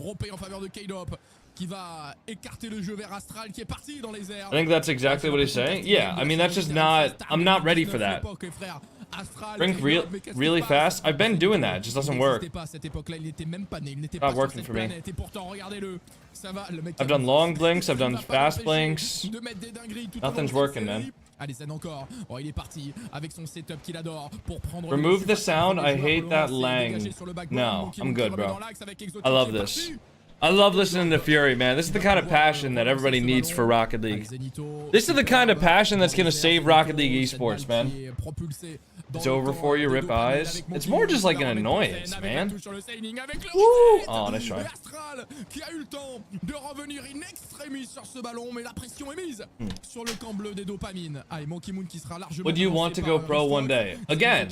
dropper en faveur de K-Dop qui va écarter le jeu vers Astral qui est parti dans les airs. I think that's exactly what he's saying. Yeah, I mean, that's just not... I'm not ready for that. Drink really fast? I've been doing that. It just doesn't work. Not working for me. I've done long blinks. I've done fast blinks. Nothing's working, man. Remove the sound. I hate that lang. No, I'm good, bro. I love this. I love listening to Fury, man. This is the kind of passion that everybody needs for Rocket League. This is the kind of passion that's gonna save Rocket League esports, man. It's over for you, rip eyes. It's more just like an annoyance, man. Woo! Oh, nice try. Would you want to go pro one day? Again,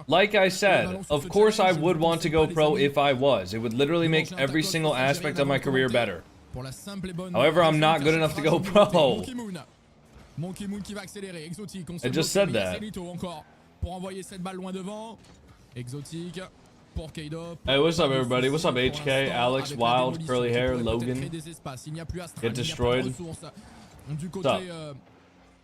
like I said, of course I would want to go pro if I was. It would literally make every single aspect of my career better. However, I'm not good enough to go pro. I just said that. Pour envoyer cette balle loin devant. Exotique pour K-Dop. Hey, what's up, everybody? What's up, HK, Alex, Wild, Curly Hair, Logan? Get destroyed. Du côté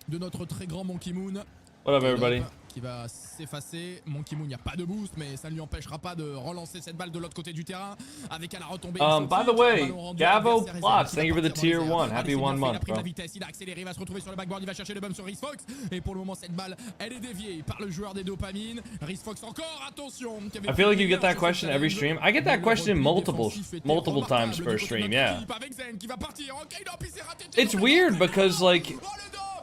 de notre très grand Monkey Moon. What up, everybody? Qui va s'effacer. Monkey Moon, il n'y a pas de boost, mais ça ne lui empêchera pas de relancer cette balle de l'autre côté du terrain avec à la retombée. By the way, Gavo Plots, thank you for the tier 1. Happy 1 month, bro. Il a accéléré, il va se retrouver sur le backboard, il va chercher le bump sur RLCS. Et pour le moment, cette balle, elle est déviée par le joueur des dopamines. RLCS encore, attention. I feel like you get that question every stream. I get that question multiple times per stream, yeah. It's weird because, like,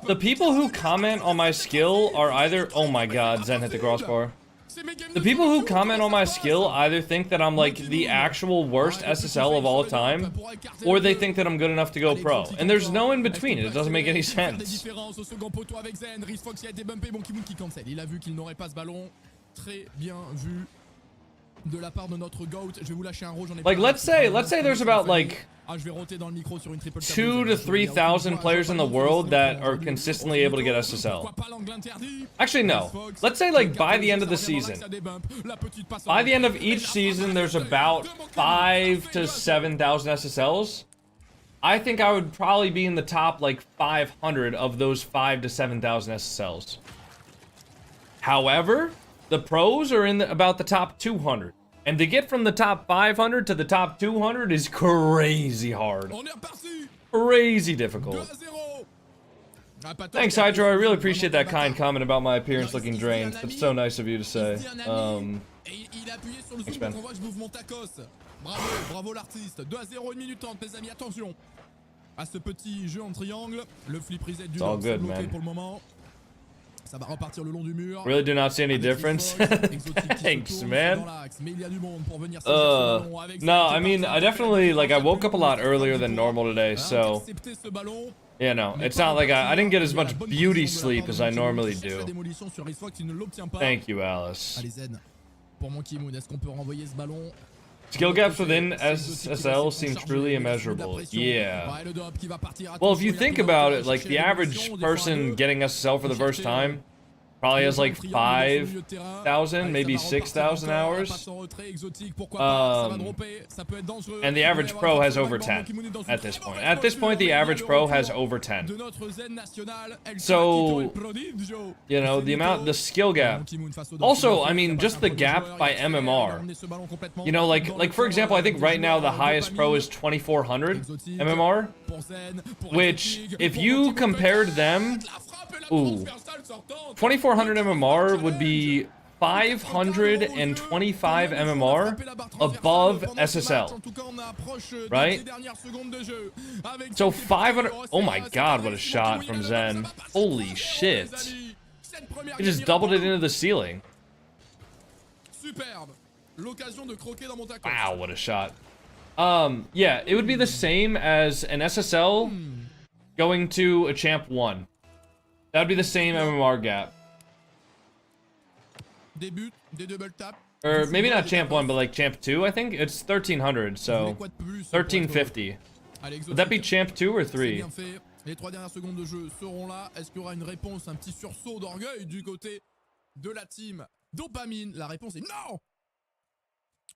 the people who comment on my skill are either... Oh my god, Zen hit the crossbar. The people who comment on my skill either think that I'm like the actual worst SSL of all time, or they think that I'm good enough to go pro. And there's no in between. It doesn't make any sense. Like, let's say there's about like 2,000 to 3,000 players in the world that are consistently able to get SSL. Actually, no. Let's say like by the end of the season. By the end of each season, there's about 5,000 to 7,000 SSLs. I think I would probably be in the top like 500 of those 5,000 to 7,000 SSLs. However, the pros are in about the top 200. And to get from the top 500 to the top 200 is crazy hard. Crazy difficult. Thanks, Hydro. I really appreciate that kind comment about my appearance looking drained. That's so nice of you to say. Thanks, Ben. Bravo l'artiste. 2-0, 1 minute 30, mes amis. Attention à ce petit jeu en triangle. Le flip reset du all good, man. Pour le moment. Ça va repartir le long du mur. Really do not see any difference. Thanks, man. No, I mean, I definitely, like, I woke up a lot earlier than normal today, so... Yeah, no, it's not like I didn't get as much beauty sleep as I normally do. Thank you, Alice. Skill gaps within SSL seem truly immeasurable. Yeah. Well, if you think about it, like the average person getting SSL for the first time probably has like 5,000, maybe 6,000 hours. And the average pro has over 10 at this point. At this point, the average pro has over 10. So, you know, the skill gap. Also, I mean, just the gap by MMR. You know, like for example, I think right now the highest pro is 2,400 MMR, which if you compared them, ooh, 2,400 MMR would be 525 MMR above SSL, right? So 500, oh my god, what a shot from Zen. Holy shit. He just doubled it into the ceiling. Wow, what a shot. Yeah, it would be the same as an SSL going to a Champ 1. That would be the same MMR gap. Or maybe not Champ 1, but like Champ 2, I think? It's 1,300, so 1,350. Would that be Champ 2 or 3? Les 3 dernières secondes de jeu seront là. Est-ce qu'il y aura une réponse, un petit sursaut d'orgueil du côté de la team Dopamine? La réponse est non!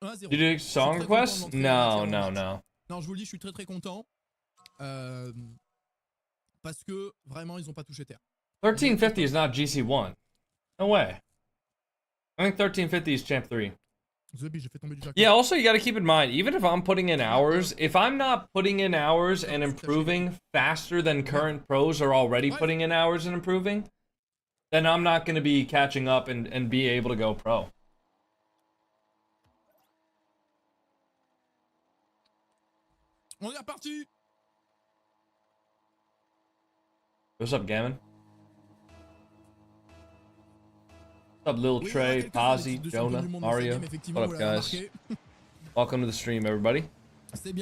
1-0. You do song requests? No. Non, je vous le dis, je suis très content. Parce que vraiment, ils ont pas touché terre. 1350 is not GC1. No way. I think 1350 is Champ 3. Yeah, also you gotta keep in mind, even if I'm putting in hours, if I'm not putting in hours and improving faster than current pros are already putting in hours and improving, then I'm not gonna be catching up and be able to go pro. On est reparti. What's up, Gammon? What's up, Lil Trey, Pazzi, Jonah, Mario? What up, guys? Welcome to the stream, everybody. We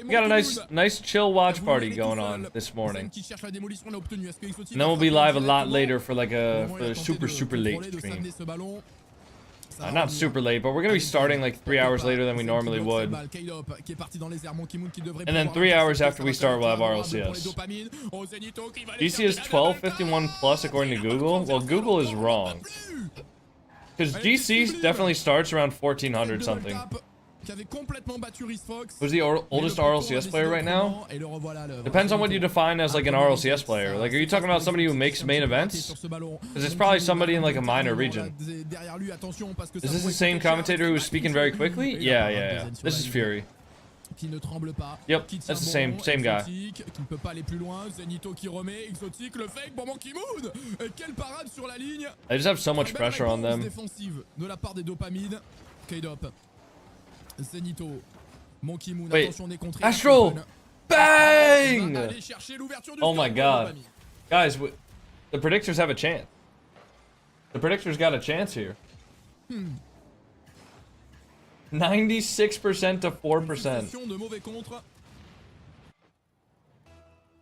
got a nice chill watch party going on this morning. And then we'll be live a lot later for like a super late stream. Not super late, but we're gonna be starting like 3 hours later than we normally would. And then 3 hours after we start, we'll have RLCS. DC is 1251 plus according to Google. Well, Google is wrong. Because GC definitely starts around 1400 something. Who's the oldest RLCS player right now? Depends on what you define as like an RLCS player. Like, are you talking about somebody who makes main events? Because it's probably somebody in like a minor region. Is this the same commentator who was speaking very quickly? Yeah. This is Fury. Yep, that's the same guy. I just have so much pressure on them. Wait, Astro! Bang! Oh my god. Guys, the predictors have a chance. The predictors got a chance here. 96% to 4%.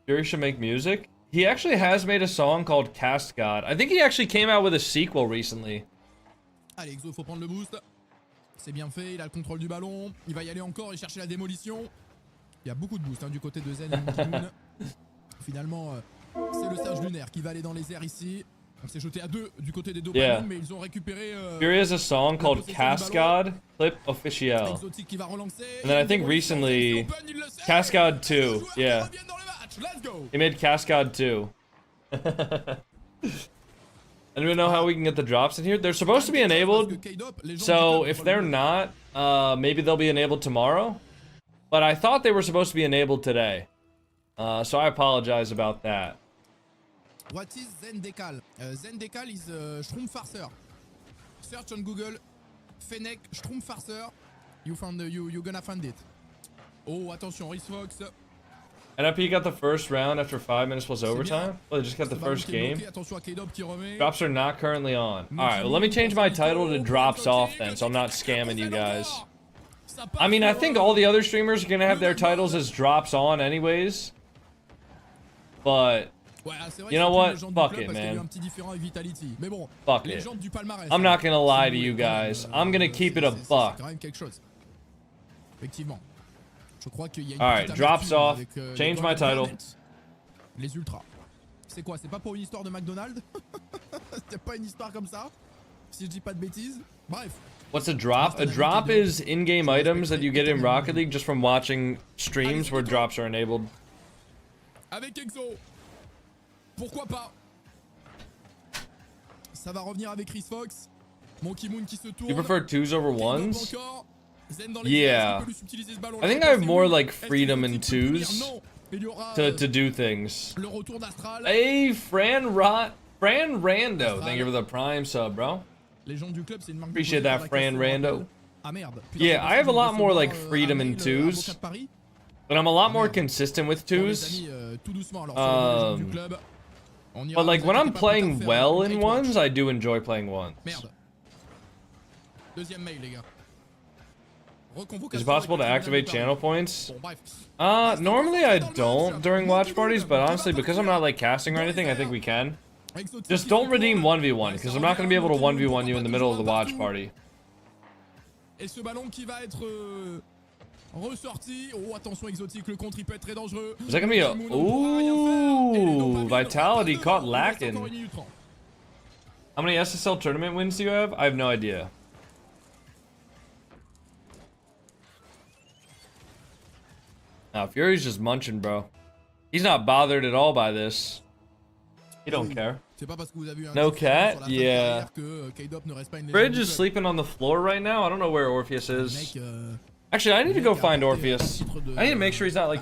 Fury should make music. He actually has made a song called Cast God. I think he actually came out with a sequel recently. Allez, Exo, faut prendre le boost. C'est bien fait, il a le contrôle du ballon. Il va y aller encore et chercher la démolition. Il y a beaucoup de boost hein, du côté de Zen et Monkey Moon. Finalement, c'est le sage lunaire qui va aller dans les airs ici. On s'est jeté à deux du côté des dopamines, mais ils ont récupéré. Fury has a song called Cascade Clip Officiel. And then I think recently, Cascade 2. Yeah. He made Cascade 2. I don't even know how we can get the drops in here. They're supposed to be enabled, so if they're not, maybe they'll be enabled tomorrow. But I thought they were supposed to be enabled today. So I apologize about that. What is Zendecal? Zendecal is Schtroumpfarcer. Search on Google, Fennec Schtroumpfarcer. You're gonna find it. Oh, attention, Risfox. NIP got the first round after 5 minutes plus overtime? Well, they just got the first game. Drops are not currently on. Alright, well, let me change my title to Drops Off then, so I'm not scamming you guys. I mean, I think all the other streamers are gonna have their titles as Drops On anyways. But, you know what? Fuck it, man. Fuck it. I'm not gonna lie to you guys. I'm gonna keep it a buck. Alright, drops off. Change my title. Les ultras. C'est quoi? C'est pas pour une histoire de McDonald's? C'est pas une histoire comme ça? Si je dis pas de bêtises. Bref. What's a drop? A drop is in-game items that you get in Rocket League just from watching streams where drops are enabled. Avec Exo. Pourquoi pas? Ça va revenir avec Chris Fox. Monkey Moon qui se tourne. You prefer 2s over 1s? Yeah. I think I have more like freedom in 2s to do things. Hey, Fran Rando. Thank you for the Prime sub, bro. Appreciate that, Fran Rando. Yeah, I have a lot more like freedom in 2s. But I'm a lot more consistent with 2s. But like when I'm playing well in 1s, I do enjoy playing 1s. Is it possible to activate channel points? Normally I don't during watch parties, but honestly, because I'm not like casting or anything, I think we can. Just don't redeem 1v1, because I'm not going to be able to 1v1 you in the middle of the watch party. Et ce ballon qui va être ressorti. Oh, attention, exotique, le contre il peut être très dangereux. Is that going to be a... Ooh, Vitality caught lacking. How many SSL tournament wins do you have? I have no idea. Nah, Fury's just munching, bro. He's not bothered at all by this. He don't care. No cat? Yeah. Bridge is sleeping on the floor right now. I don't know where Orpheus is. Actually, I need to go find Orpheus. I need to make sure he's not like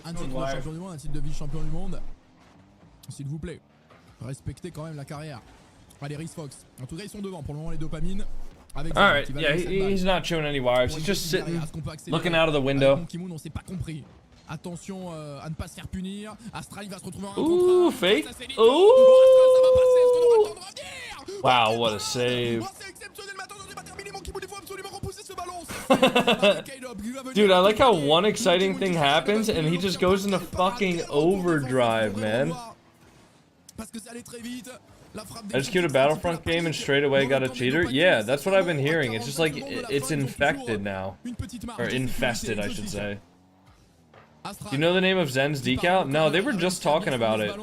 s'il vous plaît. Respectez quand même la carrière. Allez, RLCS. En tout cas, ils sont devant pour le moment les dopamines. Alright, yeah, he's not chewing any wires. He's just sitting, looking out of the window. On s'est pas compris. Attention à ne pas se faire punir. Astral, il va se retrouver en Ooh, fake. Ooh. Wow, what a save. Dude, I like how one exciting thing happens and he just goes into fucking overdrive, man. I just queued a Battlefront game and straight away got a cheater? Yeah, that's what I've been hearing. It's just like, it's infected now. Or infested, I should say. You know the name of Zen's decal? No, they were just talking about it.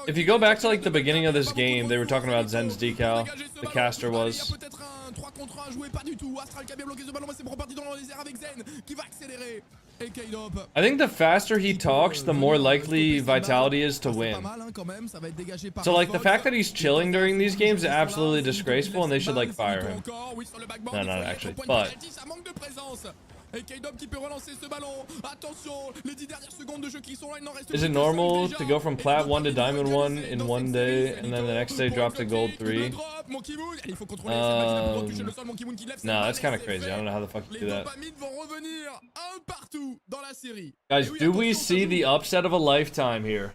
If you go back to like the beginning of this game, they were talking about Zen's decal. The caster was. I think the faster he talks, the more likely Vitality is to win. So like the fact that he's chilling during these games is absolutely disgraceful and they should like fire him. No, not actually, but... Is it normal to go from Plat 1 to Diamond 1 in one day and then the next day drop to Gold 3? No, that's kind of crazy. I don't know how the fuck you do that. Guys, do we see the upset of a lifetime here?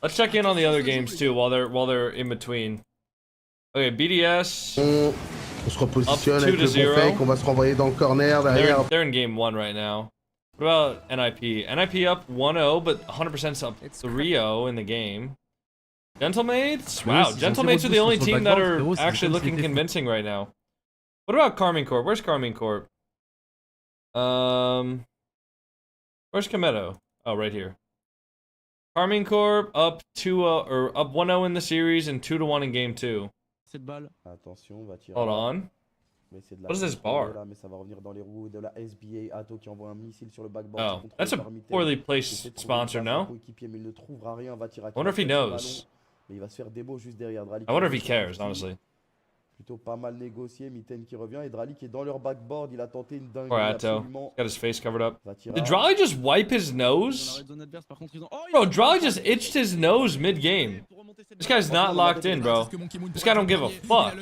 Let's check in on the other games too while they're in between. Okay, BDS. On se repositionne avec le bon fake, on va se renvoyer dans le corner derrière. They're in game 1 right now. What about NIP? NIP up 1-0, but 100% up 3-0 in the game. Gentlemaids? Wow, Gentlemaids are the only team that are actually looking convincing right now. What about Carmine Corp? Where's Carmine Corp? Where's Kameto? Oh, right here. Carmine Corp up 2-0 or up 1-0 in the series and 2-1 in game 2. Hold on. What is this bar? Oh, that's a poorly placed sponsor, no? I wonder if he knows. I wonder if he cares, honestly. Plutôt pas mal négocié, Mitten qui revient et Drali qui est dans leur backboard, il a tenté une dingue. Poor Atto, got his face covered up. Did Drali just wipe his nose? Bro, Drali just itched his nose mid-game. This guy's not locked in, bro. This guy don't give a fuck.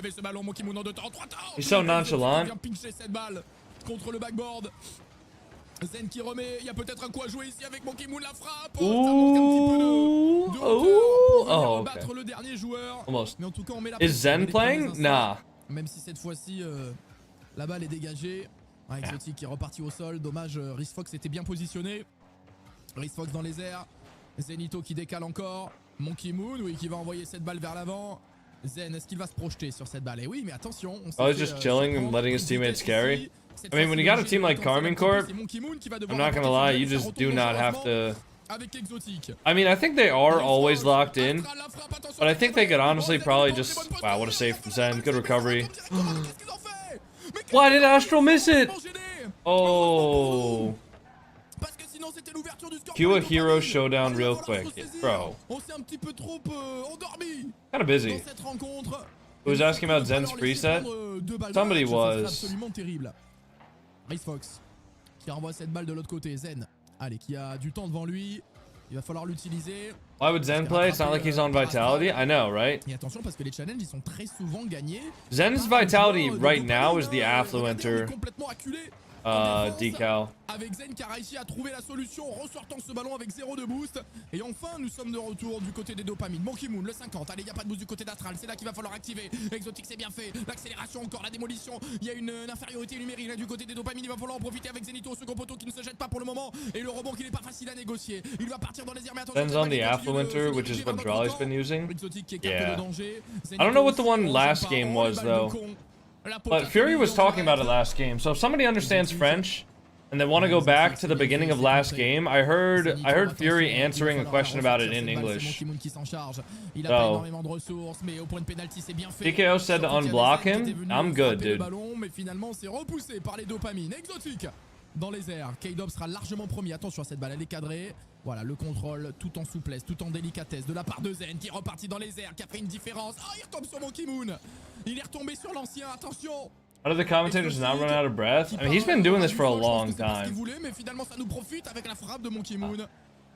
He's so nonchalant. Zen qui remet, il y a peut-être un coup à jouer ici avec Monkey Moon, la frappe. Oh, okay. Battre le dernier joueur. Almost. Mais en tout cas, on met la Is Zen playing? Nah. Même si cette fois-ci, la balle est dégagée. Un exotique qui est reparti au sol. Dommage, RLCS était bien positionné. RLCS dans les airs. Zenito qui décale encore. Monkey Moon, oui, qui va envoyer cette balle vers l'avant. Zen, est-ce qu'il va se projeter sur cette balle? Et oui, mais attention. Oh, he's just chilling and letting his teammates carry. I mean, when you got a team like Carmine Corp, I'm not gonna lie, you just do not have to... I mean, I think they are always locked in, but I think they could honestly probably just... Wow, what a save from Zen. Good recovery. Why did Astral miss it? Oh. Cue a hero showdown real quick. Bro. Kinda busy. Who was asking about Zen's preset? Somebody was. RLCS qui renvoie cette balle de l'autre côté. Zen, allez, qui a du temps devant lui. Il va falloir l'utiliser. Why would Zen play? It's not like he's on Vitality. I know, right? Et attention parce que les challenges ils sont très souvent gagnés. Zen's Vitality right now is the Affluenter decal. Avec Zen qui a réussi à trouver la solution en ressortant ce ballon avec 0 de boost. Et enfin, nous sommes de retour du côté des dopamines. Monkey Moon, le 50. Allez, il n'y a pas de boost du côté d'Astral. C'est là qu'il va falloir activer. Exotique, c'est bien fait. L'accélération, encore la démolition. Il y a une infériorité numérique là du côté des dopamines. Il va falloir en profiter avec Zenito au second poteau qui ne se jette pas pour le moment. Et le rebond qui n'est pas facile à négocier. Il va partir dans les airs. Mais attention. Zen's on the Affluenter, which is what Drali's been using. Yeah. I don't know what the one last game was, though. But Fury was talking about it last game. So if somebody understands French and they want to go back to the beginning of last game, I heard Fury answering a question about it in English. So DKO said to unblock him. I'm good, dude. dans les airs. K-Dop sera largement premier. Attention à cette balle, elle est cadrée. Voilà, le contrôle tout en souplesse, tout en délicatesse de la part de Zen qui est reparti dans les airs, qui a fait une différence. Oh, il retombe sur Monkey Moon. Il est retombé sur l'ancien, attention. How do the commentators not run out of breath? I mean, he's been doing this for a long time. Mais finalement, ça nous profite avec la frappe de Monkey Moon.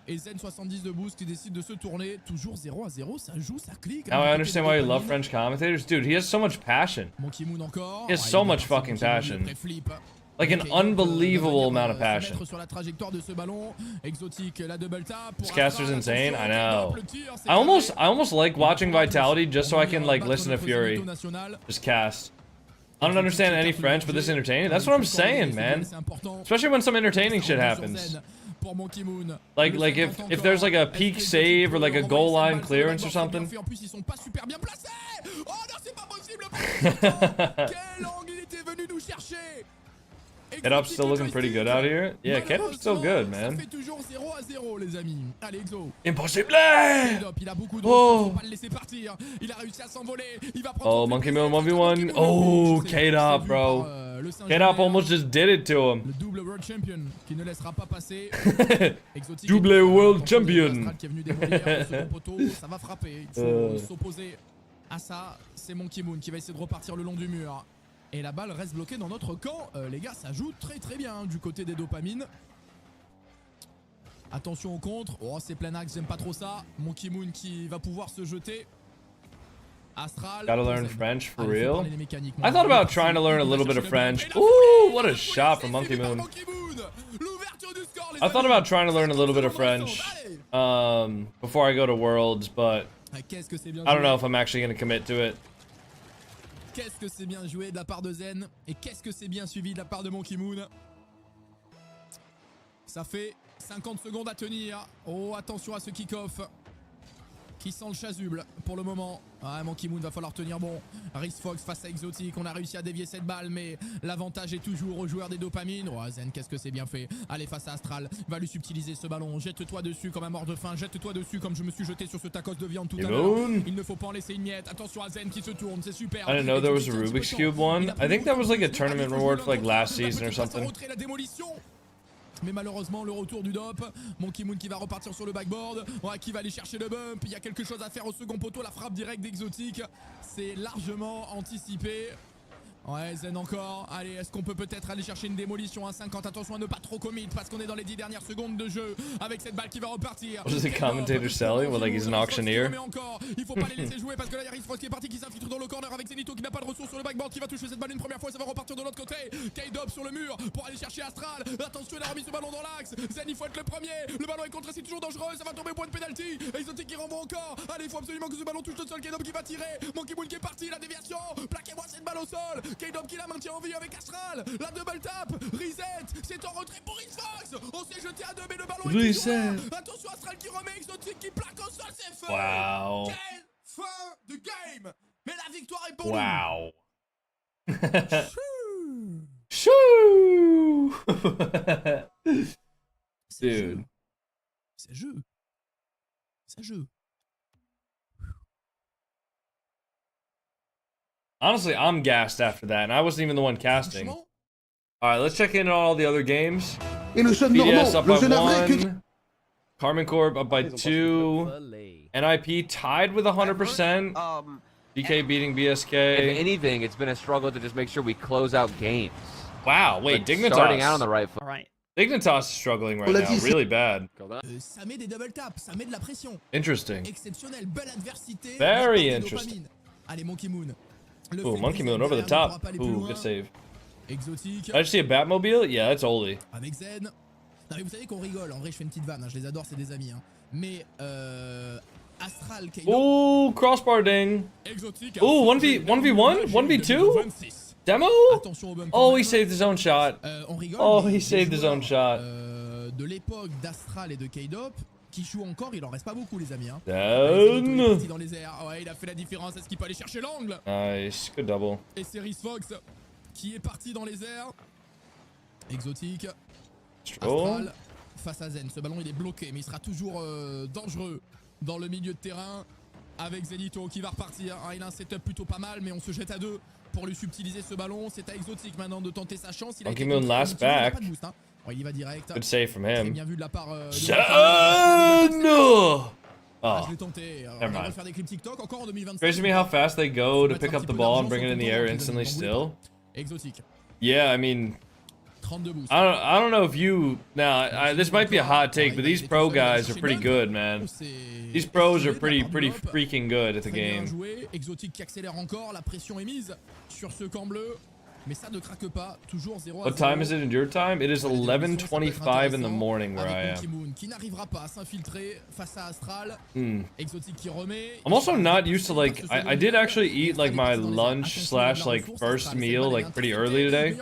Et Zen 70 de boost qui décide de se tourner. Toujours 0-0, ça joue, ça clique. Now I understand why you love French commentators. Dude, he has so much passion. Monkey Moon encore. He has so much fucking passion. Like an unbelievable amount of passion. Sur la trajectoire de ce ballon. Exotique, la double tap. This caster's insane. I know. I almost like watching Vitality just so I can like listen to Fury. Just cast. I don't understand any French, but this is entertaining. That's what I'm saying, man. Especially when some entertaining shit happens. Like if there's like a peak save or like a goal line clearance or something. K-Dop's still looking pretty good out here. Yeah, K-Dop's still good, man. Impossible! Oh, oh, Monkey Moon 1v1. Oh, K-Dop, bro. K-Dop almost just did it to him. Double world champion. Ça va frapper. Il faut s'opposer à ça. C'est Monkey Moon qui va essayer de repartir le long du mur. Et la balle reste bloquée dans notre camp. Les gars, ça joue très très bien du côté des dopamines. Attention au contre. Oh, c'est plein axe, j'aime pas trop ça. Monkey Moon qui va pouvoir se jeter. Astral. Gotta learn French for real. I thought about trying to learn a little bit of French. Ooh, what a shot from Monkey Moon. I thought about trying to learn a little bit of French before I go to Worlds, but I don't know if I'm actually going to commit to it. Qu'est-ce que c'est bien joué de la part de Zen. Et qu'est-ce que c'est bien suivi de la part de Monkey Moon. Ça fait 50 secondes à tenir. Oh, attention à ce kick-off. Qui sent le chasuble pour le moment. Ah, Monkey Moon va falloir tenir bon. Rhys Fox face à Exotic. On a réussi à dévier cette balle, mais l'avantage est toujours aux joueurs des dopamines. Oh, Zen, qu'est-ce que c'est bien fait. Allez, face à Astral. Va lui subtiliser ce ballon. Jette-toi dessus comme un mort de faim. Jette-toi dessus comme je me suis jeté sur ce tacos de viande tout à l'heure. Il ne faut pas en laisser une miette. Attention à Zen qui se tourne. C'est super. I didn't know there was a Rubik's Cube one. I think that was like a tournament reward for like last season or something. Mais malheureusement, le retour du dop. Monkey Moon qui va repartir sur le backboard. Ouais, qui va aller chercher le bump. Il y a quelque chose à faire au second poteau. La frappe directe d'Exotic. C'est largement anticipé. Ouais, Zen encore. Allez, est-ce qu'on peut peut-être aller chercher une démolition à 50? Attention à ne pas trop commit parce qu'on est dans les 10 dernières secondes de jeu. Avec cette balle qui va repartir. What is the commentator selling? Well, like he's an auctioneer. Il faut pas les laisser jouer parce que là, il y a Rhys Fox qui est parti, qui s'infiltre dans le corner avec Zenito qui n'a pas de ressources sur le backboard, qui va toucher cette balle une première fois. Ça va repartir de l'autre côté. K-Dop sur le mur pour aller chercher Astral. Attention, il a remis ce ballon dans l'axe. Zen, il faut être le premier. Le ballon est contré, c'est toujours dangereux. Ça va tomber au point de penalty. Exotic qui renvoie encore. Allez, il faut absolument que ce ballon touche le sol. K-Dop qui va tirer. Monkey Moon qui est parti. La déviation. Plaquez-moi cette balle au sol. K-Dop qui la maintient en vie avec Astral. La double tap. Reset. C'est en retrait pour Rhys Fox. On s'est jeté à deux, mais le ballon est toujours. Attention, Astral qui remet. Exotic qui plaque au sol. C'est feu. Wow. Quelle fin de game. Mais la victoire est pour wow. nous. Shoo! Dude. C'est jeu. C'est jeu. Honestly, I'm gassed after that, and I wasn't even the one casting. Alright, let's check in on all the other games. Et le jeune BDS up by Normand, 1. Carmen Corp up by 2. NIP tied with 100%. DK beating BSK. If anything, it's been a struggle to just make sure we close out games. Wow, wait, Dignitas. Starting out on the right foot. All right. Dignitas is struggling right now, really bad. Ça met des double taps, ça met de la pression. Interesting. Exceptionnel, belle adversité. Very interesting. Allez, Monkey Moon. Ooh, Monkey Moon over the top. Ooh, good save. Exotique. Did I just see a Batmobile? Yeah, that's Oli. Avec Zen. Non mais vous savez qu'on rigole, en vrai je fais une petite vanne, hein. Je les adore, c'est des amis. Hein. Mais Astral, K-Dop. Ooh, crossbar ding. Exotique. Ooh, 1v1? 1v2? Demo? Oh, he saved his own shot. On rigole, oh, he saved his own shot. De l'époque d'Astral et de K-Dop, qui joue encore, il en reste pas beaucoup les amis. Hein. Done. Dans les airs. Ouais, il a fait la différence, est-ce qu'il peut aller chercher l'angle? Nice, good double. Et c'est Rhys Fox qui est parti dans les airs. Exotique. Astral face à Zen. Ce ballon il est bloqué, mais il sera toujours dangereux dans le milieu de terrain. Avec Zenito qui va repartir. Ah, il a un setup plutôt pas mal, mais on se jette à deux pour lui subtiliser ce ballon. C'est à Exotique maintenant de tenter sa chance. Il a Monkey Moon last back. Oh, il y va direct. Good save from Très him. bien vu de la part de Zen! Ah, Oh, je l'ai tenté. never On va mind. refaire des clips TikTok encore en 2025. Crazy to me how fast they go to pick up the ball and bring it in the air instantly still. Exotique. Yeah, I mean, 32 boosts. I don't know if you now. This might be a hot take, but these pro guys are pretty good, man. These pros are pretty freaking good at the Très bien game. joué. Exotique qui accélère encore. La pression est mise sur ce camp bleu. Mais ça ne craque pas. Toujours 0 à 0. What time is it in your time? It is 11:25 in the morning where I Avec am. Moon qui n'arrivera pas à s'infiltrer face à Astral. Exotique qui remet. I'm also not used to like I did actually eat like my lunch slash like first meal like pretty early today.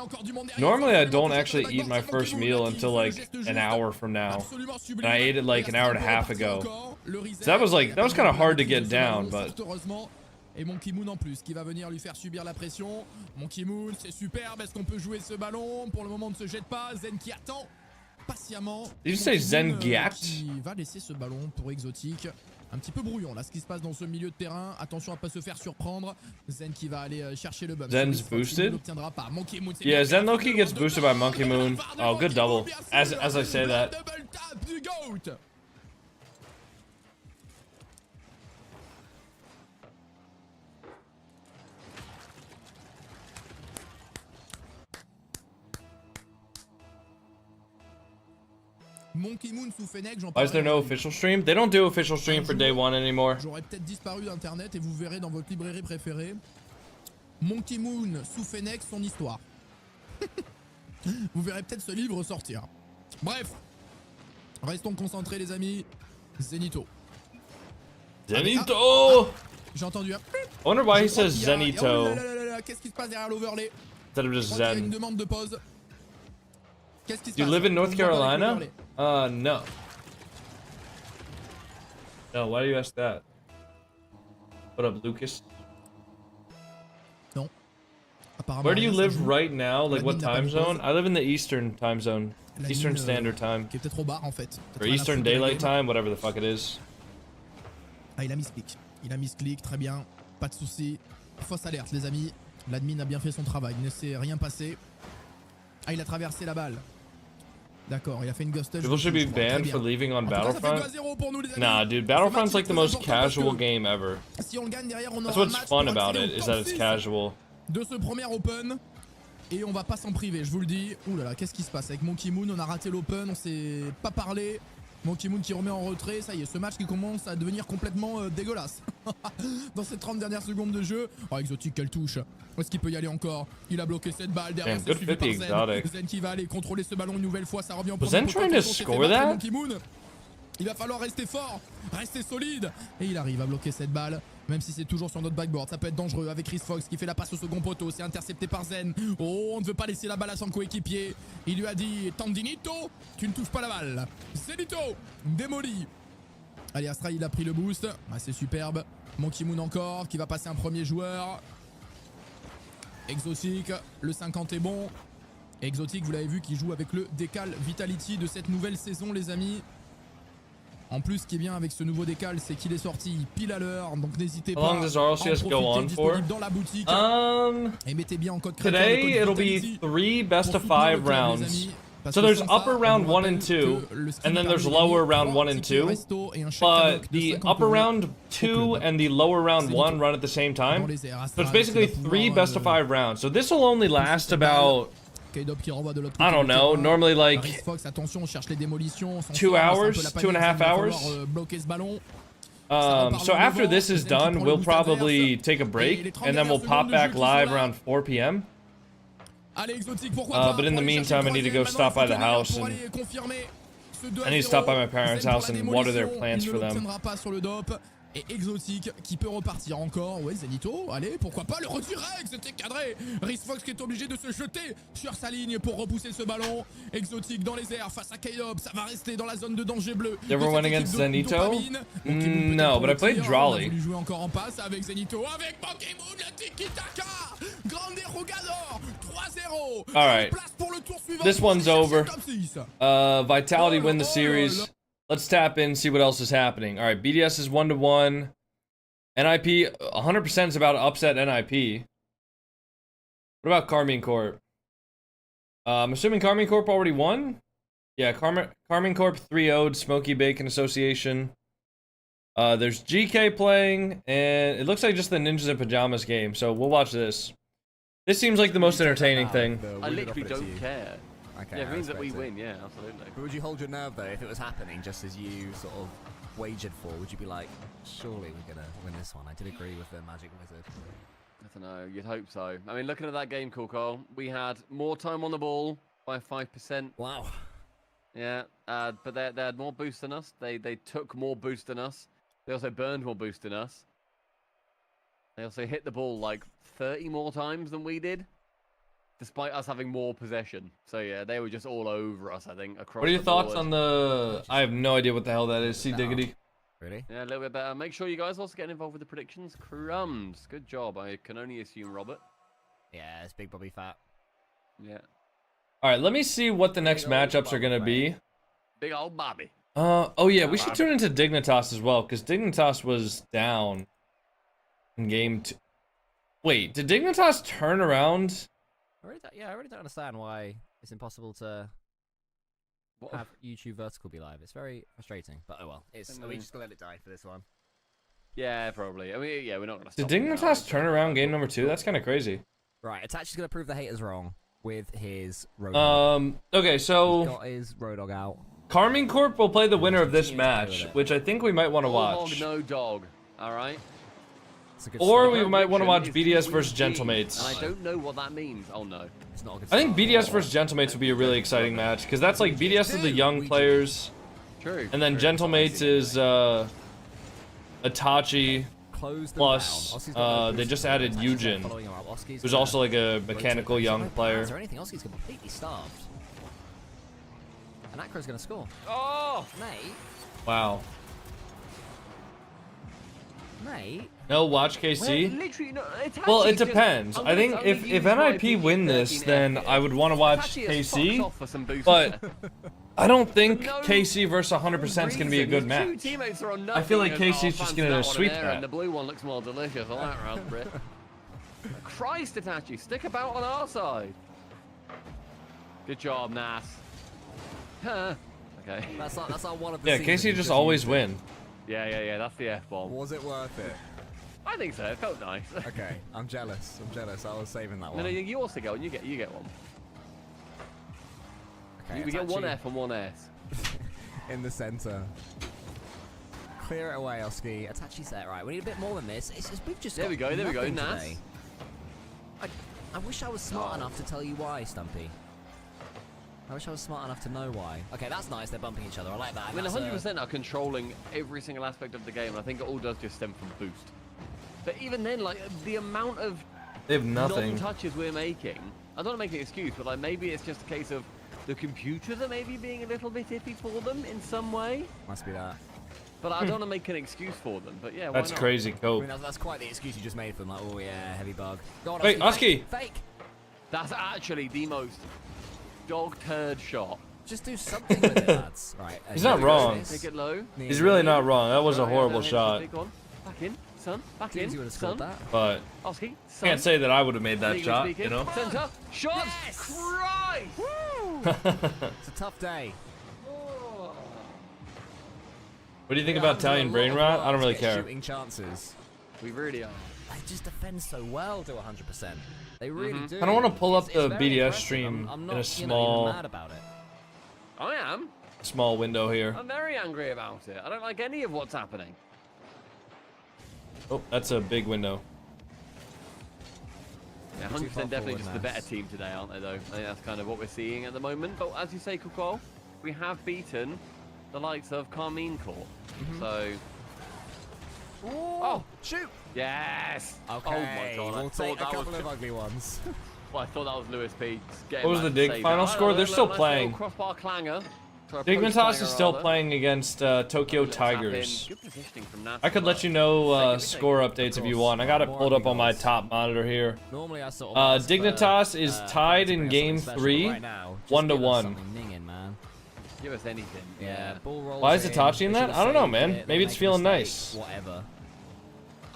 Normally I don't actually eat my first meal until like an hour from now, and I ate it like an hour and a half ago. So that was kind of hard to get down, but Et Monkey Moon en plus qui va venir lui faire subir la pression. Monkey Moon, c'est superbe. Est-ce qu'on peut jouer ce ballon? Pour le moment, ne se jette pas. Zen qui attend patiemment. Did you say Zen gapped? Qui va laisser ce ballon pour Exotique. Un petit peu brouillon là ce qui se passe dans ce milieu de terrain. Attention à pas se faire surprendre. Zen qui va aller chercher le bump. Zen's boosted? Pas. Monkey Moon, Yeah, Zen Loki gets boosted by Monkey Moon. Oh, good double. As I say that. Double tap du GOAT. Monkey Moon sous Fennec, j'en Why is there no official stream? They don't do official stream for day one anymore. J'aurais peut-être disparu d'internet et vous verrez dans votre librairie préférée Monkey Moon sous Fennec, son histoire. Vous verrez peut-être ce livre sortir. Bref, restons concentrés les amis. Zenito. Zenito! J'ai entendu un... I wonder why he says Zenito Qu'est-ce qui se passe derrière l'overlay? instead of just Il y a une Zen. demande de pause. Qu'est-ce qui se Do you passe? live in North On voit pas Carolina? l'overlay. No. No, why do you ask that? What up, Lucas? Non. Apparemment, Where do you rien, ça live joue. right now? Like, La what mine n'a pas time mis pause. zone? I live in the Eastern time zone. La Eastern mine, Standard Time. Qui est peut-être au bar en fait. Or Peut-être rien à Eastern foutre de la Daylight game. Time, whatever the fuck it is. Ah, il a mis clic. Il a mis clic, très bien. Pas de soucis. Fausse alerte, les amis. L'admin a bien fait son travail. Il ne s'est rien passé. Ah, il a traversé la balle. D'accord, il a fait une ghost touch. People should be Très banned bien. for leaving on En tout cas, ça fait Battlefront. 2-0 pour nous, les amis. Nah, dude, Ce Battlefront's match like the est most très important parce casual que game ever. Si on le gagne derrière, on That's aura un what's match fun pour about accéder it, au is top that it's 6 casual. de ce premier Open. Et on va pas s'en priver, je vous le dis. Ouh là là, qu'est-ce qui se passe avec Monkey Moon? On a raté l'Open, on s'est pas parlé. Monkey Moon qui remet en retrait, ça y est, ce match qui commence à devenir complètement dégueulasse. Dans ces 30 dernières secondes de jeu. Oh, Exotique, quelle touche. Est-ce qu'il peut y aller encore? Il a bloqué cette balle derrière, Damn, c'est good suivi par 50 Zen. exotic. Zen qui va aller contrôler ce ballon une nouvelle fois, ça revient en Was Zen poteau. trying to Attention, c'est score fait battre, that? Monkey Moon. Il va falloir rester fort, rester solide. Et il arrive à bloquer cette balle. Même si c'est toujours sur notre backboard, ça peut être dangereux avec Chris Fox qui fait la passe au second poteau. C'est intercepté par Zen. Oh, on ne veut pas laisser la balle à son coéquipier. Il lui a dit Tandinito, tu ne touches pas la balle. Zenito, démoli. Allez, Astra, il a pris le boost. Ah, c'est superbe. Monkey Moon encore qui va passer un premier joueur. Exotique, le 50 est bon. Exotique, vous l'avez vu, qui joue avec le décal Vitality de cette nouvelle saison, les amis. En plus, ce qui est bien avec ce nouveau décal, c'est qu'il est sorti pile à l'heure. Donc n'hésitez pas How long does RLCS go on for? disponible dans la boutique. Et mettez bien en code créateur Today le code it'll Vitality be 3 best pour of soutenir 5 le club, les rounds. amis. Parce So que there's sans ça, upper on round vous 1 and rappelle 2, que le ski and then there's permet de lower gagner round 1 and 3 tickets 2. resto et un chèque But cadeau de the 50 upper € round au 2 club. and the lower round Zenito. 1 run at the same Dans time. les airs, So Astral it's basically qui va 3 pouvoir, best of 5 rounds. So this will only last cette balle. about, K-Dop qui renvoie de l'autre I côté don't du know, terrain. normally like Chris Fox, attention, on cherche les démolitions. On s'en 2 sort, c'est un peu hours, la 2 and a panique, half il va hours. falloir, bloquer ce ballon. So after this is done, we'll probably take a break, and then we'll pop back live around 4 p.m. Allez, Exotique, pourquoi pas, But in the pour aller chercher meantime, le I need to go troisième, stop by the maintenant, house pour and aller confirmer ce 2 à I need to 0. stop by my parents' Zen pour house la and water their démolition, plants il for ne them. l'obtiendra pas sur le dop. Et Exotique qui peut repartir encore. Ouais, Zenito, allez, pourquoi pas le redirect, c'était cadré. Chris Fox qui est obligé de se jeter sur sa ligne pour repousser ce ballon. Exotique dans les airs face à K-Dop, ça va rester dans la zone de danger bleu. You ever went against Zenito? No, but I played On Drawley. a voulu jouer encore en passe avec Zenito, avec Monkey Moon, le tiki-taka. Grande Rugador, 3-0. Alright. Place pour le tour suivant This pour one's aller chercher over. le top 6. Vitality Oh, win the oh, series. oh. Let's tap in, see what else is happening. All right, BDS is 1-1. NIP 100% is about to upset NIP. What about Carmine Corp? I'm assuming Carmine Corp already won. Yeah, Carmine Corp 3-0'd Smoky Bacon Association. There's GK playing, and it looks like just the Ninjas in Pajamas game, so we'll watch this. This seems like the most entertaining thing. I literally don't care. Okay, Yeah, it means that we win, yeah, absolutely. But would you hold your nerve, though, if it was happening just as you sort of wagered for? Would you be like, surely we're going to win this one? I did agree with the Magic Wizard. I don't know, you'd hope so. I mean, looking at that game, Coco, we had more time on the ball by 5%. Wow. Yeah, but they had more boost than us. They took more boost than us. They also burned more boost than us. They also hit the ball like 30 more times than we did, despite us having more possession. So yeah, they were just all over us, I think, across. What are your the thoughts board. on the... I have no idea what the hell that is. See Diggity. Really? Yeah, a little bit better. Make sure you guys also get involved with the predictions. Crumbs. Good job. I can only assume Robert. Yeah, it's Big Bobby Fat. Yeah. All right, let me see what the next matchups are going to be. Big old Bobby. Oh yeah, we should tune into Dignitas as well, because Dignitas was down in game 2. Wait, did Dignitas turn around? I really don't understand why it's impossible to have YouTube vertical be live. It's very frustrating, but oh well. Are we just gonna let it die for this one? Yeah, probably. I mean, yeah, we're not gonna. Did Dignitas turn around game number 2? That's kind of crazy. Right, Itachi's gonna prove the haters wrong with his Road Dog. Okay, so He's got his Road Dog out. Carmine Corp will play the winner of this match, which I think we might want to watch. Hog, no dog. All right. Or we might want to watch BDS versus Gentlemates. And I don't know what that means. Oh no. It's not a good I think start. BDS versus Gentlemates would be a really exciting match, because that's like BDS is the young players, True. and then Gentlemates is Itachi. Close them Plus, down. they just added Yujin, who's who's also like a mechanical young player. Or anything else, he's completely starved. And Acro's gonna score. Oh, Mate. Wow. Mate. No, watch KC. literally, no, Well, it depends. I think if NIP win this, then I would want to watch KC. But I don't think KC versus 100% is going to be a good match. I feel like KC's just going to sweep that. And the blue one looks more delicious. I like raspberry. Christ, Itachi, stick about on our side. Good job, Nas. Huh. Okay. That's our one of the Yeah, KC just always win. Yeah. That's the F-bomb. Was it worth it? I think so. It felt nice. Okay, I'm jealous. I was saving that one. No, you also get one. You get one. Okay, We get one F and one S. in the center. Clear it away, Oski. Itachi's there. Right, we need a bit more than this. It's just, we've just There got we go. nothing Nas. today. I wish I was smart enough to tell you why, Stumpy. I wish I was smart enough to know why. Okay, that's nice. They're bumping each other. I like that. I mean, 100% are controlling every single aspect of the game. And I think it all does just stem from boost. But even then, like, the amount of They have nothing. non-touches we're making, I don't want to make an excuse, but like maybe it's just a case of the computers are maybe being a little bit iffy for them in some way. Must be that. But I don't want to make an excuse for them. But yeah, why That's not? crazy, I Cope. mean, that's quite the excuse you just made for them. Like, oh yeah, heavy bug. Go on, Wait, Oski! Fake. That's actually the most dog turd shot. Just do something with it, lads. Right. He's not wrong. Take it low. He's really not wrong. That was a horrible shot. Big one. Back in, son. Back in, You would have son. scored that. But Oski, son. can't say that I would have made that Legally shot, speaking. you know? Center. Shot. Yes! Christ. It's a tough day. What do you think about Italian brain rot? I don't really care. Shooting chances. We really are. They just defend so well to 100%. They really do. I don't want to pull up It's the very BDS impressive. stream I'm in not, a even small mad about it. I am. small window here. I'm very angry about it. I don't like any of what's happening. Oh, that's a big window. Yeah, 100% definitely just the better team today, aren't they, though? I think that's kind of what we're seeing at the moment. But as you say, Kukol, we have beaten the likes of Carmine Corp. So... Oh, shoot! Yes! Okay, Oh my god, I we'll thought take a that couple was... of ugly ones. Well, I thought that was Lewis P. What was the Dig final score? They're still playing. Crossbar clanger. Dignitas is still playing against Tokyo Tigers. Good positioning from Nas. I could let you know score updates if you want. I got it pulled up on my top monitor here. Normally I sort of Dignitas is tied in game 3, 1-1. Give us anything. Yeah, ball rolls Why is in, Itachi in they that? should've I don't know, saved man. it, Maybe they it's make a feeling mistake, nice. Whatever.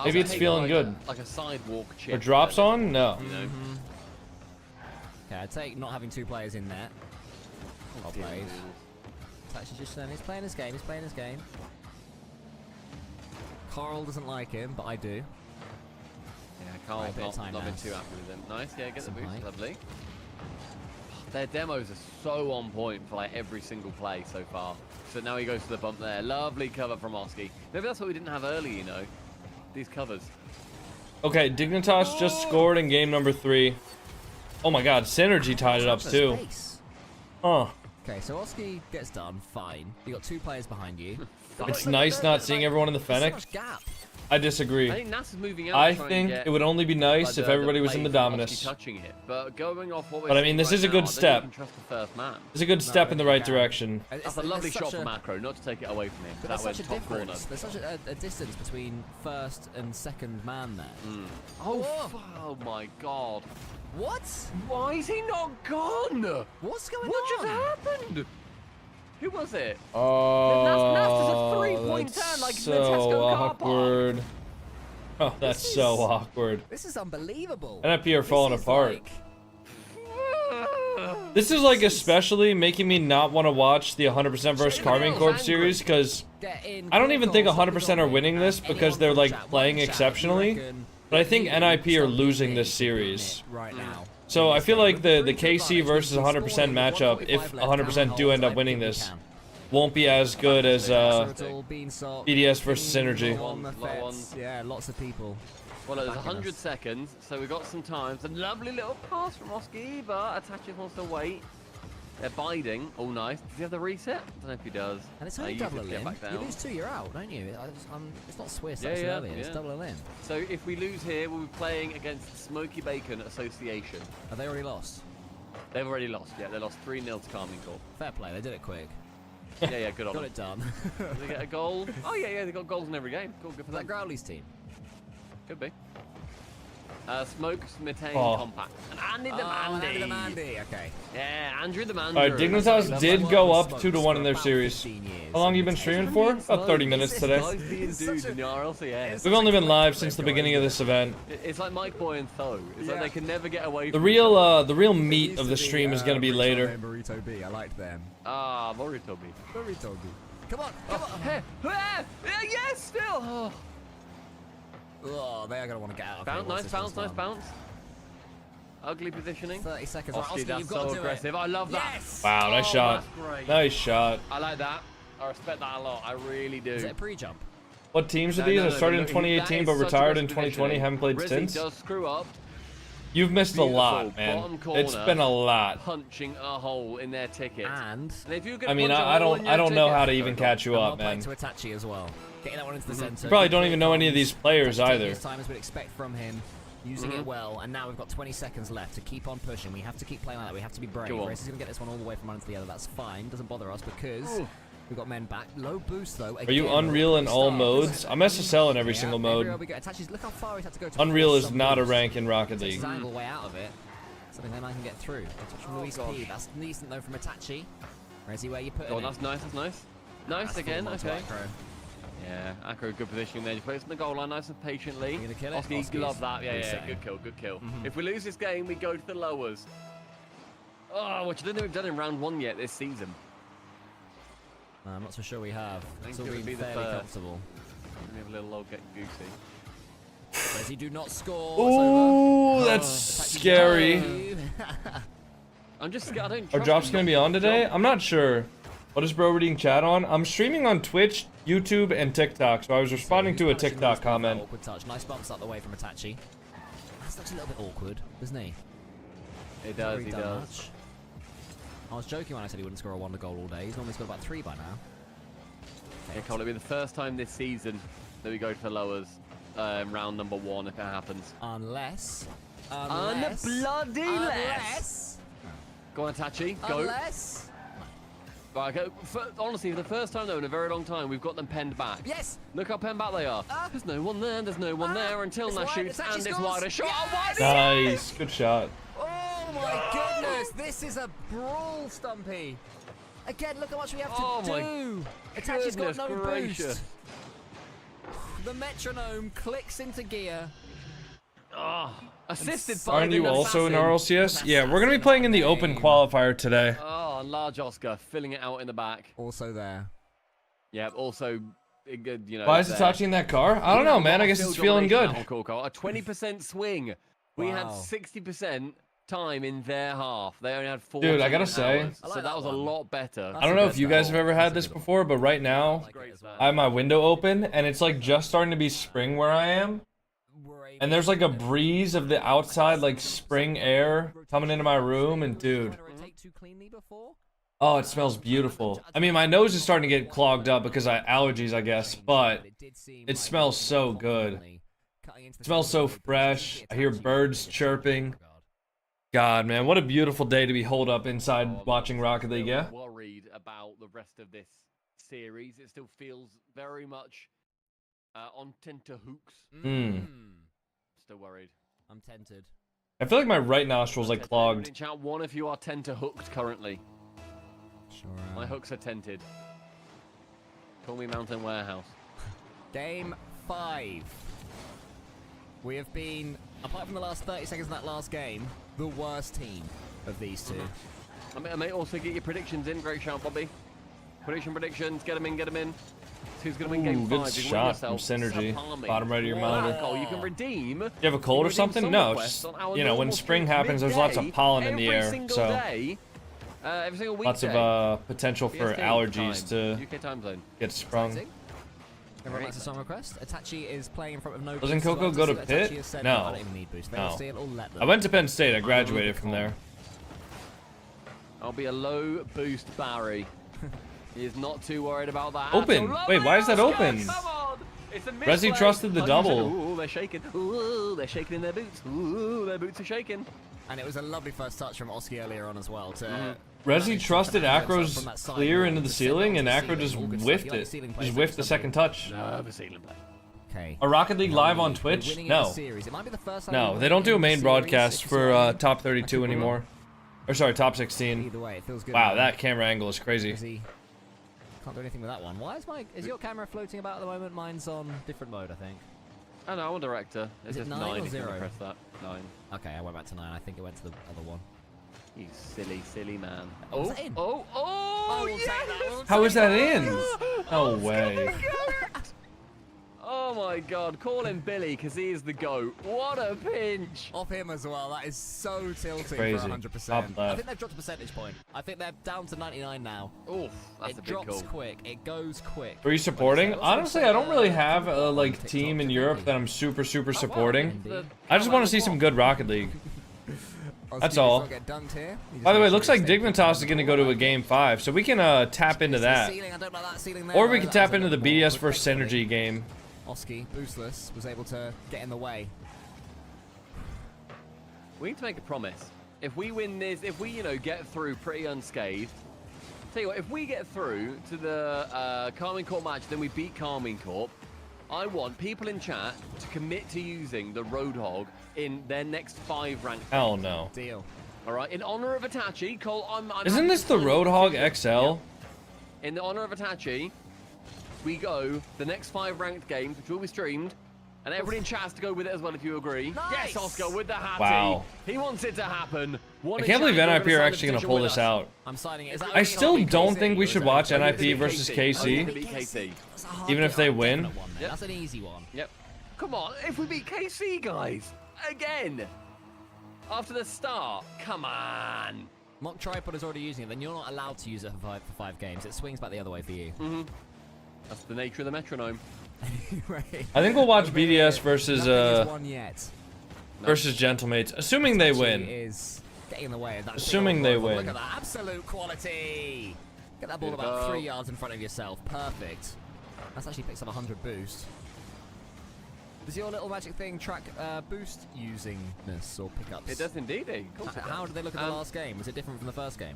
Maybe it's feeling good. Like a sidewalk chip. Or drops on? No. You know? Okay, I'd take not having two players in there. Well played. Tachi's just saying he's playing his game. He's playing his game. Carl doesn't like him, but I do. Yeah, Carl's Right, not been too happy with him. Nice, yeah, get the boost, lovely. Their demos are so on point for like every single play so far. So now he goes to the bump there. Lovely cover from Oski. Maybe that's what we didn't have early, you know. These covers. Okay, Dignitas just scored in game number 3. Oh my god, Synergy tied it up too. Huh. Okay, so Oski gets done, fine. You got 2 players behind you. It's nice not seeing everyone in the Fennec. So much gap. I disagree. I think NASA's moving out. I think it would only be nice if everybody was in the Dominus. Touching it, but going off what we're But I mean, this is a good step. Trust the first man. It's a good step in the right direction. That's a lovely shot for Macro, not to take it away from him. But That there's went such a top corner. difference. There's such a distance between first and second man there. Oh my god. What? Why is he not gone? What's going What on? just happened? Who was it? Oh, NASA's a 3-point turn like so Tesco car park. awkward. Oh, that's so awkward. This is unbelievable. NFP are falling This is apart. like- This is like especially making me not want to watch the 100% versus Carmine Corp series because I don't even think 100% are winning this because they're like playing exceptionally. But I think NIP are losing this series. right now. So I feel like the KC versus 100% matchup, if 100% do end up winning this, won't be as good as BDS versus Synergy. Yeah, lots of people. Well, there's 100 seconds, so we've got some time. It's a lovely little pass from Oski, but Attaches wants to wait. They're biding. Oh, nice. Does he have the reset? I don't know if he does. And it's only double a limb. You lose 2, you're out, don't you? It's not Swiss, that's earlier. It's double a limb. So if we lose here, we'll be playing against Smoky Bacon Association. Have they already lost? They've already lost, yeah. They lost 3-0 to Carmine Corp. Fair play, they did it quick. Yeah, good on Got them. it done. Did they get a goal? Oh, yeah, they got goals in every game. Cool, good for Was that them. Growley's team? Could be. Smoke, Smitane, Oh. Compact. And Andy the Mandy. Andy the Mandy, okay. Yeah, Andrew the Mandy. Alright, Dignitas did go up 2-1 in their series. How long you been streaming for? About 30 minutes today. Guys being dudes in the RLCS. We've only been live since the beginning of this event. It's like Mike Boy and Tho. It's like they can never get away The from real meat of the stream is gonna be later. Burrito B, I liked them. Ah, Morito B. Burrito B. Come on, come on. Hey, yes, still. Oh. Oh, they are going to want to get out of here Bounce, once nice this bounce, one's nice done. bounce. Ugly positioning. 30 seconds. Oski, Oski, that's you've got so to do aggressive. it. I love that. Yes! Wow, nice shot. That's great. Nice shot. I like that. I respect that a lot. I really do. Is it a pre-jump? What teams are these? I started in 2018 but retired in 2020. Haven't played Rizzy since. does screw up. You've missed a lot, Beautiful man. bottom corner. It's been a lot. Punching a hole in their ticket. And if you I mean, I don't know how to even catch you up, man. to Itachi as well. Getting that one into the center. You probably don't even know any of these players either. As time as we'd expect from him. Using it well, and now we've got 20 seconds left to keep on pushing. We have to keep playing like that. We have to be brave. Race is going to get this one all the way from one to the other. That's fine. Doesn't bother us because we've got men back. Low boost though. Are you Unreal in all modes? I'm SSL in every single mode. Look how far he's had to go to Unreal is not a rank in Rocket His League. angle way out of it. Something then I can get through. Touch from Luis P. That's decent though from Itachi. Where's he where you put it? Oh, that's nice, that's nice. Nice again, okay. Yeah, Akro, good position there. He plays on the goal line nice and patiently. Gonna kill it? Oski, love that. Yeah, good kill, good kill. If we lose this game, we go to the lowers. Oh, which I don't think we've done in round 1 yet this season. I'm not so sure we have. It's all it would been be the fairly first. comfortable. We have a little old get goosey. Whereas he do not score. Ooh, that's scary. I'm just scared. I don't Are trust drops him gonna not be to on today? jump. I'm not sure. What is bro reading chat on? I'm streaming on Twitch, YouTube, and TikTok, so I was responding to a TikTok comment. Awkward touch. Nice bumps out the way from Itachi. That looks a little bit awkward, doesn't he? It does, Really he done does. much. I was joking when I said he wouldn't score a wonder goal all day. He's normally scored about 3 by now. Yeah, Cole, it'll be the first time this season that we go to the lowers. Round number 1 if it happens. Unless. Bloody less. Go on, Itachi. Go. Unless. Right, okay. Honestly, for the first time though in a very long time, we've got them penned back. Yes. Look how penned back they are. There's no one there. There's no one there until It's Nash wide, shoots Itachi and it's scores. wider shot. Yes! Nice, good shot. Oh my goodness, this is a brawl, Stumpy. Again, look how much we have to do. Itachi's got no boost. The metronome clicks into gear. Assisted by Aren't the you also in assassin. RLCS? Yeah, we're gonna be playing in the open qualifier today. Oh, and large Oscar filling it out in the back. Also there. Yeah, also, you know. Why is it touching that car? I don't know, man. I guess it's feeling good. A 20% swing. We had 60% time in their half. They only had 4. Dude, I gotta say, so that was a lot better. I don't know if you guys have ever had this before, but right now, I have my window open, and it's like just starting to be spring where I am. And there's like a breeze of the outside, like spring air coming into my room, and dude. Oh, it smells beautiful. I mean, my nose is starting to get clogged up because I allergies, I guess, but it smells so good. It smells so fresh. I hear birds chirping. God, man, what a beautiful day to be holed up inside watching Rocket League, yeah? Worried about the rest of this series. It still feels very much on tenterhooks. Still worried. I'm tempted. I feel like my right nostril's like clogged. In chat, one of you are tenterhooked currently. Sure. My hooks are tented. Call me Mountain Warehouse. Game 5. We have been, apart from the last 30 seconds of that last game, the worst team of these two. I may also get your predictions in. Great shout, Bobby. Predictions. Get them in. Who's going to win game 5? Good shot from Synergy. Bottom right of your monitor. Oh, you can redeem. You have a cold or something? No, just, you know, when spring happens, there's lots of pollen in the air, so every single week. lots of potential for allergies to UK time zone. get sprung. Everyone likes a song request. Itachi is playing in front of no boost. Doesn't Coco go to Pitt? No. No. I went to Penn State. I graduated from there. I'll be a low boost Barry. He is not too worried about that. Open. Wait, why is that open? Come on. It's a Resi trusted the double. Ooh, they're shaking. Ooh, they're shaking in their boots. Ooh, their boots are shaking. And it was a lovely first touch from Oski earlier on as well. Resi trusted Acro's clear into the ceiling, and Acro just whiffed it. Just whiffed the second touch. No, the ceiling play. Okay. A Rocket League live on Twitch? No. No, they don't do a main broadcast for top 32 anymore. Or sorry, top 16. Either way, it feels good. Wow, that camera angle is crazy. Can't do anything with that one. Why is your camera floating about at the moment? Mine's on different mode, I think. Oh no, I'm a director. Is it 9 or 0? Press that. 9. Okay, I went back to 9. I think it went to the other one. You silly man. Oh, was that in? Oh, yes! How is that in? No way. Oh my god, call him Billy because he is the GOAT. What a pinch. Off him as well. That is so tilting Crazy. for 100%. I think they've dropped a percentage point. I think they're down to 99 now. Oof, that's a big call. It drops quick. It goes quick. Are you supporting? Honestly, I don't really have a like team in Europe that I'm super supporting. I just want to see some good Rocket League. That's all. By the way, it looks like Dignitas is going to go to a game 5, so we can tap into that. Or we can tap into the BDS vs Synergy game. Oski, boostless, was able to get in the way. We need to make a promise. If we win this, if we, you know, get through pretty unscathed, tell you what, if we get through to the Carmine Corp match, then we beat Carmine Corp, I want people in chat to commit to using the Roadhog in their next 5 ranked. Hell no. Deal. All right, in honor of Itachi, Cole, I'm Isn't this the Roadhog XL? Yeah. In the honor of Itachi, we go the next 5 ranked games, which will be streamed, and everybody in chat has to go with it as well if you agree. Nice. Yes, Oscar with the hattie. Wow. He wants it to happen. I can't believe NIP are actually going to pull this out. I'm signing it. I still don't think we should watch NIP versus KC, even if they win. Yep. That's an easy one. Yep. Come on, if we beat KC, guys, again, after the start, come on. Mock Tripod is already using it, then you're not allowed to use it for 5 games. It swings back the other way for you. That's the nature of the metronome. Right. I think we'll watch BDS versus versus Gentlemates, assuming they win. Is getting in the way of that. Assuming they win. Look at that absolute quality. Get that ball about 3 yards in front of yourself. Perfect. That's actually picks up 100 boost. Does your little magic thing track boost usingness or pickups? It does indeed. How did they look at the last game? Was it different from the first game?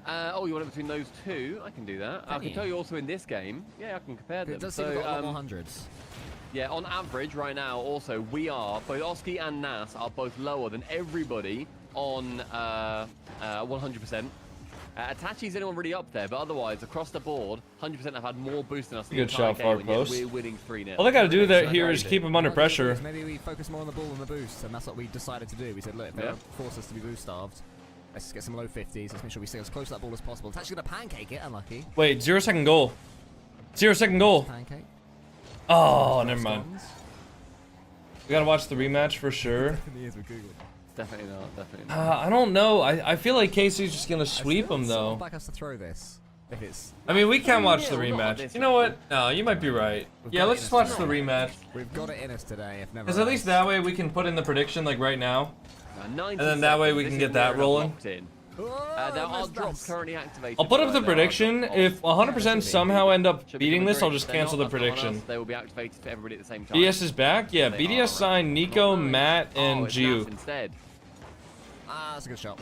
Oh, you want it between those two? I can do that. I can tell you also in this game. Yeah, I can compare them. It does seem to got a lot more hundreds. Yeah, on average right now also, we are, both Oski and Nas are both lower than everybody on 100%. Itachi's anyone really up there, but otherwise, across the board, 100% have had more boost than us. Good shot, far post. We're winning 3-0. All they got to do that here is keep them under pressure. Maybe we focus more on the ball than the boost, and that's what we decided to do. We said, look, if they force us to be boost starved, Let's get some low 50s. Let's make sure we stay as close to that ball as possible. It's actually going to pancake it. Unlucky. Wait, 0-second goal. 0-second goal. Pancake. Oh, never mind. We gotta watch the rematch for sure. Definitely not. Definitely not. I don't know. I feel like Casey's just gonna sweep him though. Back us to throw this. If it's. I mean, we can watch the rematch. You know what? No, you might be right. Yeah, let's just watch the rematch. We've got it in us today. If never. Because at least that way we can put in the prediction like right now, and then that way we can get that rolling. Our drop's currently activated. I'll put up the prediction. If 100% somehow end up beating this, I'll just cancel the prediction. They will be activated for everybody at the same time. BS is back? Yeah, BDS signed Nico, Matt, and Giu. Instead. That's a good shot.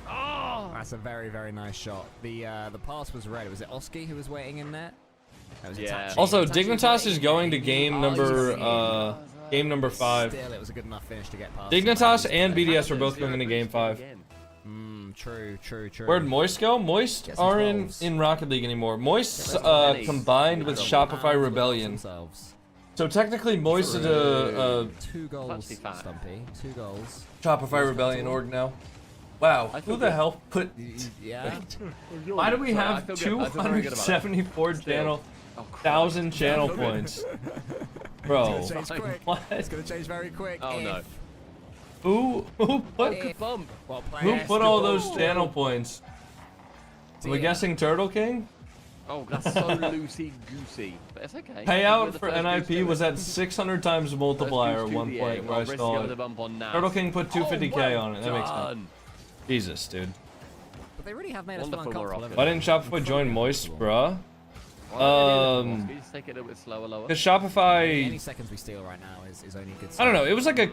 Oh, that's a very, very nice shot. The pass was red. Was it Oski who was waiting in there? That was Itachi. Also, Dignitas is going to game number 5. Still, it was a good enough finish to get past. Dignitas and BDS are both going into game 5. True. Where'd Moist go? Moist aren't in Rocket League anymore. Moist combined with Shopify Rebellion. So technically Moist is a 2 goals, Stumpy. 2 goals. Shopify Rebellion org now. Wow, who the hell put... Yeah. Why do we have 274 channel... 1,000 channel points? Bro, what? It's gonna change very quick. Oh no. Who put all those channel points? Are we guessing Turtle King? Oh, that's so loosey-goosey. But it's okay. Payout for NIP was at 600 times multiplier at one point where I saw it. Turtle King put 250k on it. That makes sense. Jesus, dude. But they really have made us feel uncomfortable. Why didn't Shopify join Moist, bruh? Take it a little bit slower, lower. Cause Shopify. Any seconds we steal right now is only good. I don't know. It was like a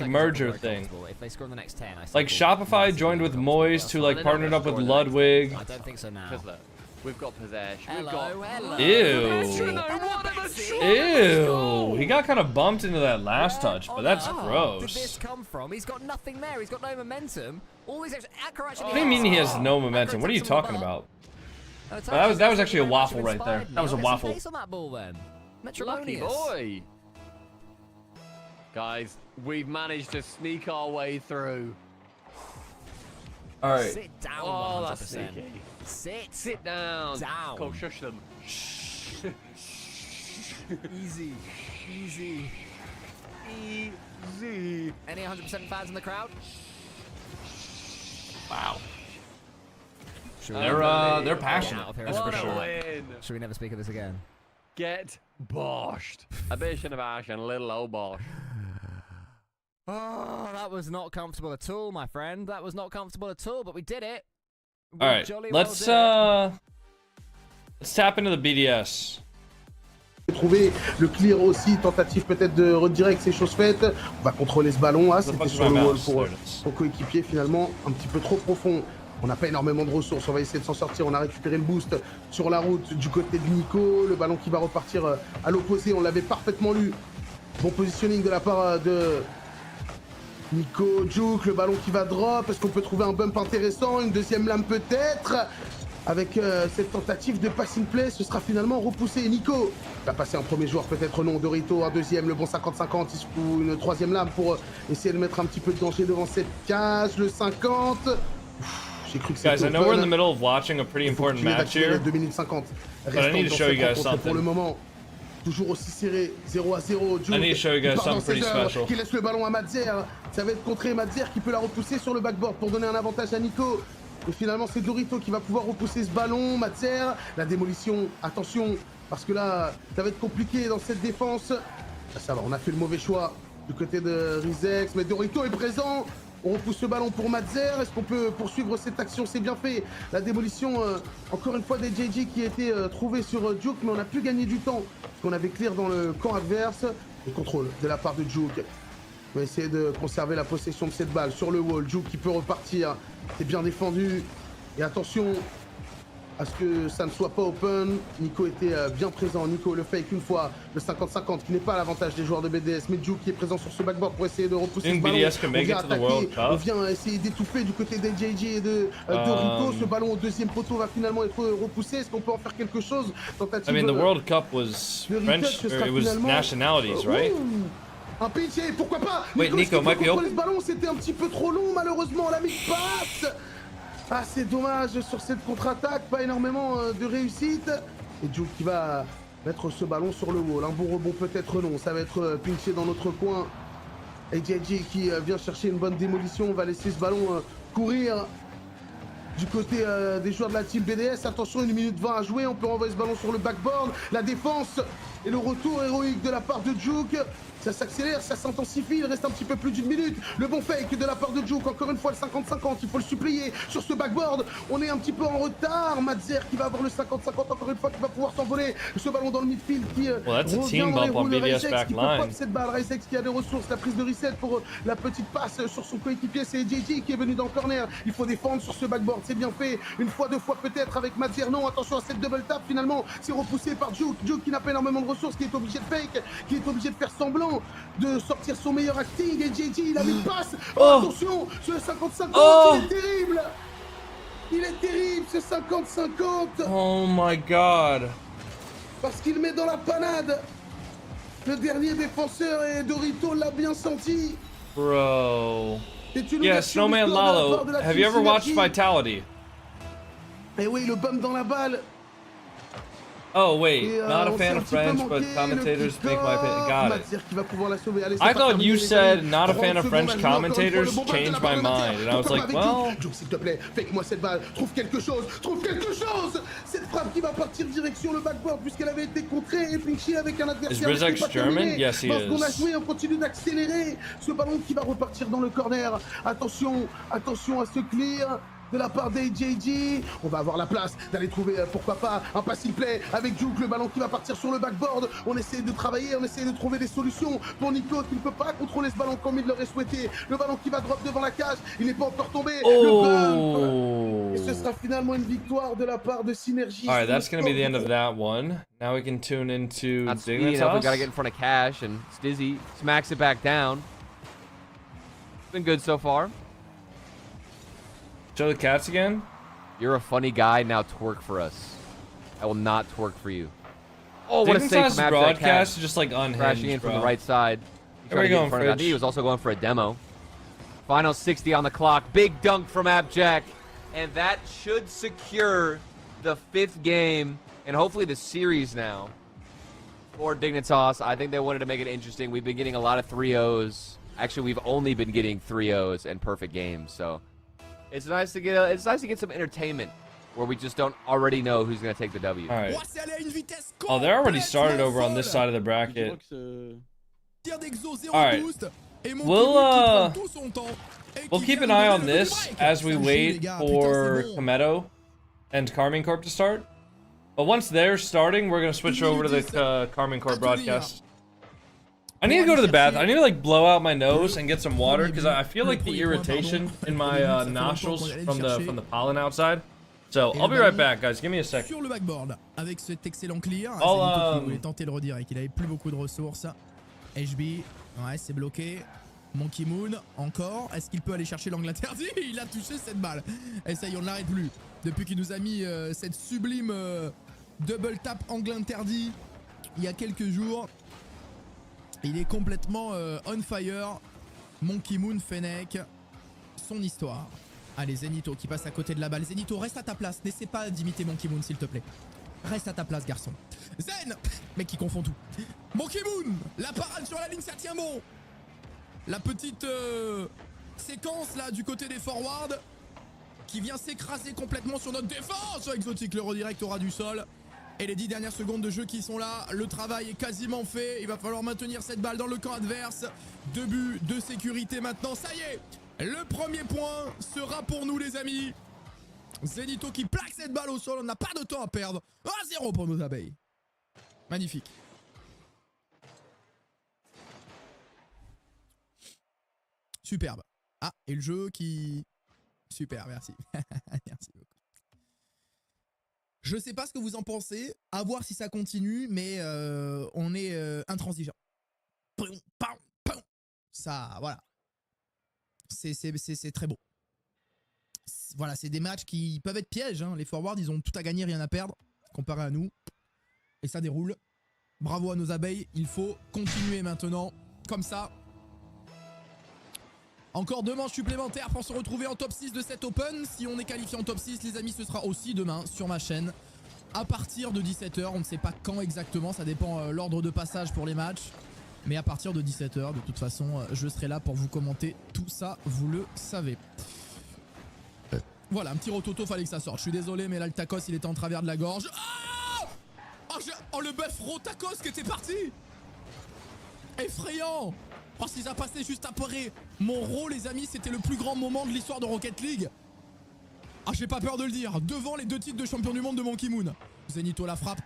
merger thing. If they score in the next 10, like Shopify joined with Moist, who like partnered up with Ludwig. I don't think so now. We've got possession. Hello. Ew. He got kind of bumped into that last touch, but that's Where gross. did this come from? He's got nothing there. He's got no momentum. All these actually. What do you mean he has no momentum? What are you talking about? That was actually a waffle right there. That was a waffle. On that ball then. Lucky boy. Guys, we've managed to sneak our way through. All right. Sit down. Oh, that's sneaky. Sit down. Down. Go shush them. Easy. Any 100% fans in the crowd? Wow. They're passionate. That's for sure. Win. Should we never speak of this again? Get boshed. A bit of ash and a little old bosh. Oh, that was not comfortable at all, my friend. That was not comfortable at all, but we did it. All right, let's tap into the BDS. Trouver le clear aussi, tentative peut-être de redirect, c'est chose faite. On va contrôler ce ballon, hein, c'était sur le wall pour son coéquipier finalement, un petit peu trop profond. On n'a pas énormément de ressources, on va essayer de s'en sortir. On a récupéré le boost sur la route du côté de Nico. Le ballon qui va repartir à l'opposé, on l'avait parfaitement lu. Bon positioning de la part de Nico, Juke, le ballon qui va drop. Est-ce qu'on peut trouver un bump intéressant? Une deuxième lame peut-être? Avec cette tentative de passing play, ce sera finalement repoussé. Nico va passer un premier joueur, peut-être non. Dorito, un deuxième, le bon 50-50. Il se fout une troisième lame pour essayer de mettre un petit peu de danger devant cette cage. Le 50. Guys, I know we're in the middle of watching a pretty important match here, 2 minutes 50. but I need to show you guys something. Pour le moment, toujours aussi serré, 0-0. I need to show you guys something pretty special. Qui laisse le ballon à Madzer. Ça va être contré, Madzer qui peut la repousser sur le backboard pour donner un avantage à Nico. Et finalement, c'est Dorito qui va pouvoir repousser ce ballon. Madzer, la démolition, attention, parce que là, ça va être compliqué dans cette défense. Ça va, on a fait le mauvais choix du côté de Rizex, mais Dorito est présent. On repousse le ballon pour Madzer. Est-ce qu'on peut poursuivre cette action? C'est bien fait. La démolition, encore une fois, des JJ qui a été trouvée sur Juke, mais on a pu gagner du temps. Parce qu'on avait clear dans le camp adverse. Le contrôle de la part de Juke. On va essayer de conserver la possession de cette balle sur le wall. Juke qui peut repartir. C'est bien défendu. Et attention à ce que ça ne soit pas open. Nico était bien présent. Nico le fake une fois. Le 50-50 qui n'est pas à l'avantage des joueurs de BDS. Mais Juke qui est présent sur ce backboard pour essayer de repousser ce ballon. On vient attaquer. On vient essayer d'étouffer du côté des JJ et de Dorito. Ce ballon au deuxième poteau va finalement être repoussé. Est-ce qu'on peut en faire quelque chose? Tentative. I mean, the World Cup was French, or it was nationalities, right? Un pitch et pourquoi pas. Wait, Nico might be contrôler open. ce ballon, c'était un petit peu trop long malheureusement. La passe. Ah, c'est dommage sur cette contre-attaque, pas énormément de réussite. Et Juke qui va mettre ce ballon sur le wall. Un bon rebond peut-être non, ça va être pinché dans notre coin. Et JJ qui vient chercher une bonne démolition, on va laisser ce ballon courir du côté des joueurs de la team BDS. Attention, 1 minute 20 à jouer, on peut renvoyer ce ballon sur le backboard. La défense et le retour héroïque de la part de Juke. Ça s'accélère, ça s'intensifie, il reste un petit peu plus d'1 minute. Le bon fake de la part de Juke, encore une fois le 50-50, il faut le supplier sur ce backboard. On est un petit peu en retard. Madzer qui va avoir le 50-50, encore une fois, qui va pouvoir s'envoler. Ce ballon dans le midfield qui revient dans les roues de Reisex qui peut pop cette balle. Reisex qui a des ressources, la prise de reset pour la petite passe sur son coéquipier. C'est JJ qui est venu dans le corner. Il faut défendre sur ce backboard, c'est bien fait. Une fois, deux fois peut-être avec Madzer. Non, attention à cette double tap finalement. C'est repoussé par Juke. Juke qui n'a pas énormément de ressources, qui est obligé de fake, qui est obligé de faire semblant de sortir son meilleur acting. Et JJ il a mis une passe. Oh, attention sur le 50-50, il est terrible. Il est terrible ce 50-50. Oh my god. Parce qu'il met dans la panade le dernier défenseur et Dorito l'a bien senti. Bro. Yeah, Snowman Lalo. Have you ever watched Vitality? Et oui, le bump dans la balle. Oh wait, not a fan of French, but commentators make my opinion. Got it. I thought you said not a fan of French commentators changed my mind, and I was like, well. S'il te plaît, fake-moi cette balle. Trouve quelque chose. Trouve quelque chose. Cette frappe qui va partir direction le backboard puisqu'elle avait été contrée et pinchée avec un adversaire. Is Rizek German? Yes, he Parce qu'on a is. joué, on continue d'accélérer. Ce ballon qui va repartir dans le corner. Attention, attention à ce clear de la part des JJ. On va avoir la place d'aller trouver, pourquoi pas, un passing play avec Juke, le ballon qui va partir sur le backboard. On essaie de travailler, on essaie de trouver des solutions pour Nico qui ne peut pas contrôler ce ballon comme il l'aurait souhaité. Le ballon qui va drop devant la cage, il n'est pas encore tombé. Le bump. Et ce sera finalement une victoire de la part de Synergie. Alright, that's gonna be the end of that one. Now we can tune into Not speeding enough, we gotta get in Dignitas. front of Cash, and Stizzy smacks it back down. Been good so far. Show the cats again. You're a funny guy, now twerk for us. I will not twerk for you. Oh, what a save Dignitas' from Abstract broadcast Cash. is just like Crashing unhinged, in from bro. the right side. Where are we going, I think he was also going for a demo. Final 60 on the clock. Big dunk from Abjack. And that should secure the 5th game and hopefully the series now for Dignitas. I think they wanted to make it interesting. We've been getting a lot of 3-0s. Actually, we've only been getting 3-0s and perfect games. So it's nice to get some entertainment where we just don't already know who's going to take the W. All right. Oh, they're already started over on this side of the bracket. All right. We'll keep an eye on this as we wait for Kometo and Carmine Corp to start. But once they're starting, we're gonna switch over to the Carmine Corp broadcast. I need to go to the bathroom. I need to like blow out my nose and get some water because I feel like the irritation in my nostrils from the pollen outside. So I'll be right back, guys. Give me a second. Sur le backboard, avec cet excellent clear, I'll, Zenito qui voulait tenter le redire et qu'il avait plus beaucoup de ressources. HB, ouais, c'est bloqué. Monkey Moon, encore. Est-ce qu'il peut aller chercher l'angle interdit? Il a touché cette balle. Et ça y est, on ne l'arrête plus. Depuis qu'il nous a mis cette sublime double tap angle interdit il y a quelques jours. Il est complètement on fire. Monkey Moon, Fennec, son histoire. Allez, Zenito qui passe à côté de la balle. Zenito, reste à ta place. N'essaie pas d'imiter Monkey Moon, s'il te plaît. Reste à ta place, garçon. Zen! Mec qui confond tout. Monkey Moon! La parade sur la ligne, ça tient bon! La petite séquence là du côté des forwards qui vient s'écraser complètement sur notre défense. Exotique, le redirect aura du sol. Et les 10 dernières secondes de jeu qui sont là, le travail est quasiment fait. Il va falloir maintenir cette balle dans le camp adverse. 2 buts de sécurité maintenant, ça y est. Le premier point sera pour nous les amis. Zenito qui plaque cette balle au sol, on n'a pas de temps à perdre. 1-0 pour nos abeilles. Magnifique. Superbe. Ah, et le jeu qui... Super, merci. Merci beaucoup. Je sais pas ce que vous en pensez, à voir si ça continue, mais on est intransigeant. Ça, voilà. C'est très beau. Voilà, c'est des matchs qui peuvent être pièges. Hein. Les forwards, ils ont tout à gagner, rien à perdre, comparé à nous. Et ça déroule. Bravo à nos abeilles, il faut continuer maintenant. comme ça. Encore 2 manches supplémentaires pour se retrouver en top 6 de cet Open. Si on est qualifié en top 6, les amis, ce sera aussi demain sur ma chaîne. À partir de 17 h, on ne sait pas quand exactement, ça dépend l'ordre de passage pour les matchs. Mais à partir de 17 h, de toute façon, je serai là pour vous commenter tout ça, vous le savez. Voilà, un petit rototo, fallait que ça sorte. Je suis désolé, mais là, le tacos, il était en travers de la gorge. Oh, le bœuf tacos qui était parti. Effrayant. Oh, si ça passait juste après mon rôle, les amis, c'était le plus grand moment de l'histoire de Rocket League. Ah, j'ai pas peur de le dire. Devant les 2 titres de champion du monde de Monkey Moon. Zenito la frappe.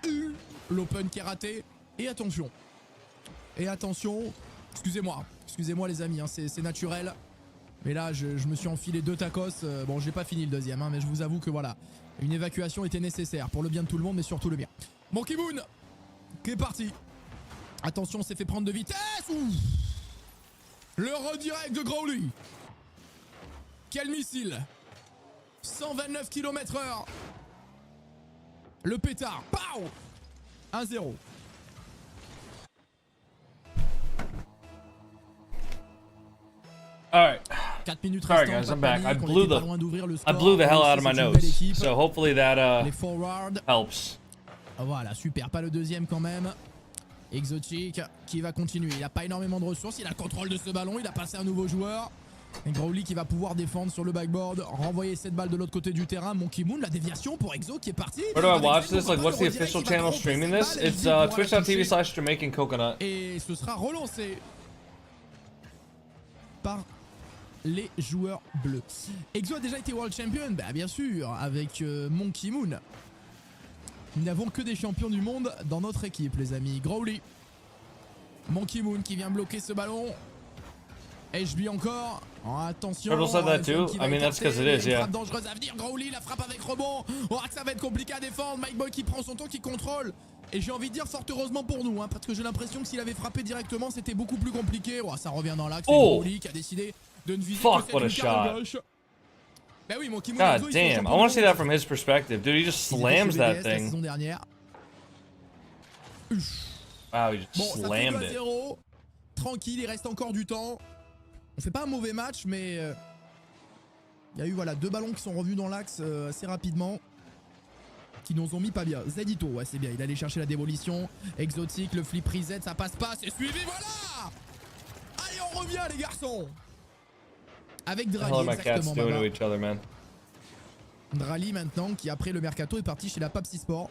L'open qui est raté. Et attention. Excusez-moi les amis, hein, c'est naturel. Mais là, je me suis enfilé 2 tacos. Bon, j'ai pas fini le deuxième, hein, mais je vous avoue que voilà. Une évacuation était nécessaire pour le bien de tout le monde, mais surtout le mien. Monkey Moon qui est parti. Attention, on s'est fait prendre de vitesse. Ouf. Le redirect de Growly. Quel missile. 129 km/h. Le pétard. Pow. 1-0. Alright. 4 minutes Alright restantes, guys, I'm back. I blew the the hell out of my notes. So hopefully that helps. Voilà, super. Pas le deuxième quand même. Exotic qui va continuer. Il a pas énormément de ressources. Il a le contrôle de ce ballon. Il a passé un nouveau joueur. Et Growly qui va pouvoir défendre sur le backboard. Renvoyer cette balle de l'autre côté du terrain. Monkey Moon, la déviation pour Exo qui est parti. Where do I watch this? Like, what's the official channel streaming this? It's twitch.tv/JamaicanCoconut. Et ce sera relancé par les joueurs bleus. Exo a déjà été World Champion, bah bien sûr, avec Monkey Moon. Nous n'avons que des champions du monde dans notre équipe, les amis. Growly. Monkey Moon qui vient bloquer ce ballon. HB encore. Oh, attention. Turtle said that too. I mean, that's because it is, yeah. Frappe dangereuse à venir. Growly, la frappe avec rebond. Oh, ça va être compliqué à défendre. Mike Boy qui prend son temps, qui contrôle. Et j'ai envie de dire fort heureusement pour nous, hein, parce que j'ai l'impression que s'il avait frappé directement, c'était beaucoup plus compliqué. Oh, ça revient dans l'axe. Oh. Growly qui a décidé de ne viser Fuck, que what a cette lucarne shot. gauche. Bah oui, Monkey Moon, God damn, I want to see that from his perspective. Dude, he just slams that thing. La saison dernière. Wow, he just Bon, ça fait slammed 2 à it. 0. Tranquille, il reste encore du temps. On fait pas un mauvais match, mais il y a eu voilà 2 ballons qui sont revenus dans l'axe assez rapidement, qui nous ont mis pas bien. Zedito, ouais c'est bien, il allait chercher la démolition. Exotique, le flip reset, ça passe pas, c'est suivi, voilà. Allez, on revient les garçons. Avec Drali, exactement. Drali maintenant, qui après le mercato est parti chez la Papsi Sport.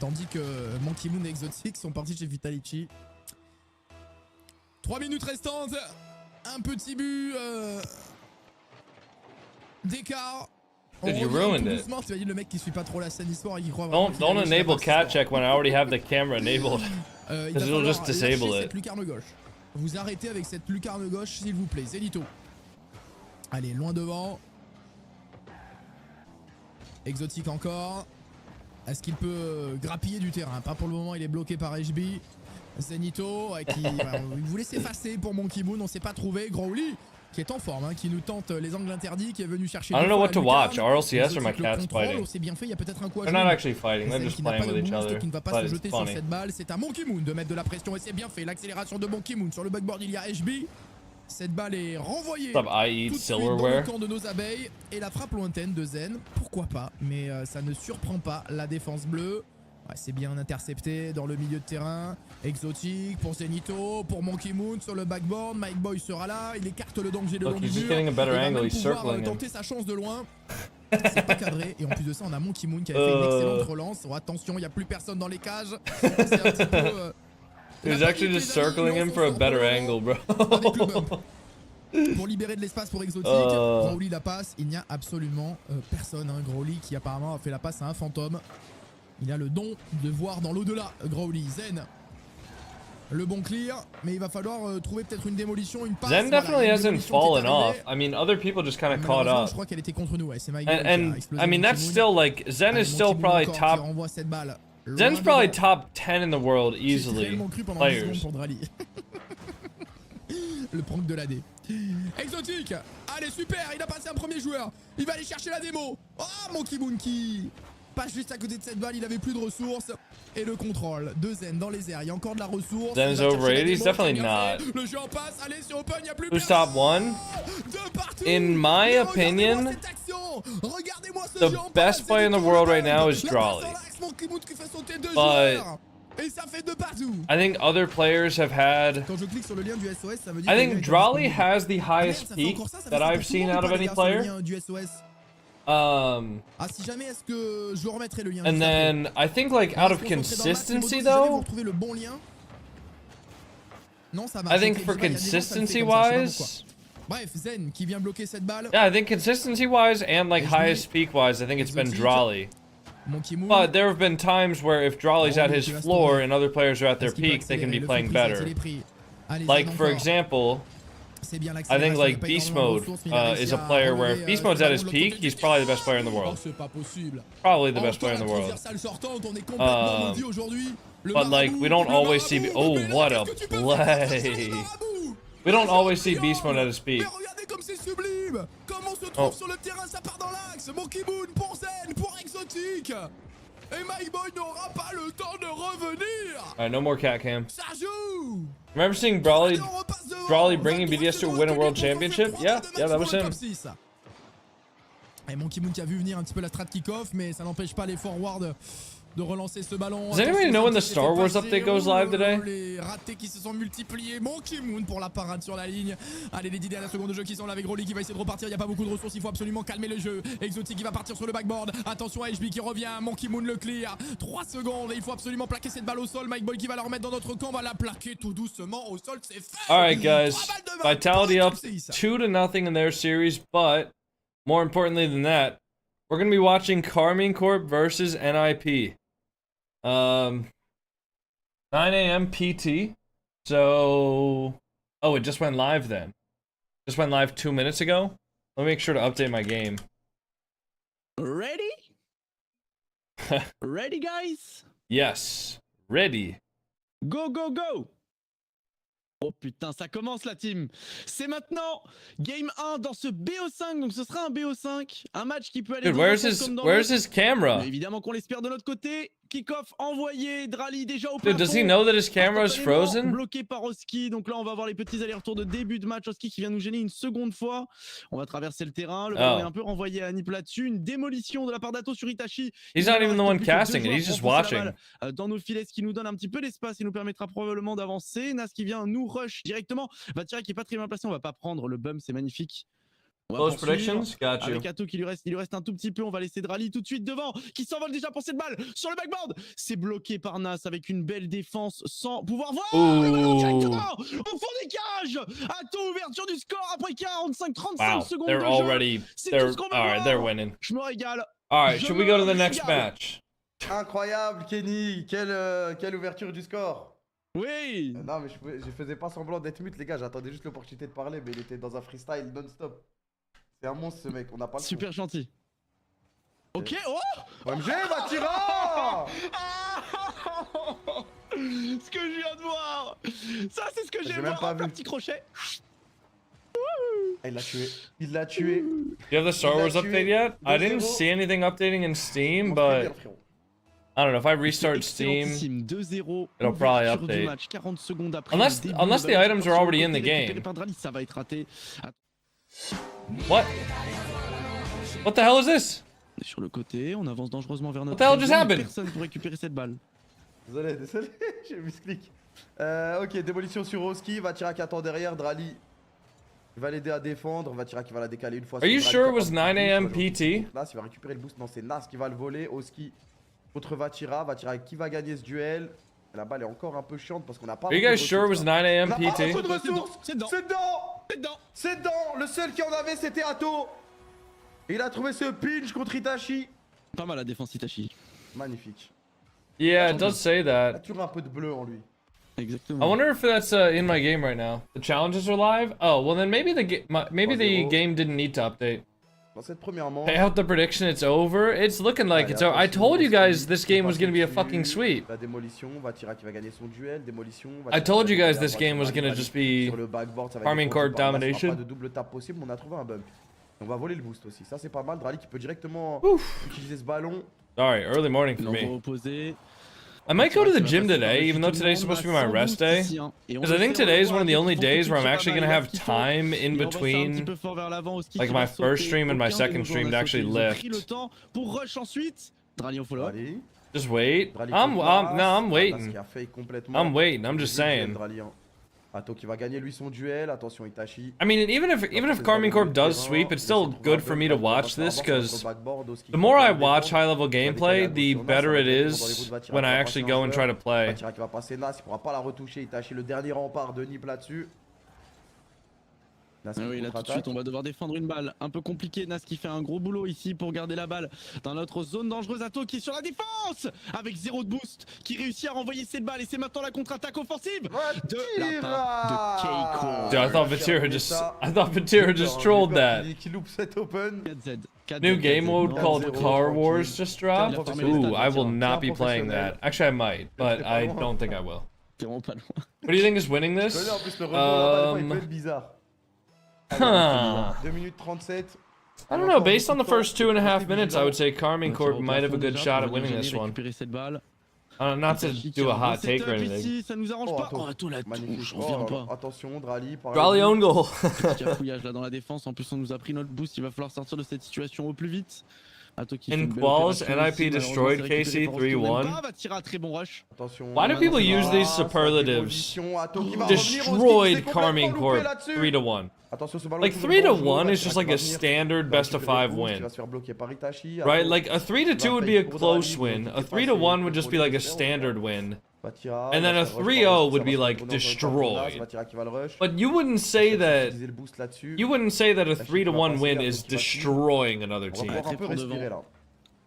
Tandis que Monkey Moon et Exotic sont partis chez Vitality. 3 minutes restantes. Un petit but d'écart. Dude, you ruined it. T'imagines le mec qui suit pas trop la scène histoire et qui croit Don't enable cat check when I already have the camera enabled. Because it'll just disable it. Cette lucarne gauche. Vous arrêtez avec cette lucarne gauche s'il vous plaît. Zenito. Allez, loin devant. Exotique encore. Est-ce qu'il peut grappiller du terrain? Pas pour le moment, il est bloqué par HB. Zenito qui il voulait s'effacer pour Monkey Moon, on s'est pas trouvé. Growly qui est en forme, hein, qui nous tente les angles interdits, qui est venu chercher. I don't know what to watch, RLCS or my cat's fighting. C'est bien fait, il y a peut-être un coup à They're not actually fighting, they're just playing with each other. Qui ne va pas se jeter sur cette balle, c'est à Monkey Moon de mettre de la pression et c'est bien fait. L'accélération de Monkey Moon sur le backboard, il y a HB. Cette balle est renvoyée tout de suite dans le camp de nos abeilles et la frappe lointaine de Zen, pourquoi pas, mais ça ne surprend pas la défense bleue. Ouais, c'est bien intercepté dans le milieu de terrain. Exotique pour Zenito, pour Monkey Moon sur le backboard. Mike Boy sera là, il écarte le danger de long du mur. Il va même pouvoir tenter sa chance de loin. C'est pas cadré et en plus de ça on a Monkey Moon qui avait fait une excellente relance. Oh, attention, il n'y a plus personne dans les cages. C'est un petit peu... He was actually just circling him for a better angle, bro. Avec le bump. Pour libérer de l'espace pour Exotic, Growly la passe, il n'y a absolument personne. Hein. Growly qui apparemment a fait la passe à un fantôme. Il a le don de voir dans l'au-delà. Growly, Zen. Le bon clear, mais il va falloir trouver peut-être une démolition, une passe. Zen definitely hasn't fallen off. I mean, other people just kind of caught up. Je crois qu'elle était contre nous, ouais. C'est Mike. And I mean, that's still like Zen is still probably top. Zen's probably top 10 in the world easily. Players. Le prank de l'AD. Exotique. Allez, super, il a passé un premier joueur. Il va aller chercher la démo. Oh, Monkey Moon qui pas juste à côté de cette balle, il avait plus de ressources. Et le contrôle de Zen dans les airs, il y a encore de la ressource. Zen's overrated? He's definitely not. Le jeu en passe, allez c'est open, il y a plus Who's top one? In my opinion, the best player in the world right now is Drawley. But I think other players have had. I think Drawley has the highest peak that I've seen out of any player. And then I think like out of consistency though, I think for consistency wise, yeah, I think consistency wise and like highest peak wise, I think it's been Drawley. But there have been times where if Drawley's at his floor and other players are at their peak, they can be playing better. Like for example, I think like Beast Mode is a player where if Beast Mode's at his peak, he's probably the best player in the world. Probably the best player in the world. But like we don't always see. Oh, what a play! We don't always see Beast Mode at his peak. Oh. Alright, no more cat cam. Remember seeing Drawley bringing BDS to win a world championship? Yeah, that was him. Et Monkey Moon qui a vu venir un petit peu la strat kick-off, mais ça n'empêche pas les forwards de relancer ce ballon. Does anybody know when the Star Wars update goes live today? Les ratés qui se sont multipliés. Monkey Moon pour la parade sur la ligne. Allez, les 10 dernières secondes de jeu qui sont là avec Rolly qui va essayer de repartir. Il n'y a pas beaucoup de ressources. Il faut absolument calmer le jeu. Exotic qui va partir sur le backboard. Attention à HB qui revient. Monkey Moon le clear. 3 secondes et il faut absolument plaquer cette balle au sol. Mike Boy qui va la remettre dans notre camp. Va la plaquer tout doucement au sol. C'est fait. Alright, guys. Vitality up 2-0 in their series, but more importantly than that, we're going to be watching Carmine Corp versus NIP. 9 a.m. PT. So, oh, it just went live then. Just went live 2 minutes ago. Let me make sure to update my game. Ready? Ready, guys? Yes, ready. Go, go, go! Oh putain, ça commence la team. C'est maintenant Game 1 dans ce BO5, donc ce sera un BO5, un match qui peut aller. Dude, where's his camera? Mais évidemment qu'on l'espère de notre côté. Kick-off envoyé, Drawley déjà au Dude, does he know that his camera is frozen? Bloqué par Oski, donc là on va voir les petits allers-retours de début de match. Oski qui vient nous gêner une seconde fois. On va traverser le terrain, le ballon est un peu renvoyé à Nip là-dessus. Une démolition de la part d'Ato sur Itachi. He's not even the one casting it, he's just watching. Dans nos filets, ce qui nous donne un petit peu d'espace et nous permettra probablement d'avancer. Nas qui vient nous rush directement. Va tirer qui est pas très bien placé, on va pas prendre le bump, c'est magnifique. Close predictions, got you. Avec Ato qui il lui reste un tout petit peu, on va laisser Drawley tout de suite devant, qui s'envole déjà pour cette balle sur le backboard. C'est bloqué par Nas avec une belle défense sans pouvoir voir le ballon directement au fond des cages. Ato, ouverture du score après 45-35 secondes they're de already, jeu. alright, they're winning. Je me régale. Alright, should we go to the next match? Incroyable, Kenny. Quelle ouverture du score. Oui. Non, mais je faisais pas semblant d'être mute, les gars. J'attendais juste l'opportunité de parler, mais il était dans un freestyle non-stop. C'est un monstre, ce mec. On n'a pas le super temps. gentil. Ok, oh OMG, Vatira. Ce que je viens de voir. Ça, c'est ce que j'ai même pas vu. Un petit crochet. Il l'a tué. Il l'a tué. You have the Star Wars update yet? I didn't see anything updating in Steam, but I don't know if I restart Steam, it'll probably update. Unless the items are already in the game. Ça va être raté. What? What the hell is this? Sur le côté, on avance dangereusement vers notre. What the hell just happened? Personne pour récupérer cette balle. Désolé, j'ai mis ce clic. Ok, démolition sur Oski, Vatira qui attend derrière, Drawley. Il va l'aider à défendre, Vatira qui va la décaler une fois. Are you sure it was 9 a.m. PT? Nas, il va récupérer le boost. Non, c'est Nas qui va le voler. Oski contre Vatira. Vatira qui va gagner ce duel. Et la balle est encore un peu chiante parce qu'on n'a pas. Are you guys sure it was 9 a.m. PT? C'est dedans. C'est dedans. Le seul qui en avait, c'était Ato. Et il a trouvé ce pinch contre Itachi. Pas mal la défense Itachi. Magnifique. Yeah, it does say Il a that. toujours un peu de bleu en lui. Exactement. I wonder if that's in my game right now. The challenges are live. Oh, well then maybe the game didn't need to update. Dans cette première manche. Pay out the prediction, it's over. It's looking like it's over. I told you guys this game was gonna be a fucking sweep. La démolition, Vatira qui va gagner son duel, démolition. I told you guys this game was gonna just be Carmine Corp domination. Pas de double tap possible, on a trouvé un bump. On va voler le boost aussi. Ça c'est pas mal. Drawley qui peut directement utiliser ce ballon Sorry, early morning for me. I might go to the gym today, even though today's supposed to be my rest day. Because I think today is one of the only days where I'm actually going to have time in between, like, my first stream and my second stream to actually lift. Just wait. I'm waiting. I'm waiting. I'm just saying. Ato qui va gagner lui son duel. Attention Itachi. I mean, even if Carmine Corp does sweep, it's still good for me to watch this because the more I watch high-level gameplay, the better it is when I actually go and try to play. Qui va passer Nas, il pourra pas la retoucher. Itachi, le dernier rempart de Nip là-dessus. Oui, là tout de suite on va devoir défendre une balle un peu compliqué. Nas qui fait un gros boulot ici pour garder la balle dans notre zone dangereuse. Ato qui est sur la défense avec 0 de boost, qui réussit à renvoyer cette balle et c'est maintenant la contre-attaque offensive de la part de Keiko. Dude, I thought Vatira just trolled that. Qui loupe cet open. New game mode called Car Wars just dropped. Ooh, I will not be playing that. Actually, I might, but I don't think I will. What do you think is winning this? Huh. 2 minutes 37. I don't know, based on the first 2.5 minutes, I would say Carmine Corp might have a good shot at winning this one. Not to do a hot take or anything. Attention, Drali own goal. Petit cafouillage là dans la défense, en plus on nous a pris notre boost, il va falloir sortir de cette situation au plus vite. In quals, NIP destroyed KC 3-1. Why do people use these superlatives? Destroyed Carmine Corp 3-1. Like 3-1 is just like a standard best of 5 win. Right? Like a 3-2 would be a close win. A 3-1 would just be like a standard win. And then a 3-0 would be like destroyed. But you wouldn't say that a 3-1 win is destroying another team.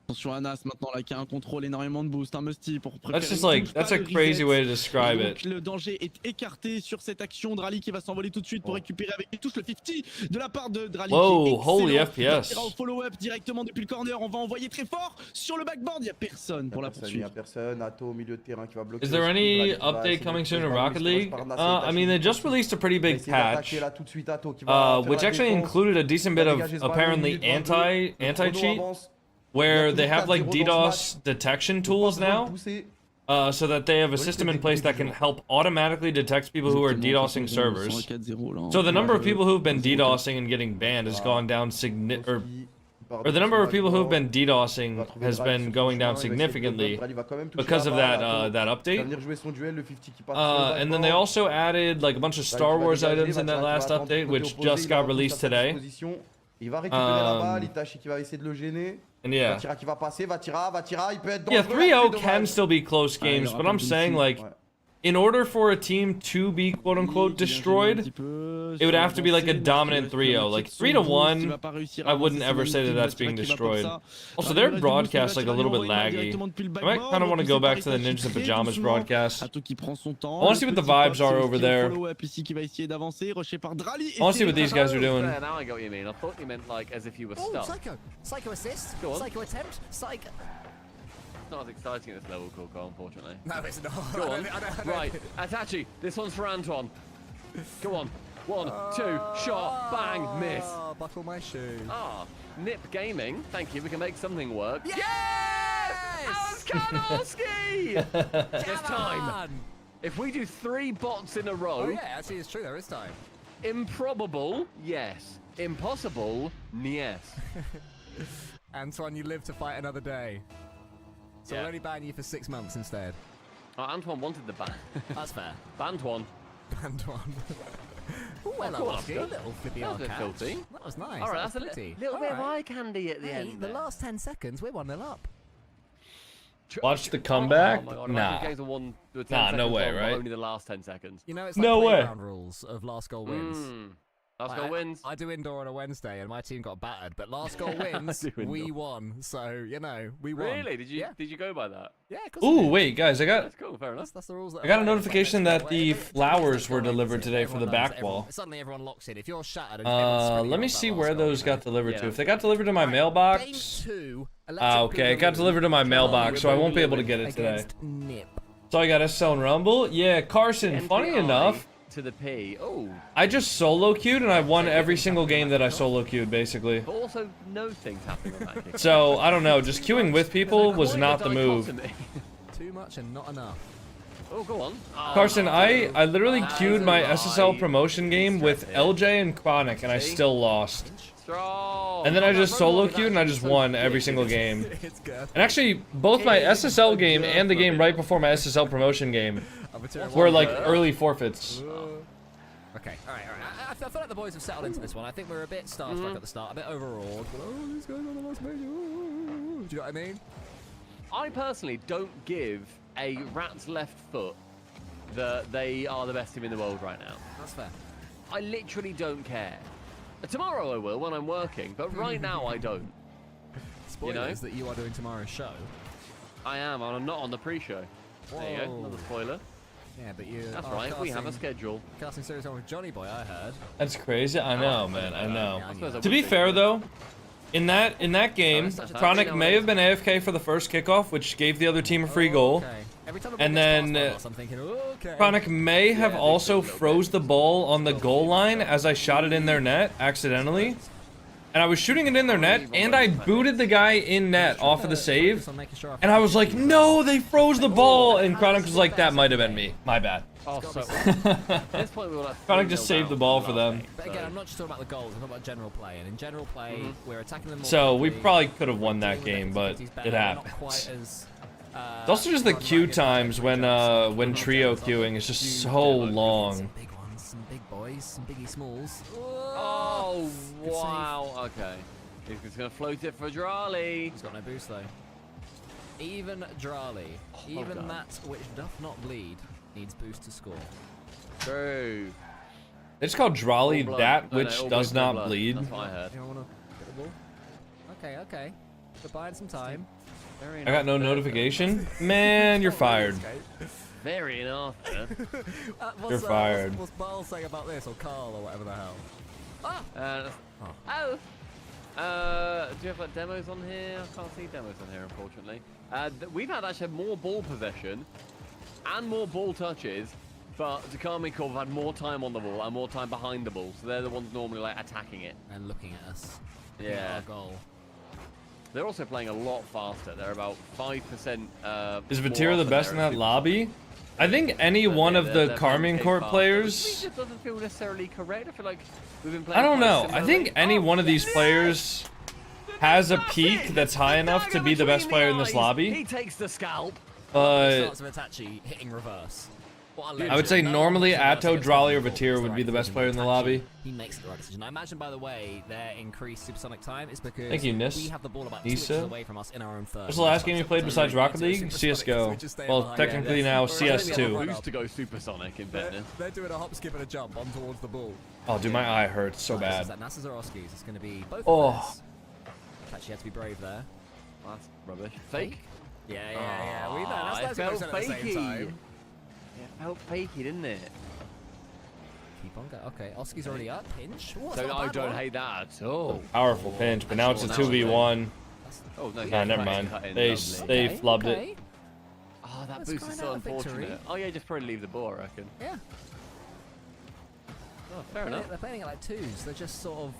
Attention à Nas maintenant là qui a un contrôle, énormément de boost, un musty pour préparer. That's just like, that's a crazy way to describe it. Le danger est écarté sur cette action. Drali qui va s'envoler tout de suite pour récupérer avec une touche le 50 de la part de Drali. Whoa, holy FPS. Au follow-up directement depuis le corner, on va envoyer très fort sur le backboard. Il y a personne pour la poursuite. Il y a personne. Ato au milieu de terrain qui va bloquer. Is there any update coming soon in Rocket League? I mean, they just released a pretty big patch, which actually included a decent bit of apparently anti-cheat. Where they have like DDoS detection tools now, so that they have a system in place that can help automatically detect people who are DDoSing servers. So the number of people who've been DDoSing and getting banned has gone down or the number of people who've been DDoSing has been going down significantly because of that update. And then they also added like a bunch of Star Wars items in that last update, which just got released today. And yeah. Yeah, 3-0 can still be close games, but I'm saying like, in order for a team to be quote-unquote destroyed, it would have to be like a dominant 3-0. Like 3-1, I wouldn't ever say that that's being destroyed. Also, their broadcast like a little bit laggy. I might kind of want to go back to the Ninjas in Pajamas broadcast. I want to see what the vibes are over there. I want to see what these guys are doing. Now I get what you mean. I thought you meant like as if you were stuck. Psycho assist. Go on. Psycho attempt. Psycho. Not as exciting at this level, Coco, unfortunately. No, it's not. Go on. Right, Atachi, this one's for Antoine. Go on. 1, 2, shot, bang, miss. Buckle my shoe. Nip Gaming. Thank you, we can make something work. Yes! Alex Karnowski! There's time. If we do 3 bots in a row... Oh yeah, actually it's true, there is time. Improbable, yes. Impossible, yes. Antoine, you live to fight another day. So we'll only ban you for 6 months instead. Oh, Antoine wanted the ban. That's fair. Bantuan. Bantuan. Ooh, hello, Oscar. Little flippy that was a bit filthy. That was nice. Alright, that's a little bit of eye candy at the end. The last 10 seconds, we're 1-0 up. Watch the comeback? Oh Nah. Nah, no way, right? Only the last 10 seconds. You know, it's like playground rules of last goal wins. Last goal wins. I do indoor on a Wednesday, and my team got battered. But last goal wins, we won. So you know, we won. Really? Did you go by that? Yeah. Of course. Ooh, wait, guys, That's cool. Fair enough. That's the rules. I got a notification that the flowers were delivered today for the back wall. Suddenly, everyone locks in. If you're shattered, let me see where those got delivered to. If they got delivered to my mailbox. Okay, it got delivered to my mailbox, so I won't be able to get it today. So I got SL and Rumble. Yeah, Carson. Funny enough. to the P. Oh. I just solo queued and I won every single game that I solo queued, basically. But also, no things happening on that kick. So, I don't know, just queuing with people was not the move. Too much and not enough. Oh, go on. Carson, I literally queued my SSL promotion game with LJ and Chronic and I still lost. Strong. And then I just solo queued and I just won every single game. It's good. And actually, both my SSL game and the game right before my SSL promotion game were like early forfiits. Okay, alright. I feel like the boys have settled into this one. I think we're a bit starstruck at the start, a bit overawed. But, oh, these guys are the last major. Do you know what I mean? I personally don't give a rat's left foot that they are the best team in the world right now. That's fair. I literally don't care. Tomorrow I will when I'm working, but right now I don't. Spoilers that you are doing tomorrow's show. I am, and I'm not on the pre-show. There you go, another spoiler. Yeah, but you. That's right, we have a schedule. Casting series on with Johnny Boy, I heard. That's crazy. I know, man. I know. I To be fair, though, in that game, Chronic may have been AFK for the first kickoff, which gave the other team a free goal. And then Chronic may have also froze the ball on the goal line as I shot it in their net accidentally. And I was shooting it in their net, and I booted the guy in net off of the save. And I was like, no, they froze the ball. And Chronic was like, that might have been me. My bad. Chronic just saved the ball for them. But again, I'm not just talking about the goals, I'm talking about general play. And in general play, we're attacking them more. So we probably could have won that game, but it happens. It's also just the queue times when trio queuing is just so long. Some big ones, some big boys, some biggie smalls. Oh, wow. Okay. He's going to float it for Drali. He's got no boost, though. Even Drali, even that which doth not bleed, needs boost to score. True. It's called Drali, that which does not bleed. That's what I heard. You don't want to get the ball? Okay. Goodbye in some time. I got no notification. Man, you're fired. Very enough. You're fired. What's Barl saying about this, or Carl, or whatever the hell? Do you have like demos on here? I can't see demos on here, unfortunately. We've actually had more ball possession and more ball touches, but Takami Corp have had more time on the ball and more time behind the ball, so they're the ones normally like attacking it And looking at us. Yeah. Our goal. They're also playing a lot faster. They're about 5%. Is Vatira the best in that lobby? I think any one of the Carmine Corp players. It doesn't feel necessarily correct. I feel like we've been playing. I don't know. I think any one of these players has a peak that's high enough to be the best player in this lobby. He takes the scalp. But Starts with Itachi hitting reverse. I would say normally Atto, Drali, or Vatira would be the best player in the lobby. He makes the right decision. I imagine, by the way, their increased supersonic time is because Thank you, Nis. we have the ball about 2 inches away from us in our own third. What's the last game you played besides Rocket League? CSGO. Well, technically now CS2. Boost to go supersonic in fairness. They're doing a hop, skip, and a jump on towards the ball. Oh, dude, my eye hurts so bad. Nasa Zorowski's. It's going to be both Oh. of us. Actually, had to be brave there. That's rubbish. Fake? Yeah. We know. That's it felt at the same fakey. time. It felt fakey, didn't it? Keep on going. Okay, Oski's already up. Pinch. Ooh, So I don't hate that at all. Powerful pinch, but now it's a 2v1. Oh, no, Nah, never mind. They flubbed it. Oh, that Let's boost grind is so out a victory. unfortunate. Oh, yeah, just probably leave the ball, I reckon. Yeah. Oh, fair enough. They're playing it like twos. They're just sort of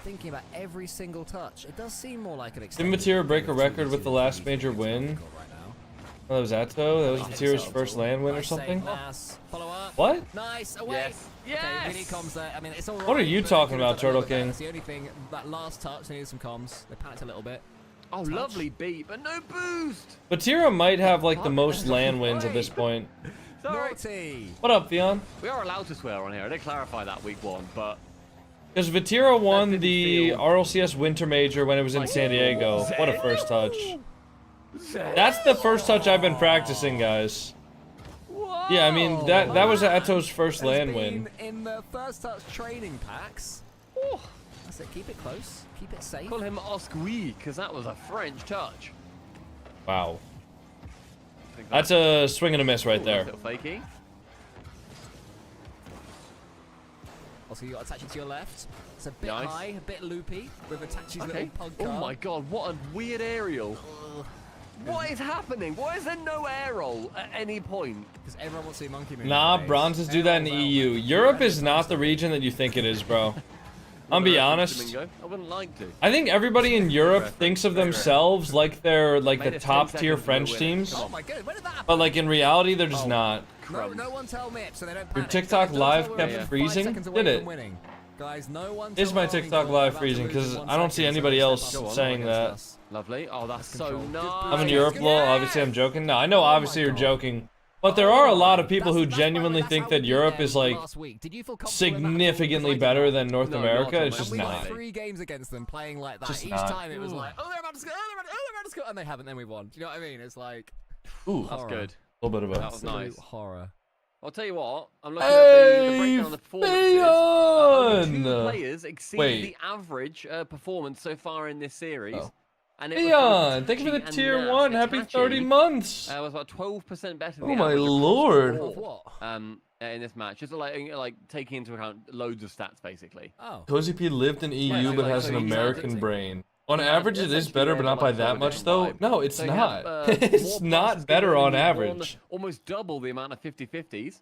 thinking about every single touch. It does seem more like an Didn't Vatira break a record with the last major win? Oh, that was Atto? That was Vatira's first land win or something? Follow up. What? Nice. Away. Yes. Yes. Okay, really comms there. I mean, it's all right. What are you but talking could've about, done a little Turtle bit better. King? It's the only thing, that last touch, they needed some comms. They panicked a little bit. Oh, lovely beat, but no boost. Vatira might have like the most land wins at this point. Sorry. Naughty. What up, Theon? We are allowed to swear on here. I did clarify that week one, but Because Vatira won the RLCS Winter Major when it was in San Diego. What a first touch. That's the first touch I've been practicing, guys. Yeah, I mean, that was Atto's first land win. In the first touch training packs. That's it. Keep it close. Keep it safe. call him Osqui, because that was a French touch. Wow. That's a swing and a miss right there. Little fakey. Also, you got Itachi to your left. It's a bit Nice. high, a bit loopy, with Itachi's Okay. little pug Oh car. my god, what a weird aerial. What is happening? Why is there no air roll at any point? Because everyone wants to see monkey move. Nah, bronzes do that in the EU. Europe is not the region that you think it is, bro. I'll be honest. I wouldn't like to. I think everybody in Europe thinks of themselves like they're like the top tier French teams. Oh my god, when did that happen? But like in reality, they're just not. No one tell me, so they don't panic. Your TikTok live kept freezing? Did it? Guys, no one Is my TikTok live freezing? Because I don't see anybody else saying that. Lovely. Oh, that's so nice. I'm in Europe, lol. Obviously, I'm joking. No, I know obviously you're joking. But there are a lot of people who genuinely think that Europe is like significantly better than North America. It's just not. 3 games against them playing like that. Just Each not. time it was like, oh, they're about to score, oh, they're about to score, and they haven't, then we won. Do you know what I mean? It's like, Ooh, that's good. A little bit of That both. was nice. Horror. I'll tell you what, I'm looking at the breakdown of the performances. Only 2 players exceeded the average performance so far in this series. Oh. And it Beyond, thank you for the tier 1. Happy 30 months. Was about 12% better than Oh the my average across lord. the board, in this match. Just like taking into account loads of stats, basically. Oh. Cozy P lived in EU but has an American brain. On average, it is better, but not by that much, though. No, it's not. It's not better on average. Almost double the amount of 50-50s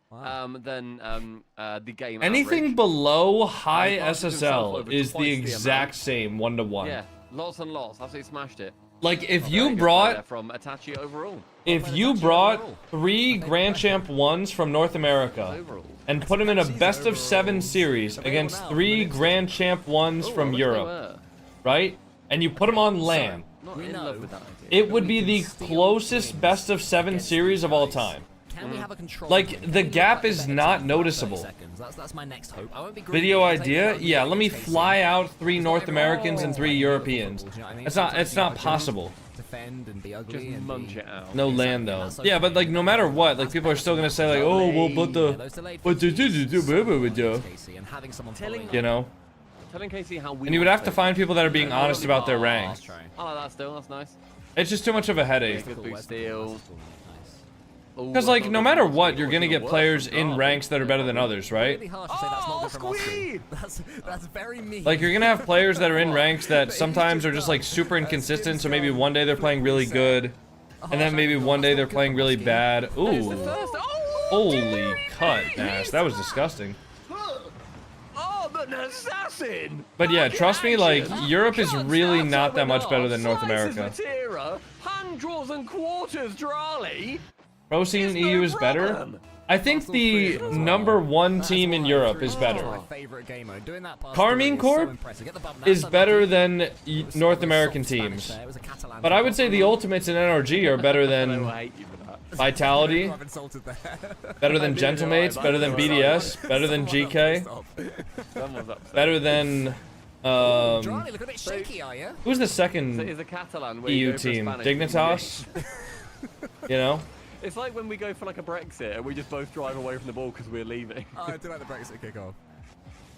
than the game Anything average. below high SSL is the exact same 1-to-1. Yeah, lots and lots. Absolutely smashed it. Like if you brought from Itachi overall. If you brought 3 Grand Champ 1s from North America and put them in a best of 7 series against 3 Grand Champ 1s from Europe, right? And you put them on LAN, it would be the closest best of 7 series of all time. Can we have a control? Like, the gap is not noticeable. That's my next hope. I won't be Video idea? Yeah, let me fly out 3 North Americans and 3 Europeans. It's not possible. Defend and be ugly Just munch it out. No land though. Yeah, but like no matter what, like people are still gonna say like, oh well, but you know. Telling Casey how we And you would have to find people that are being honest about their rank. I like that still. That's nice. It's just too much of a headache. Good boost steal. Because like no matter what, you're gonna get players in ranks that are better than others, right? That's very mean. Like you're gonna have players that are in ranks that sometimes are just like super inconsistent. So maybe one day they're playing really good, and then maybe one day they're playing really bad. Ooh, holy cut, Nash, that was disgusting. An assassin. But yeah, trust me, like Europe is really not that much better than North America. Hand draws and quarters, Drali. Pro scene in EU is better. I think the #1 team in Europe is better. Carmine Corp is better than North American teams. But I would say the Ultimates and NRG are better than Vitality, better than Gentlemates, better than BDS, better than GK, better than who's the second EU team? Dignitas? You know? It's like when we go for like a Brexit and we just both drive away from the ball because we're leaving. Oh, I do like the Brexit kickoff.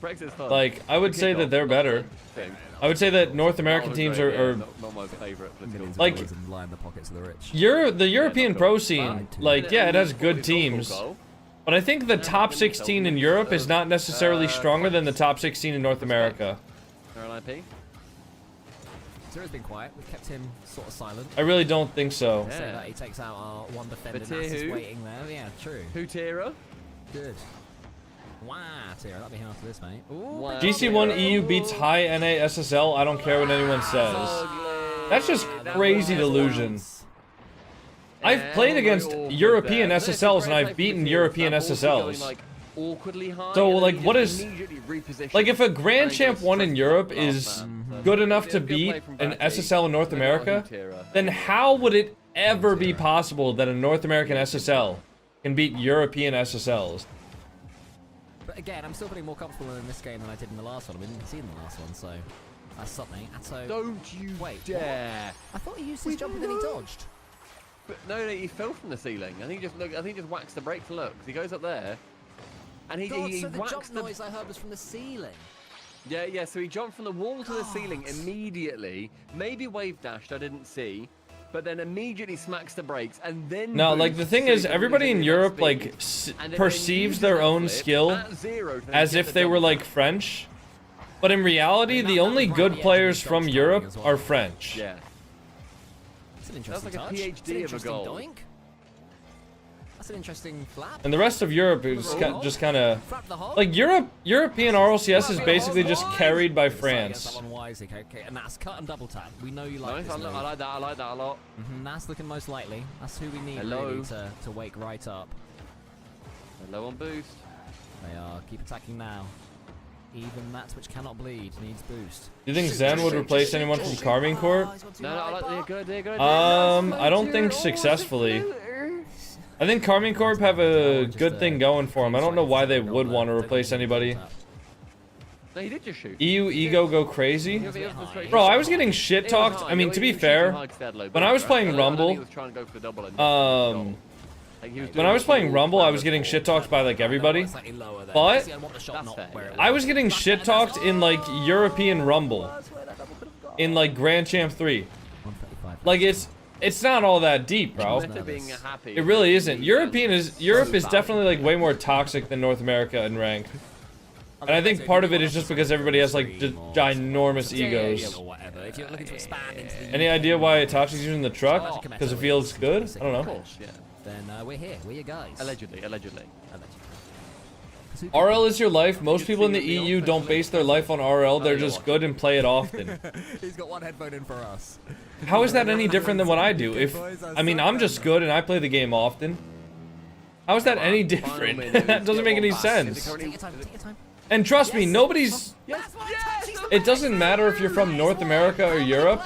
Brexit's fun. Like, I would say that they're better. I would say that North American teams are not my favorite. Like, the European pro scene, like, yeah, it has good teams. But I think the top 16 in Europe is not necessarily stronger than the top 16 in North America. RLIP? Zero's been quiet. We've kept him sort of silent. I really don't think so. Yeah. Say that he takes out our one defender. That's just waiting there. Yeah, true. Who Tira? Good. Wow, Tira, that'll be half of this, mate. Wow. GC1 EU beats high NA SSL. I don't care what anyone says. That's just crazy delusion. I've played against European SSLs and I've beaten European SSLs. So like what is like if a Grand Champ 1 in Europe is good enough to beat an SSL in North America, then how would it ever be possible that a North American SSL can beat European SSLs? But again, I'm still feeling more comfortable in this game than I did in the last one. We didn't see in the last one, so that's something. So don't you dare! I thought he used his jump and then he dodged. But no, he fell from the ceiling. I think he just waxed the brakes. Look, he goes up there, and he so the waxed jump noise I heard was from the ceiling. Yeah. So he jumped from the wall to the ceiling immediately. Maybe wave dashed. I didn't see. But then immediately smacks the brakes and then... No, like the thing is, everybody in Europe like perceives their own skill as if they were like French. But in reality, the only good players from Europe are French. Yeah. That's an interesting That's like a touch. PhD It's an of a interesting goal. doink. That's an interesting flap. And the rest of Europe is just kind of Flap the hog. like European RLCS is basically just carried by France. That one wisely, okay, and that's cut and double tap. We know you like Nice, this. I like that. I like that a lot. That's looking most likely. That's who we need Hello. really to wake right up. They're low on boost. They are. Keep attacking now. Even that which cannot bleed needs boost. Do you think Zen would replace anyone from Carmine Court? No, I like they're good. I don't think successfully. I think Carmine Corp have a good thing going for him. I don't know why they would want to replace anybody. No, he did just shoot. EU ego go crazy. Bro, I was getting shit talked. I mean, to be fair, when I was playing Rumble, when I was playing Rumble, I was getting shit talked by like everybody. But I was getting shit talked in like European Rumble, in like Grand Champ 3. Like it's not all that deep, bro. It really isn't. Europe is definitely like way more toxic than North America in rank. And I think part of it is just because everybody has like ginormous egos. Any idea why Itachi's using the truck? Because it feels good? I don't know. Then we're here. We're your guys. Allegedly. RL is your life. Most people in the EU don't base their life on RL. They're just good and play it often. He's got one headphone in for us. How is that any different than what I do? I mean, I'm just good and I play the game often. How is that any different? That doesn't make any sense. Take your time. Take your time. And trust me, nobody's... It doesn't matter if you're from North America or Europe.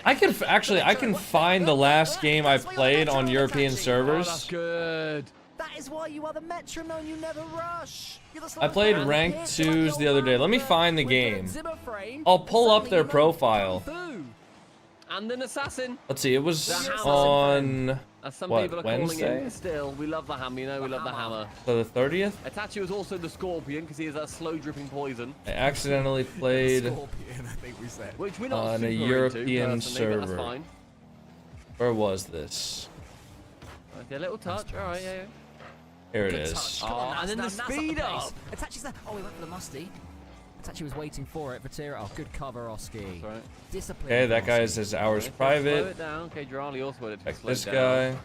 I can find the last game I played on European servers. That's good. That is why you are the metronome. You never rush. I played ranked 2s the other day. Let me find the game. I'll pull up their profile. And an assassin. Let's see, it was on... As some What, people are Wednesday? calling it. Still, we love the hammer. You know, we love the hammer. So the 30th? Itachi was also the scorpion because he has that slow dripping poison. I accidentally played Scorpion, I think we said. Which we're not on a super European into, personally, but server. that's fine. Where was this? Okay, a little touch. All right, yeah. Here it is. Oh, and then the speed up. Itachi's there. Oh, we went for the musty. Itachi was waiting for it. Vatira. Oh, good cover, Oski. Right. Discipline. Okay, that guy says hours Slow private. it down. Okay, Jirali also wanted to Check slow this down. guy.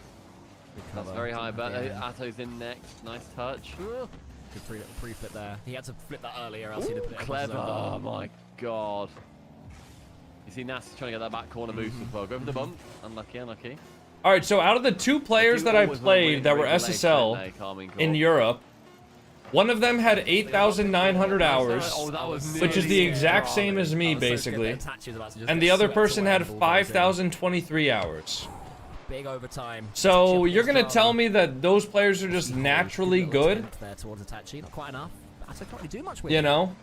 That's very high, but Ato's in next. Nice touch. Good pre-flip there. He had to flip that earlier, else he'd have put it Clever. across Oh my god. You see Nas trying to get that back corner boost as well. Go for the bump. Unlucky. Alright, so out of the 2 players that I played that were SSL in Europe, one of them had 8,900 hours, which is the exact same as me, basically. And the other person had 5,023 hours. Big overtime. So you're gonna tell me that those players are just naturally good? There towards Itachi, not quite enough. Ato can't really do much with You know?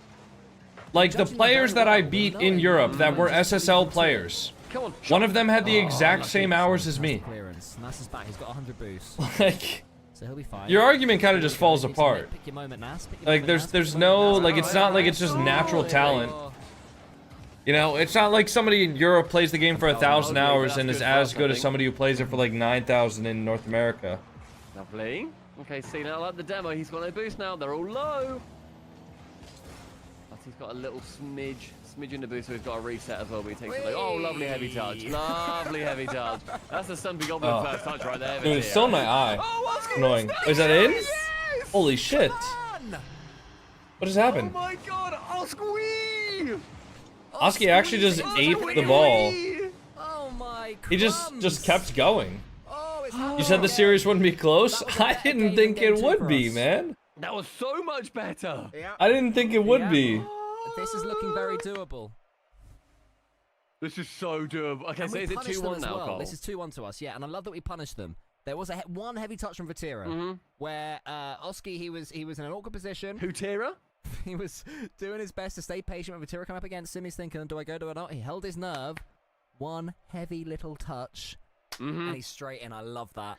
Like the players that I beat in Europe that were SSL players. One of them had the exact same hours as me. Clearance. Nas is back. He's got 100 boosts. Like, So he'll be fine. your argument kind of just falls apart. Pick your moment, Nas. Pick your Like moment, Nas. there's no, like it's not like it's just natural talent. You know, it's not like somebody in Europe plays the game for 1,000 hours and is as good as somebody who plays it for like 9,000 in North America. Lovely. Okay, see now, like the demo, he's got no boost now. They're all low. But he's got a little smidge in the boost, so he's got a reset as well. But he takes it like, oh, lovely heavy touch. Lovely heavy touch. That's the Stumpy Goblin first touch right there. Dude, it's still in my eye. Annoying. Is that in? Holy shit. What just happened? Oh my god, Oski! Oski actually just ate the ball. Oh my He just kept going. Oh, it's You said the series wouldn't be close? I didn't think it would be, man. That was so much better. I didn't think it would be. This is looking very doable. This is so doable. Okay, And so we is it punished 2-1 them as now, well. Cole? This is 2-1 to us, yeah. And I love that we punished them. There was one heavy touch from Vatira, where Oski he was in an awkward position. Hutira? He was doing his best to stay patient when Vatira came up against him. He's thinking, do I go, do I not? He held his nerve. One heavy little touch, and he's straight in. I love that.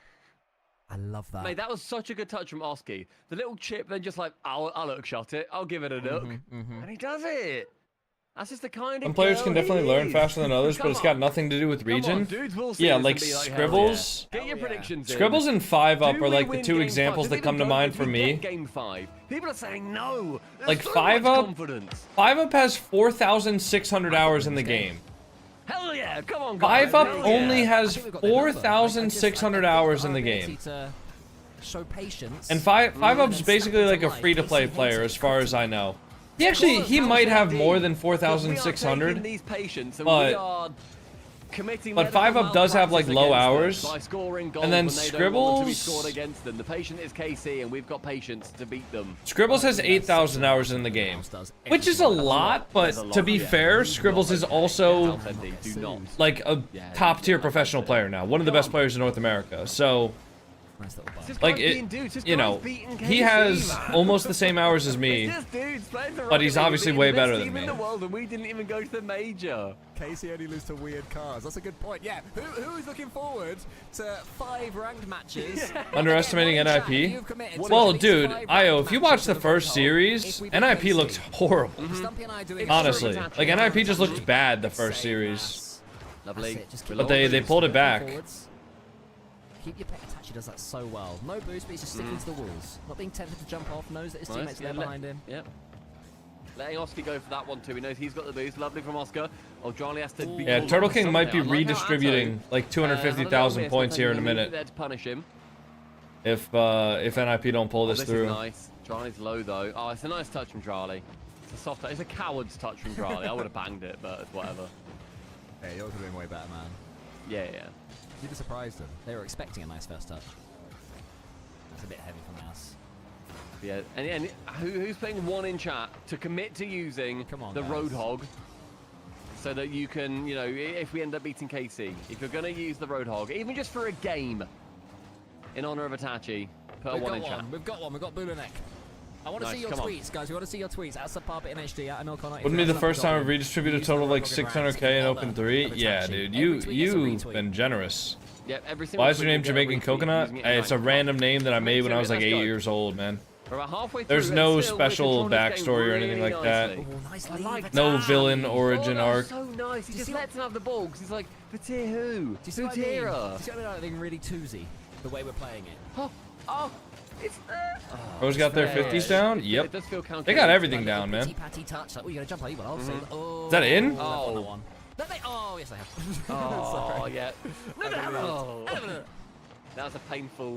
I love that. Mate, that was such a good touch from Oski. The little chip, then just like, I'll look shot it. I'll give it a look. And he does it. That's just the kind of Some players girl can definitely he learn is. faster than others, but Come it's got on. nothing to do with Come on, region. dudes, we'll see Yeah, this like and be hell Scribbles. yeah. Get your predictions in. Scribbles and 5-Up Do are we like the win 2 game examples five? that Does it come to even mind go- for if we me. get Game 5. People are saying no. There's Like so 5-Up much confidence. 5-Up has 4,600 hours in the game. Hell yeah, come on, guys. 5UP only has 4,600 hours in the game. Show patience. And 5UP's basically like a free-to-play player as far as I know. He might have more than 4,600. But 5UP does have like low hours, and then Scribbles. Against them. The patient is KC, and we've got patience to beat them. Scribbles has 8,000 hours in the game, which is a lot. But to be fair, Scribbles is also like a top-tier professional player now, one of the best players in North America. So, like, you know, he has almost the same hours as me, but he's obviously way better than me. We didn't even go to the major. Casey only loses to weird cars. That's a good point. Yeah, who's looking forward to 5 ranked matches? Underestimating NIP? Well, dude, Io, if you watch the first series, NIP looked horrible. Honestly, like NIP just looked bad the first series. Lovely. But they pulled it back. Keep your pet attached. He does that so well. No boost, but he's just sticking to the walls. Not being tempted to jump off. Knows that his teammates are there behind him. Yep. Letting Oscar go for that one too. He knows he's got the boost. Lovely from Oscar. Oh, Charlie has to be. Yeah, Turtle King might be redistributing like 250,000 points here in a minute. There to punish him. If NIP don't pull this through. Is nice. Charlie's low though. Oh, it's a nice touch from Charlie. It's a soft touch. It's a coward's touch from Charlie. I would have banged it, but it's whatever. Yeah, yours would have been way better, man. Yeah, yeah. You'd have surprised them. They were expecting a nice first touch. It's a bit heavy from us. Yeah, and who's playing one in chat to commit to using the Roadhog so that you can, you know, if we end up beating KC, if you're going to use the Roadhog, even just for a game in honor of Itachi, put one in chat. We've got one. We've got Bulanek. I want to see your tweets, guys. We want to see your tweets. At Subparbit in HD, at MLCoconut. Wouldn't be the first time I've redistributed a total of like 600k in Open 3? Yeah, dude. You've been generous. Yep, why is your name JamaicanCoconut? It's a random name that I made when I was like 8 years old, man. There's no special backstory or anything like that. No villain origin arc. So nice. He just lets him have the ball because he's like, Fatir who? Do you see what I mean? Really toosy, the way we're playing it. Oh, it's there. Bro's got their 50s down? Yep. They got everything down, man. Touch. Like, oh, you're gonna jump on you, is that in? Oh. Oh, yes, I have. Oh, yeah. No. That was a painful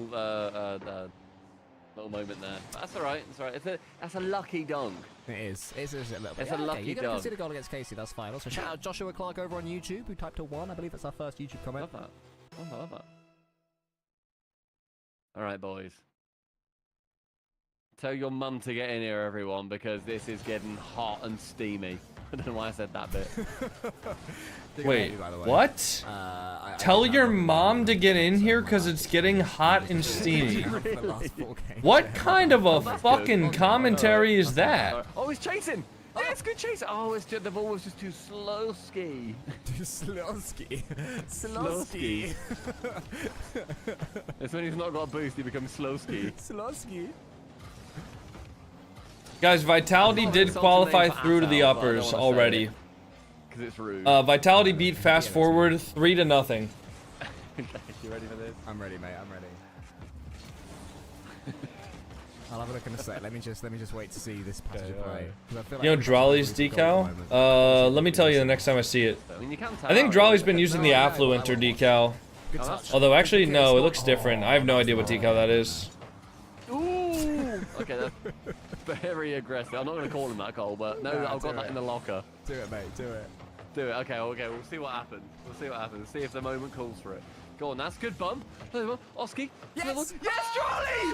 little moment there. But that's all right. That's all right. That's a lucky dunk. It is. It's a little bit. It's a lucky You're dunk. going to consider goal against Casey. That's fine. Also, shout out Joshua Clark over on YouTube, who typed a 1. I believe it's our first YouTube comment. Love that. Love that. All right, boys. Tell your mum to get in here, everyone, because this is getting hot and steamy. I don't know why I said that bit. Wait, what? Tell your mom to get in here because it's getting hot and steamy. What kind of a fucking commentary is that? Oh, he's chasing! Yeah, it's good chase. Oh, it's just, the ball was just too slow ski. Too slow ski. Slow ski. It's when he's not got a boost, he becomes slow ski. Slow ski. Guys, Vitality did qualify through to the uppers already. Because it's rude. Vitality beat Fast Forward 3-0. Okay, you ready for this? I'm ready, mate. I'm ready. I'll have a look in a sec. Let me just wait to see this passage play. You know Drawley's decal? Let me tell you the next time I see it. I think Drawley's been using the Affluenter decal. Although actually no, it looks different. I have no idea what decal that is. Ooh! Okay, that's very aggressive. I'm not going to call him that, Cole, but no, I've got that in the locker. Do it, mate. Do it. Do it. Okay, we'll see what happens. We'll see what happens. See if the moment calls for it. Go on, that's good bump. Oski. Yes! Yes, Drawley!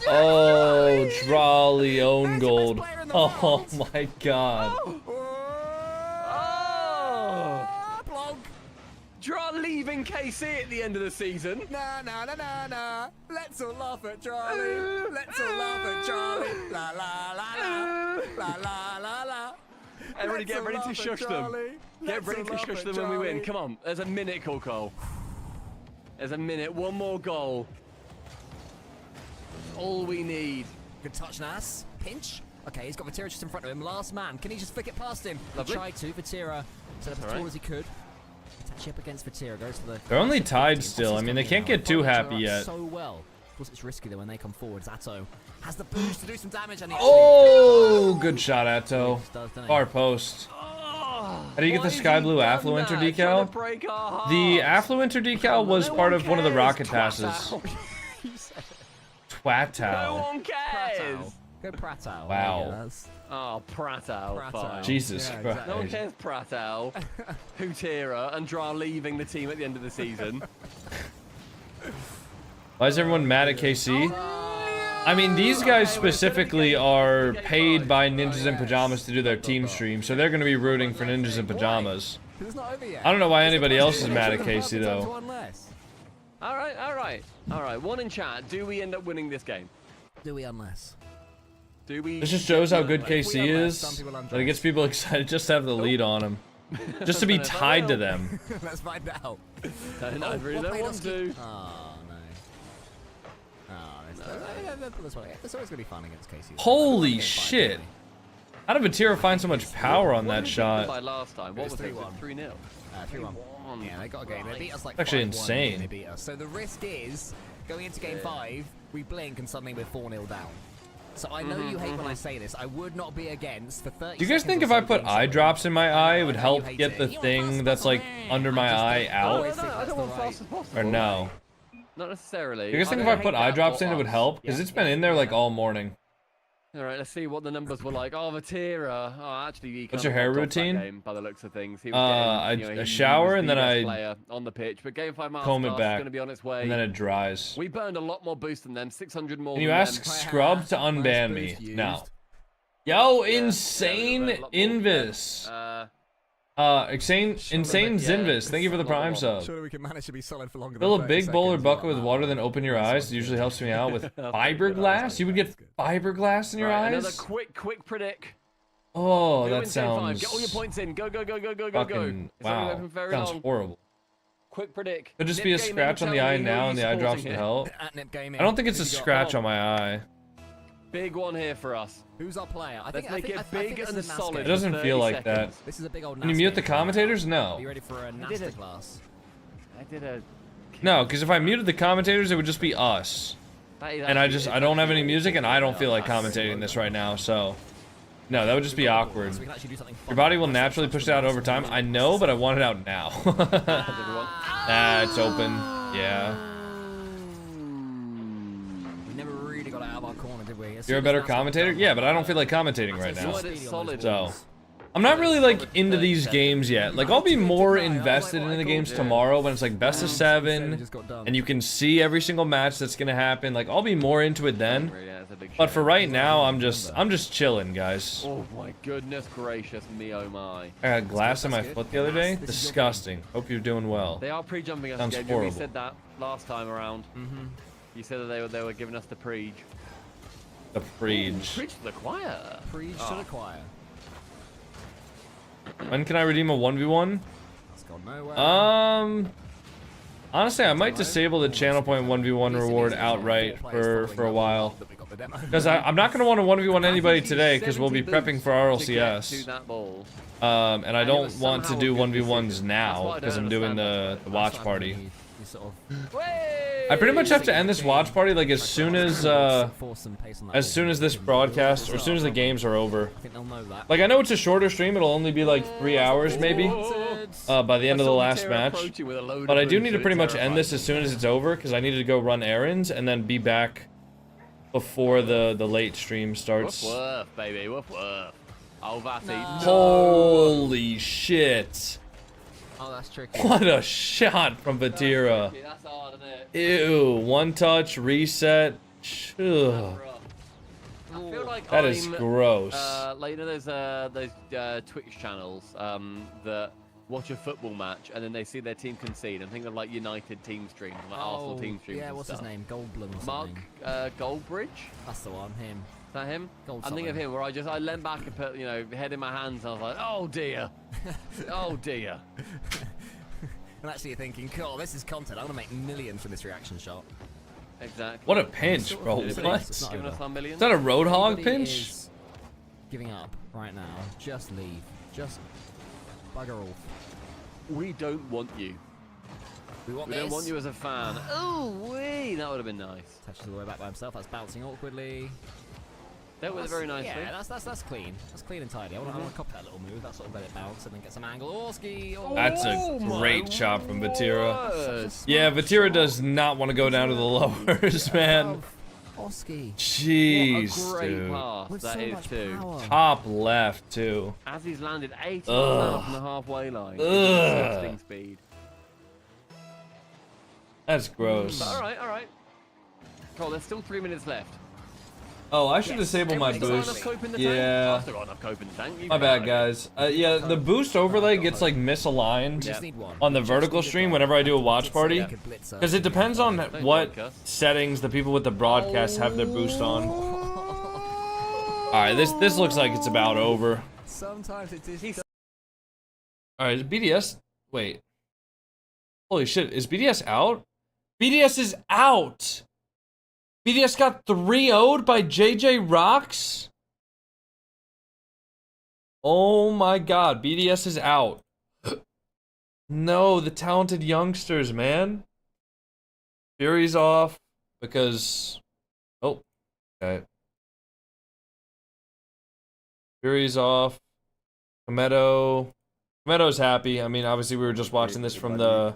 Oh, Drawley own gold. Oh my god. Draw leaving KC at the end of the season. Nah. Let's all laugh at Charlie. Let's all laugh at Charlie. La la la la. La la la la. Everybody get ready to shush them. Get ready to shush them when we win. Come on, there's a minute, Coco. There's a minute. One more goal. All we need. Good touch, Nas. Pinch. Okay, he's got Vatira just in front of him. Last man. Can he just flick it past him? Lovely. Tried to. Vatira set up as tall as he could. Touch up against Vatira. Goes to the. They're only tied still. I mean, they can't get too happy yet. So well. Of course, it's risky though when they come forward. Atto has the boost to do some damage. And oh, good shot, Atto. Far post. Oh. How do you get the sky blue Affluenter decal? The Affluenter decal was part of one of the rocket passes. Twatow. No one cares. Go Pratow. Wow. Oh, Pratow. Fine. Jesus Yeah, Christ. exactly. No one cares, Pratow. Hutera and Dra leaving the team at the end of the season. Why is everyone mad at KC? I mean, these guys specifically are paid by Ninjas in Pajamas to do their team stream, so they're going to be rooting for Ninjas in Pajamas. It's not over yet. I don't know why anybody else is mad at KC, though. Alright. One in chat. Do we end up winning this game? Do we unless? Do we? This just shows how good KC is, that it gets people excited just to have the lead on him. Just to be tied to them. Let's find out. I really don't want to. Oh, no. It's always going to be fun against KC. Holy shit. How did Vatira find so much power on that By shot? last time, what was it? 3-1. 3-0. 3-1. Yeah, they got a game. They beat us like Actually 5-1, insane. They beat us. So the risk is, going into game 5, we blink and suddenly we're 4-0 down. So I know you hate when I say this. I would not be against for 30 Do you guys think if I put eye drops in my eye, it would help get the thing that's like under my eye out? I don't want fast as possible. Or no? Not necessarily. Do you guys think if I put eye drops in, it would help? Because it's been in there like all morning. Alright, let's see what the numbers were like. Oh, Vatira. Oh, actually, he What's kind your of hair popped off that routine? game by the looks of things. He was getting, a he shower was and the then best I player on the pitch. But game 5 comb it Masterclass is back, going to be on its way. and then it dries. We burned a lot more boost than them. 600 more. Can you than ask them. Scrub to unban me? No. Yo, insane Invis. Insane Zinvis. Thank you for the prime sub. Surely we can manage to be solid for longer. Fill a big bowl or bucket with water, then open your eyes. It usually helps me out with fiberglass. You would get fiberglass in your Another eyes? quick predict. Oh, Who that wins game 5? sounds Get all your points in. Go. fucking It's only wow. open very Sounds long. horrible. Quick predict. Could just be a scratch on the eye now, and the eye drops would help. I don't think it's a scratch on my eye. Big one here for us. Who's our player? Let's make it big and solid. It doesn't feel like that. This is a big old. Can you mute the commentators? No. Are you ready for a Nasta class? I did a. No, because if I muted the commentators, it would just be us. And I don't have any music, and I don't feel like commentating this right now, so. No, that would just be awkward. Your body will naturally push it out over time. I know, but I want it out now. It's open. Yeah. You're a better commentator? Yeah, but I don't feel like commentating right now. So, I'm not really like into these games yet. Like, I'll be more invested in the games tomorrow when it's like best of 7 and you can see every single match that's gonna happen. Like, I'll be more into it then. But for right now, I'm just chilling, guys. Oh my goodness gracious me, oh my. I got glass in my foot the other day. Disgusting. Hope you're doing well. They are pre-jumping us Sounds again. horrible. We said that last time around. You said that they were giving us the preach. The preach. Preach to the choir. Preach to the choir. When can I redeem a 1v1? That's gone nowhere. Honestly, I might disable the channel point 1v1 reward outright for a while. Because I'm not going to want to 1v1 anybody today because we'll be prepping for RLCS. And I don't want to do 1v1s now because I'm doing the watch party. I pretty much have to end this watch party like as soon as this broadcast or as soon as the games are over. Like, I know it's a shorter stream, it'll only be like 3 hours maybe by the end of the last match, but I do need to pretty much end this as soon as it's over because I need to go run errands and then be back before the late stream starts. Woof woof, baby, woof woof. Oh, that's Holy shit. Oh, that's tricky. What a shot from Vatira. That's hard, isn't it? Ew, one touch, reset. Ugh. I feel like That is gross. Like, you know, those Twitch channels that watch a football match and then they see their team concede. I'm thinking of like United team streams, like Arsenal team streams. Yeah, and what's stuff. his name? Goldblum or Mark something. Goldbridge. That's the one. Him. Is that him? Gold I'm thinking of him where I leant back and put, you know, head in my hands and I was like, oh dear. Oh dear. And actually you're thinking, cool, this is content. I'm gonna make millions from this reaction shot. Exactly. What a pinch, bro. It's What? giving us our millions. Is that a Roadhog Somebody pinch? is giving up right now. Just leave. Just bugger off. We don't want you. We We don't want you as a fan. Oh, wee! That would have been nice. Touches all the way back by himself. That's bouncing awkwardly. Dealt with it very nicely. Yeah, that's clean. That's clean and tidy. I want to copy that little move. That sort of let it bounce and then get some angle. Orski. Oh, That's a great chop from Vatira. Word. Yeah, Vatira does not want to go down to the lowers, man. Orski. Jeez, What a great dude. pass With that so is much too. power. Top left, too. As he's landed 80 Ugh. from the halfway line. Ugh. Disgusting speed. That's gross. But alright, alright. Cole, there's still 3 minutes left. Oh, I should disable my Still got enough boost. cope in the tank? Yeah. I've still got enough cope in the tank. You My can bad, have it. guys. Yeah, the boost overlay gets like misaligned Just need one. on the vertical stream whenever I do a watch party. Because it depends on Don't what like us. settings the people with the broadcast have their boost on. Alright, this looks like it's about over. Sometimes it is. Alright, is BDS... Wait. Holy shit, is BDS out? BDS is out! BDS got 3-0'd by JJROX? Oh my god, BDS is out. No, the talented youngsters, man. Fury's off because... Oh, okay. Fury's off. Cometo's happy. I mean, obviously we were just watching this from the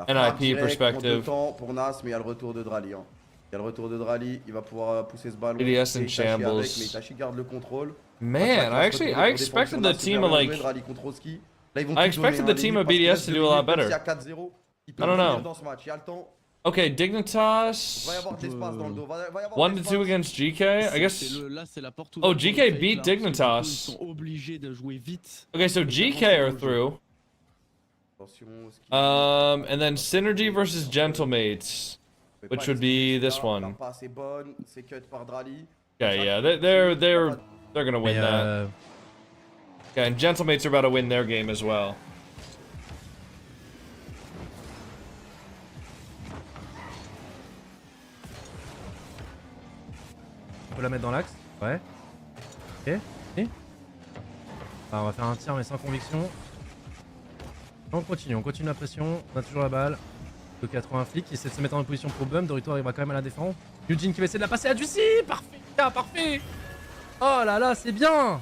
NIP perspective. Pour Nas, mais il y a le retour de Drali. Il y a le retour de Drali, il va pouvoir pousser ce ballon. BDS in shambles. Mais Itachi garde le contrôle. Man, I expected the team of like... I expected the team of BDS to do a lot better. I don't know. Okay, Dignitas. 1-2 against GK, I guess. Oh, GK beat Dignitas. Okay, so GK are through. And then Synergy versus Gentlemates, which would be this one. Okay, yeah, they're gonna win that. Okay, and Gentlemates are about to win their game as well. On peut la mettre dans l'axe. Ouais. Ok. Et on va faire un tir mais sans conviction. On continue la pression. On a toujours la balle. Le 80 flic qui essaie de se mettre en position pour bump. Dorito arrivera quand même à la défendre. Eugene qui va essayer de la passer à Juicy. Parfait, ah, parfait. Oh là là, c'est bien.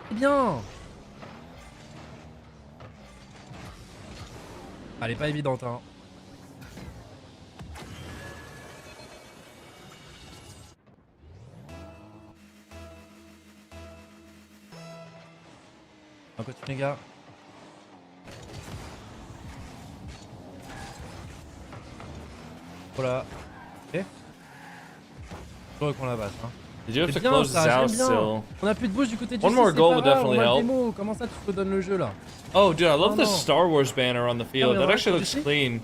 C'est bien. Elle est pas évidente, hein. On continue les gars. Voilà. Ok. Je reprends la base. Hein. Did you have C'est to bien close ça, this out j'aime bien. still? On a plus de bouche du côté de One Juicy, more c'est goal pas would grave, definitely on a le help. démo. Comment ça tu te redonnes le jeu là? Oh, dude, I love the no. Star Wars banner on the field. mais That on actually va looks ici. clean.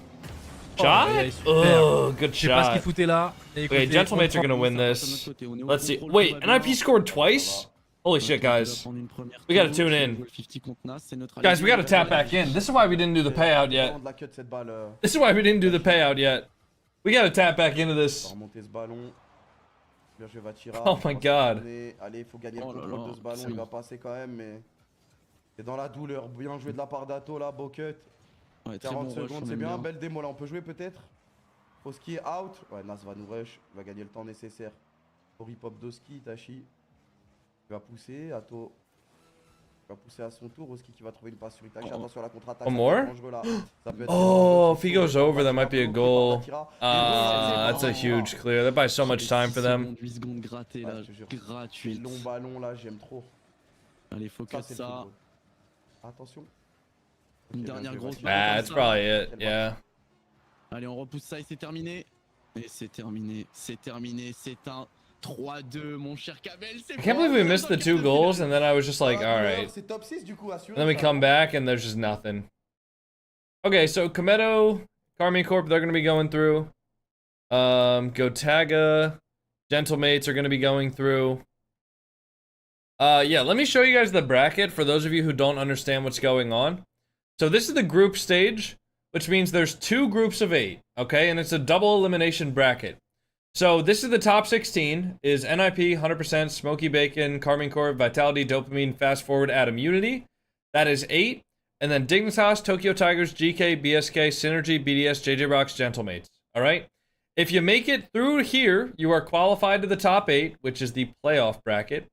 Oh, Shot? il est super. Oh, good Je sais pas ce qu'il shot. foutait là. Et Okay, écoutez, Gentlemates are gonna win this. Let's see. Wait, NIP scored twice? Holy shit, guys. We gotta tune in. Guys, we gotta tap back in. This is why we didn't do the payout yet. This is why we didn't do the payout yet. We gotta tap back into this. Oh my god. Allez, il faut gagner le contrôle de ce ballon, il va passer quand même, mais c'est dans la douleur. Bien joué de la part d'Ato là, beau cut. 40 secondes, c'est bien, belle démo là, on peut jouer peut-être. Oski est out. Ouais, Nas va nous rush, il va gagner le temps nécessaire. Au rip-hop d'Oski, Itachi. Il va pousser, Ato. Il va pousser à son tour, Oski qui va trouver une passe sur Itachi. Attention à la contre-attaque. One more? Oh, if he goes over, that might be a goal. That's a huge clear. That buys so much time for them. 8 secondes grattées là, gratuit. Long ballon là, j'aime trop. Allez, focus ça. Attention. Une dernière grosse balle. Ah, that's probably it, yeah. Allez, on repousse ça et c'est terminé. Et c'est terminé, c'est terminé, c'est un 3-2, mon cher Kabel. I can't believe we missed the 2 goals, and then I was just like, alright. C'est top 6 du coup, assuré. And then we come back, and there's just nothing. Okay, so Cometo, Carmine Corp, they're going to be going through. Gotaga, Gentlemates are going to be going through. Yeah, let me show you guys the bracket for those of you who don't understand what's going on. So this is the group stage, which means there's 2 groups of 8, okay? And it's a double elimination bracket. So this is the top 16, is NIP, 100%, Smoky Bacon, Carmine Corp, Vitality, Dopamine, Fast Forward, Atom Unity. That is 8. And then Dignitas, Tokyo Tigers, GK, BSK, Synergy, BDS, JJROX, Gentlemates. Alright? If you make it through here, you are qualified to the top 8, which is the playoff bracket.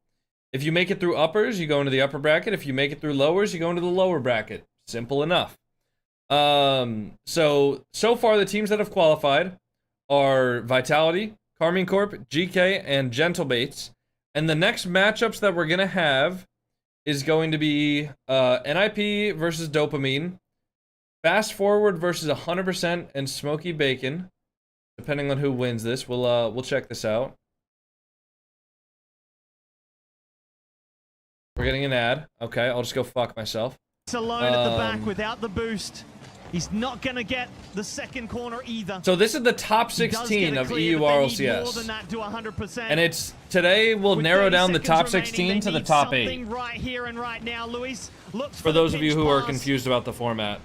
If you make it through uppers, you go into the upper bracket. If you make it through lowers, you go into the lower bracket. Simple enough. So far the teams that have qualified are Vitality, Carmine Corp, GK, and Gentlebaits. And the next matchups that we're gonna have is going to be NIP versus Dopamine, Fast Forward versus 100% and Smoky Bacon. Depending on who wins this, we'll check this out. We're getting an ad. Okay, I'll just go fuck myself. It's alone at the back without the boost. He's not going to get the second corner either. So this is the top 16 of EU RLCS. And it's today we'll narrow down the top 16 to the top 8. Right here and right now, Luis. For those of you who are confused about the format.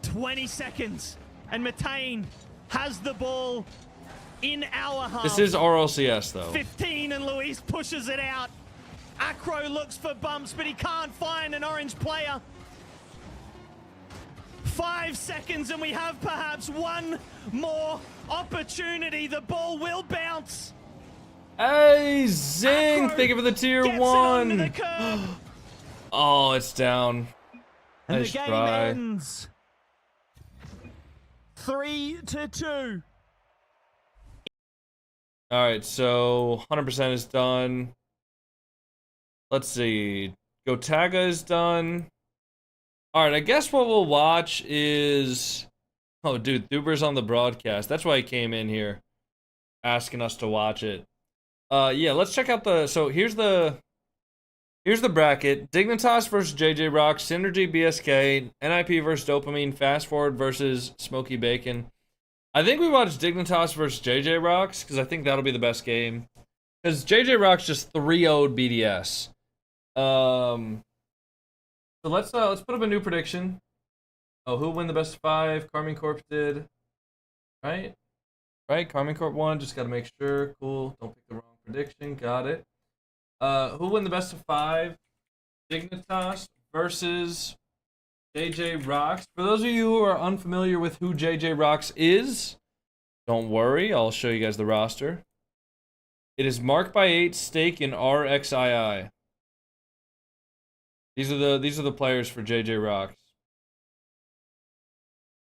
20 seconds and Matane has the ball in our half. This is RLCS though. 15 and Luis pushes it out. Acro looks for bumps, but he can't find an orange player. 5 seconds and we have perhaps one more opportunity. The ball will bounce. Hey, Zing! Acro thank you for the tier 1. Oh, it's down. And nice the game try. ends 3-2. Alright, so 100% is done. Let's see. Gotaga is done. Alright, I guess what we'll watch is... Oh, dude, Thuber's on the broadcast. That's why he came in here. Asking us to watch it. Yeah, let's check out the... So, here's the bracket. Dignitas versus JJROX, Synergy BSK, NIP versus Dopamine, Fast Forward versus Smoky Bacon. I think we watch Dignitas versus JJROX, because I think that'll be the best game. Because JJROX just 3-0'd BDS. So let's put up a new prediction. Oh, who win the best of 5? Carmine Corp did. Right? Carmine Corp won. Just gotta make sure. Cool. Don't pick the wrong prediction. Got it. Who win the best of 5? Dignitas versus JJROX. For those of you who are unfamiliar with who JJROX is, don't worry. I'll show you guys the roster. It is Mark by 8, Stake, and RXII. These are the players for JJROX.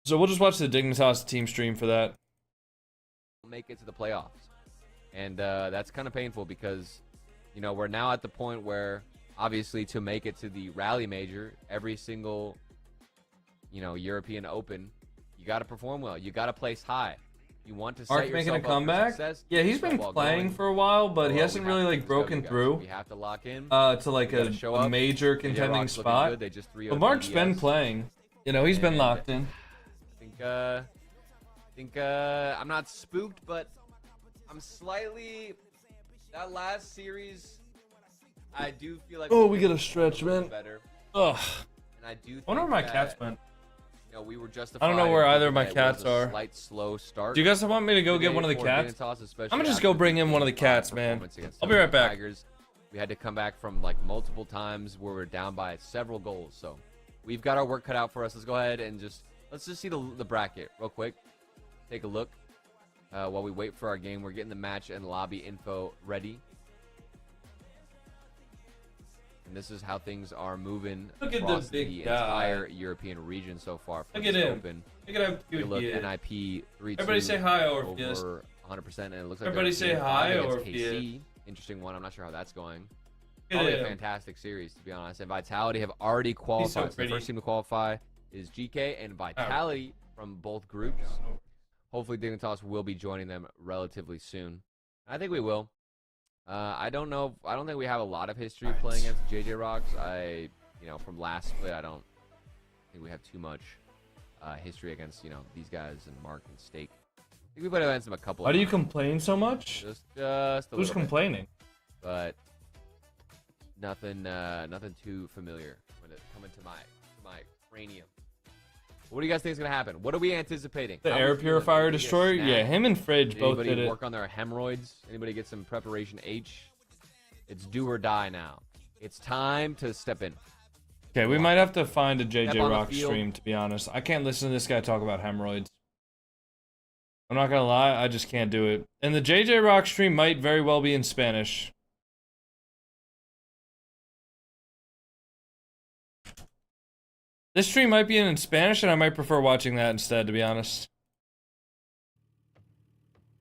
So we'll just watch the Dignitas team stream for that. Make it to the playoffs, and that's kind of painful because, you know, we're now at the point where obviously to make it to the Rally Major, every single, you know, European Open, you got to perform well. You got to place high. You want to set Mark making a comeback? Yeah, he's been playing for a while, but he hasn't really like broken through. We have to lock in to like a major contending spot. But Mark's been playing. You know, he's been locked in. I think I'm not spooked, but I'm slightly. That last series, I do feel like. Oh, we get a stretch, man. Better. Ugh. And I do. I wonder where my cats went. You know, we were justified. I don't know where either of my cats are. Slight slow start. Do you guys want me to go get one of the cats? I'm gonna just go bring in one of the cats, man. I'll be right back. Tigers. We had to come back from like multiple times where we're down by several goals, so we've got our work cut out for us. Let's go ahead and let's just see the bracket real quick. Take a look while we wait for our game. We're getting the match and lobby info ready. And this is how things are moving across the entire European region so far. Look at him. Open. Look at how cute Look, he is. NIP 3-2. Everybody say hi, Orpheus. Over 100%, and it looks like everybody say hi, Orpheus. KC. Interesting one. I'm not sure how that's going. Look Probably at a him. fantastic series, to be honest. And Vitality have already qualified. so So the first team to qualify is GK and Vitality from both groups. Hopefully Dignitas will be joining them relatively soon. I think we will. I don't know. I don't think we have a lot of history playing against JJROX. You know, from last split, I don't think we have too much history against, you know, these guys and Mark and Stake. I think we played against them a couple. Why do you complain so much? Just a Who's complaining? But nothing too familiar when it coming to my cranium. What do you guys think is gonna happen? What are we anticipating? The air purifier destroyer? Yeah, him and Fridge both did it. Anybody work on their hemorrhoids? Anybody get some preparation H? It's do or die now. It's time to step in. Okay, we might have to find a JJROX stream, to be honest. I can't listen to this guy talk about hemorrhoids. I'm not gonna lie, I just can't do it. And the JJROX stream might very well be in Spanish. This stream might be in Spanish, and I might prefer watching that instead, to be honest.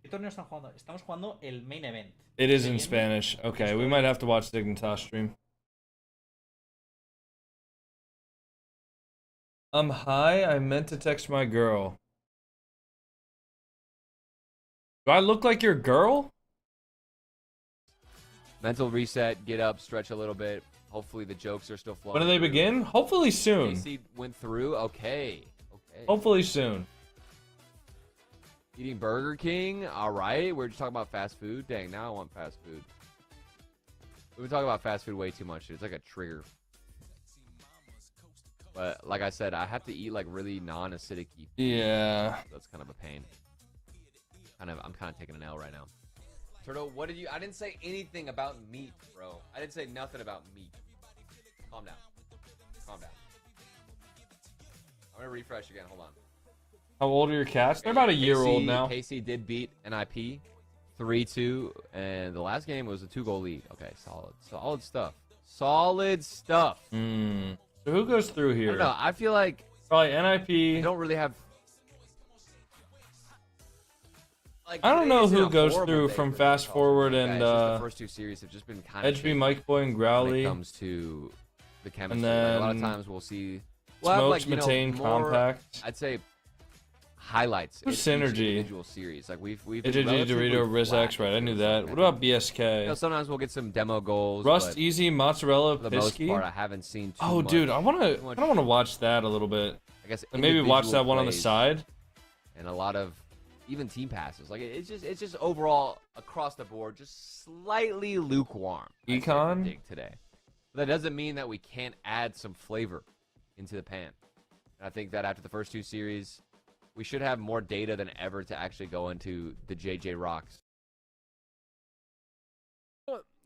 Estamos jugando el main event. It is in Spanish. Okay, we might have to watch Dignitas stream. Hi, I meant to text my girl. Do I look like your girl? Mental reset, get up, stretch a little bit. Hopefully the jokes are still flowing. When do they begin? Hopefully soon. AC went through. Okay. Okay. Hopefully soon. Eating Burger King. All right. We're just talking about fast food. Dang, now I want fast food. We've been talking about fast food way too much. It's like a trigger. But like I said, I have to eat like really non-acidic food. Yeah. So that's kind of a pain. I'm kind of taking an L right now. Turtle, what did you? I didn't say anything about meat, bro. I didn't say nothing about meat. Calm down. Calm down. I'm gonna refresh again. Hold on. How old are your cats? They're about a year old now. KC did beat NIP 3-2, and the last game was a 2-goal lead. Okay, solid stuff. Solid stuff. So who goes through here? I don't know. I feel like probably NIP. I don't really have. Like, I don't know who goes through from Fast Forward and the first two series have just been kind of HB, Mike Boy, and Growly. When it comes to the chemistry, and then like, a lot of times we'll see Smokes, Matane, Compact. I'd say highlights. Synergy. Individual series, like we've JJ Dorito, RizX, right? I knew that. What about BSK? You know, sometimes we'll get some demo goals. Rust, Easy, Mozzarella, for the most part, I haven't seen too much. Dude, I kind of want to watch that a little bit. I guess and maybe watch that one on the side. And a lot of even team passes. Like it's just overall across the board, just slightly lukewarm. Econ today. But that doesn't mean that we can't add some flavor into the pan. And I think that after the first two series, we should have more data than ever to actually go into the JJROX.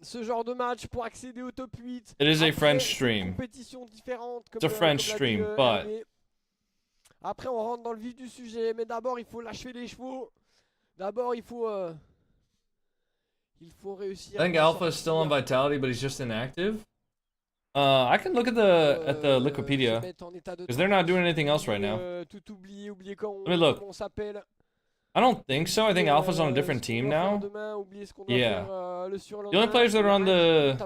Ce genre de match pour accéder au top 8. It is a French stream. It's a French stream, but après on rentre dans le vif du sujet, mais d'abord il faut lâcher les chevaux. D'abord il faut réussir. I think Alpha is still on Vitality, but he's just inactive. I can look at the Wikipedia because they're not doing anything else right now. Let me look. I don't think so. I think Alpha's on a different team now. Yeah. The only players that are on the...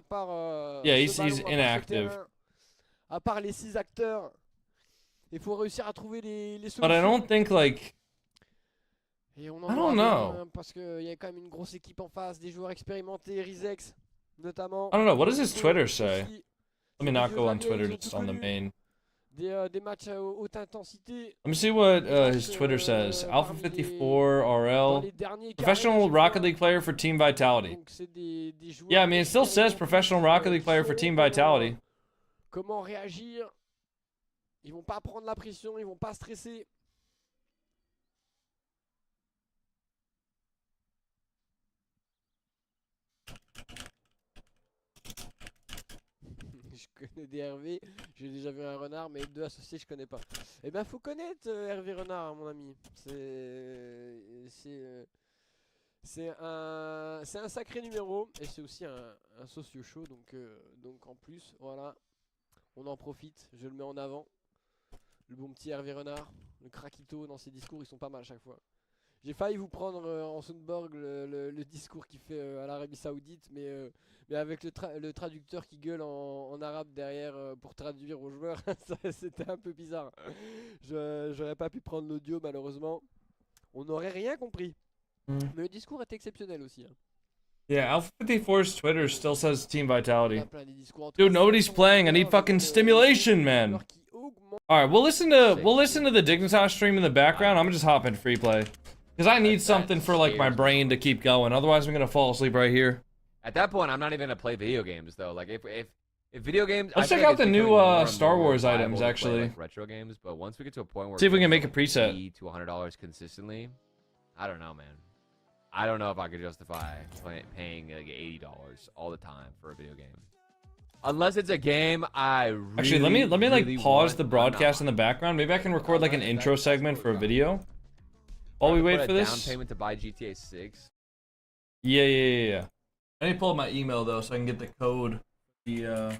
Yeah, he's inactive. À part les 6 acteurs, il faut réussir à trouver les solutions. But I don't think like... I don't know. Parce qu'il y a quand même une grosse équipe en face, des joueurs expérimentés, RizX notamment. I don't know. What does his Twitter say? Let me not go on Twitter, just on the main. Des matchs à haute intensité. Let me see what his Twitter says. Alpha54 RL. Professional Rocket League player for Team Vitality. Yeah, I mean, it still says professional Rocket League player for Team Vitality. Comment réagir? Ils vont pas prendre la pression, ils vont pas stresser. Je connais des Hervé, j'ai déjà vu un renard, mais deux associés je connais pas. Eh ben faut connaître Hervé Renard, mon ami. C'est un sacré numéro et c'est aussi un socio show, donc en plus voilà, on en profite. Je le mets en avant. Le bon petit Hervé Renard, le craquito dans ses discours, ils sont pas mal à chaque fois. J'ai failli vous prendre en Soundborg le discours qu'il fait à l'Arabie Saoudite, mais avec le traducteur qui gueule en arabe derrière pour traduire aux joueurs, c'était un peu bizarre. J'aurais pas pu prendre l'audio malheureusement. On n'aurait rien compris. Mais le discours est exceptionnel aussi. Hein. Yeah, Alpha54's Twitter still says Team Vitality. Dude, nobody's playing. I need fucking stimulation, man. Alright, we'll listen to the Dignitas stream in the background. I'm gonna just hop in free play. Because I need something for like my brain to keep going. Otherwise I'm gonna fall asleep right here. At that point, I'm not even gonna play video games though. Like if video games, let's check out the new Star Wars items actually. Like retro games, but once we get to a point where see if we can make a preset to $100 consistently, I don't know, man. I don't know if I could justify paying like $80 all the time for a video game. Unless it's a game I really, actually let me really like pause the broadcast in the background. Maybe I can record like an intro segment for a video. while we wait for Down this? payment to buy GTA 6. Yeah. I need to pull up my email though so I can get the code. Wait.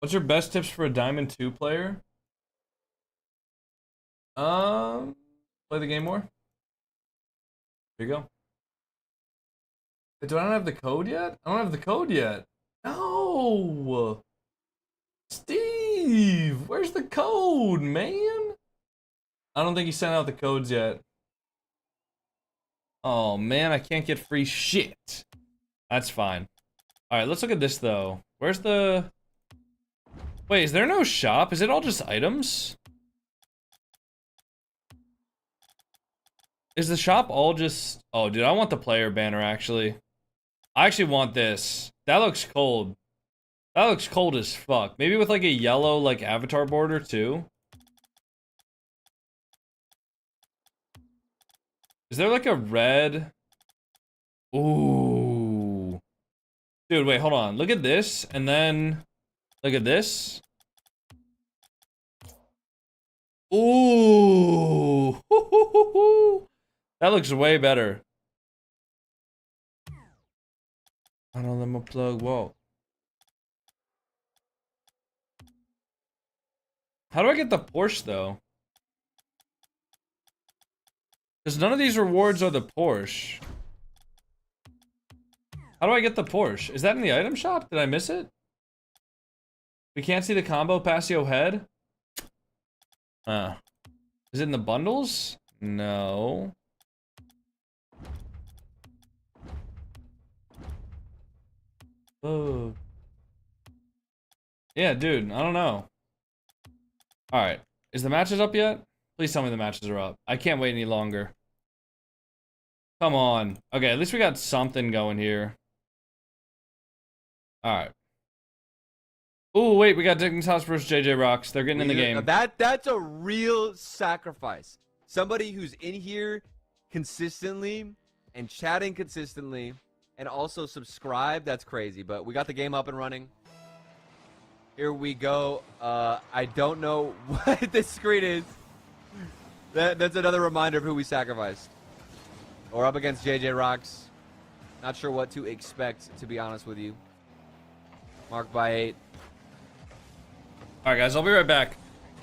What's your best tips for a Diamond 2 player? Play the game more. There you go. Do I not have the code yet? I don't have the code yet. No! Steve! Where's the code, man? I don't think he sent out the codes yet. Oh, man, I can't get free shit. That's fine. Alright, let's look at this, though. Where's the... Wait, is there no shop? Is it all just items? Is the shop all just... Oh, dude, I want the player banner, actually. I actually want this. That looks cold. That looks cold as fuck. Maybe with, like, a yellow, like, avatar border, too. Is there, like, a red... Ooh. Dude, wait, hold on. Look at this, and then... Look at this. Ooh. That looks way better. I don't let my plug walk. How do I get the Porsche though? Because none of these rewards are the Porsche. How do I get the Porsche? Is that in the item shop? Did I miss it? We can't see the combo Paseo head? Is it in the bundles? No. Oh. Yeah, dude, I don't know. Alright. Is the matches up yet? Please tell me the matches are up. I can't wait any longer. Come on. Okay, at least we got something going here. Alright. Oh, wait, we got DIGNITAS versus JJROX. They're getting in the game. That's a real sacrifice. Somebody who's in here consistently and chatting consistently and also subscribe. That's crazy, but we got the game up and running. Here we go. I don't know what this screen is. That's another reminder of who we sacrificed. We're up against JJROX. Not sure what to expect, to be honest with you. Marked by 8. Alright guys, I'll be right back.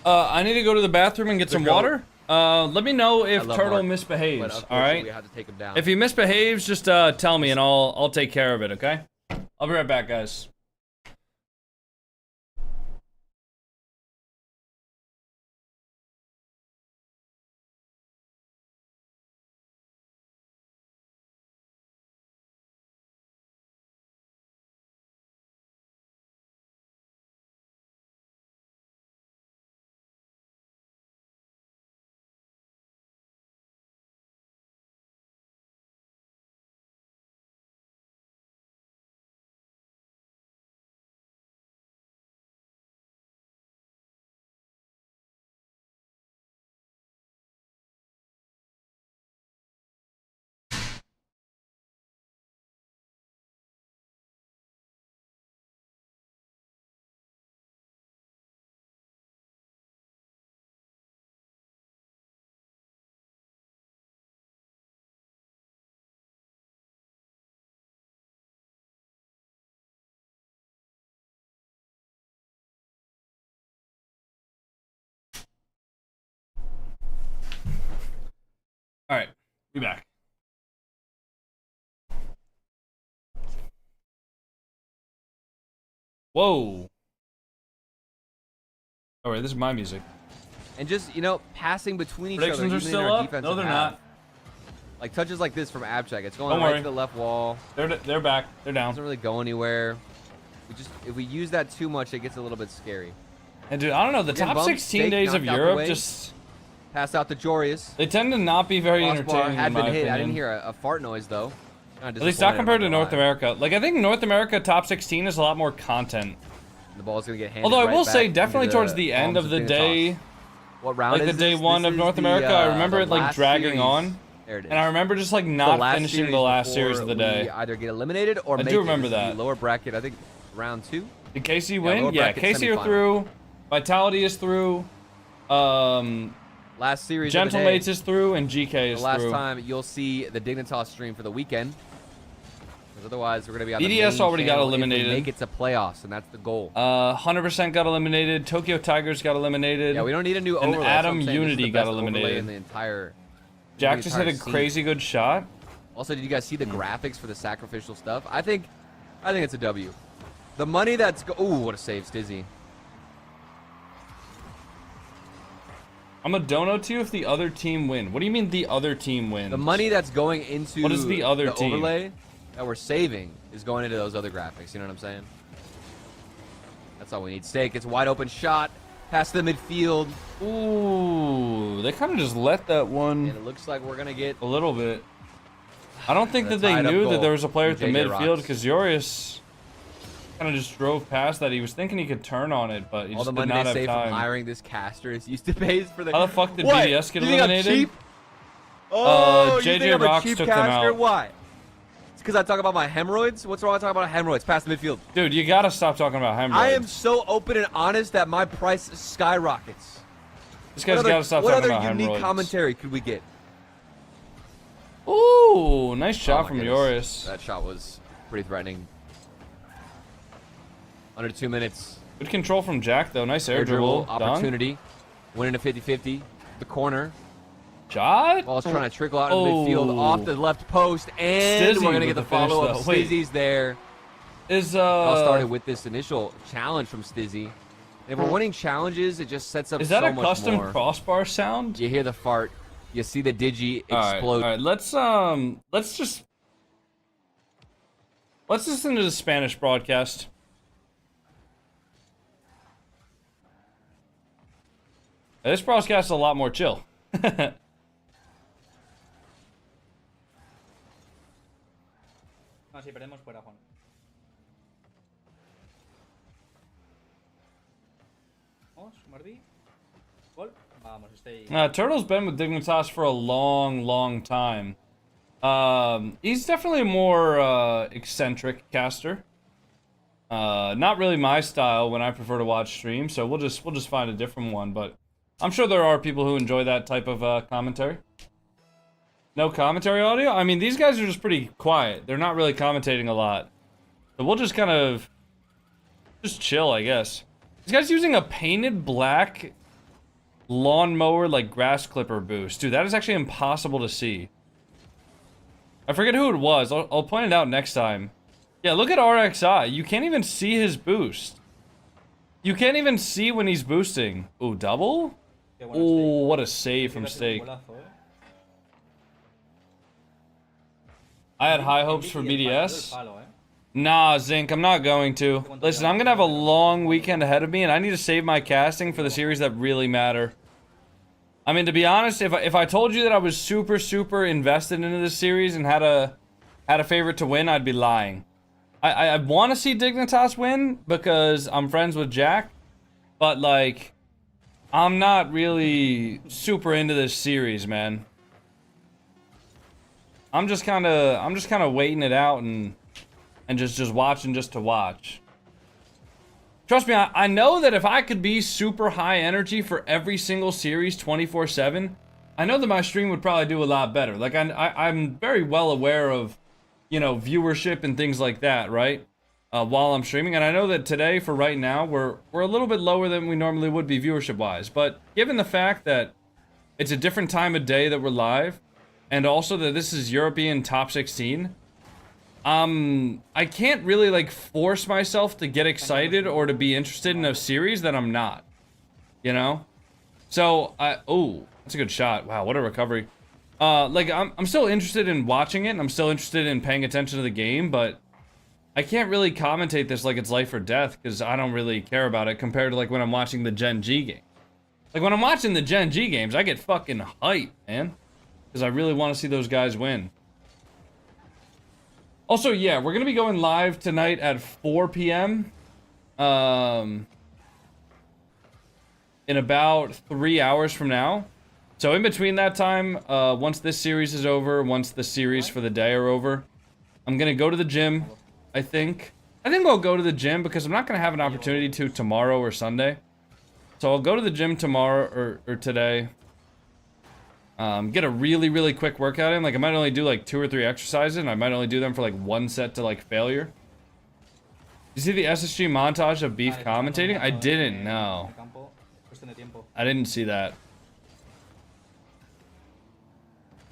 I need to go to the bathroom and get some water. Let me know if Turtle misbehaves, alright? If he misbehaves, just tell me and I'll take care of it, okay? I'll be right back, guys. Alright, be back. Whoa. Alright, this is my music. And just, you know, passing between each other. Predictions are still up? No, they're not. Like touches like this from Abcheck. It's going right to the left wall. They're back. They're down. Doesn't really go anywhere. If we use that too much, it gets a little bit scary. And dude, I don't know, the top 16 days of Europe just... Pass out to Jorius. They tend to not be very entertaining, had in my been hit. opinion. I didn't hear a fart noise, though. At least not compared to North America. Like, I think North America top 16 is a lot more content. The ball's going to get handed Although I will back say, definitely towards the end palms of the day, what round like is the day this? one This of is North the, America, I remember the it like last dragging series. on. There it is. And I remember just like The not last finishing the last series of the before day. we either get eliminated or I make do it. remember This is that. the lower bracket. I think round 2. Did KC win? lower Yeah, bracket KC are semifinal. through. Vitality is through. Last series of the day. Gentlemates is through, and GK is The last through. time you'll see the Dignitas stream for the weekend. Because otherwise, we're going to be on the BDS main already got channel if we eliminated. make it to playoffs, and that's the goal. 100% got eliminated. Tokyo Tigers got eliminated. Yeah, we don't need a new And overlay. That's what Adam I'm saying. This is Unity the got best overlay eliminated. in the entire, Jack just hit a scene. crazy good shot. Also, did you guys see the graphics for the sacrificial stuff? I think it's a W. The money that's ooh, what a save, Stizzy. I'm a dono to you if the other team win. What do you mean the other team wins? The money that's going into What is the other team? overlay that we're saving is going into those other graphics. You know what I'm saying? That's all we need. Steak, it's a wide open shot past the midfield. Ooh, they kind of just let that one And it looks like we're gonna get a little bit. I don't think a that they tied-up knew goal that there was a player at from the JJROX. midfield because Yorius kind of just drove past that. He was thinking he could turn on it, but he all just the did money not they have save from time. hiring this caster is used to pay for the. How the fuck did What? BDS get You think I'm eliminated? cheap? Oh, you think I'm a JJROX cheap took them caster? out. Why? It's because I talk about my hemorrhoids. What's wrong with talking about hemorrhoids past the midfield? Dude, you gotta stop talking about hemorrhoids. I am so open and honest that my price skyrockets. This guy's gotta stop what talking other about unique hemorrhoids. commentary could we get? Ooh, nice shot Oh from my Yorius. That shot was pretty threatening. Under 2 minutes. Good control from Jack, though. Nice air Air dribble dribble. opportunity. Winning a 50-50. The corner. Shot? Ball's trying to trickle out of midfield Oh. off the left post, and Stizzy we're gonna with get the the finish, follow up. though. Wait. Stizzy's there. Is It all started with this initial challenge from Stizzy. And if we're winning challenges, it just sets up is that so a much custom more. crossbar sound? You hear the fart. You see the digi explode. All right. Let's just listen to the Spanish broadcast. This broadcast is a lot more chill. No, si perdemos fuera, Juan. Vamos, Mardi. Gol. Vamos, Turtle's been with Dignitas for a long time. He's definitely a more eccentric caster. Not really my style when I prefer to watch streams, so we'll just find a different one, but I'm sure there are people who enjoy that type of commentary. No commentary audio? I mean, these guys are just pretty quiet. They're not really commentating a lot. So we'll just kind of just chill, I guess. This guy's using a painted black lawnmower like grass clipper boost. Dude, that is actually impossible to see. I forget who it was. I'll point it out next time. Yeah, look at RXI. You can't even see his boost. You can't even see when he's boosting. Ooh, double? Oh, what a save from Steak. I had high hopes for BDS. Nah, Zinc, I'm not going to. Listen, I'm gonna have a long weekend ahead of me, and I need to save my casting for the series that really matter. I mean, to be honest, if I told you that I was super invested into this series and had a favorite to win, I'd be lying. I want to see Dignitas win because I'm friends with Jack, but like, I'm not really super into this series, man. I'm just kind of waiting it out and just watching just to watch. Trust me, I know that if I could be super high energy for every single series 24/7, I know that my stream would probably do a lot better. Like I'm very well aware of, you know, viewership and things like that, right? While I'm streaming, and I know that today, for right now, we're a little bit lower than we normally would be viewership-wise. But given the fact that it's a different time of day that we're live, and also that this is European top 16, I can't really like force myself to get excited or to be interested in a series that I'm not, you know. So oh, that's a good shot. Wow, what a recovery. Like I'm still interested in watching it, and I'm still interested in paying attention to the game, but I can't really commentate this like it's life or death because I don't really care about it compared to like when I'm watching the Gen G game. Like when I'm watching the Gen G games, I get fucking hype, man, because I really want to see those guys win. Also, yeah, we're gonna be going live tonight at 4 p.m. In about 3 hours from now. So in between that time, once this series is over, once the series for the day are over, I'm gonna go to the gym, I think, I think I'll go to the gym because I'm not going to have an opportunity to tomorrow or Sunday. So I'll go to the gym tomorrow or today. Get a really, really quick workout in. Like, I might only do like 2 or 3 exercises, and I might only do them for like 1 set to like failure. You see the SSG montage of Beef commentating? I didn't know. I didn't see that.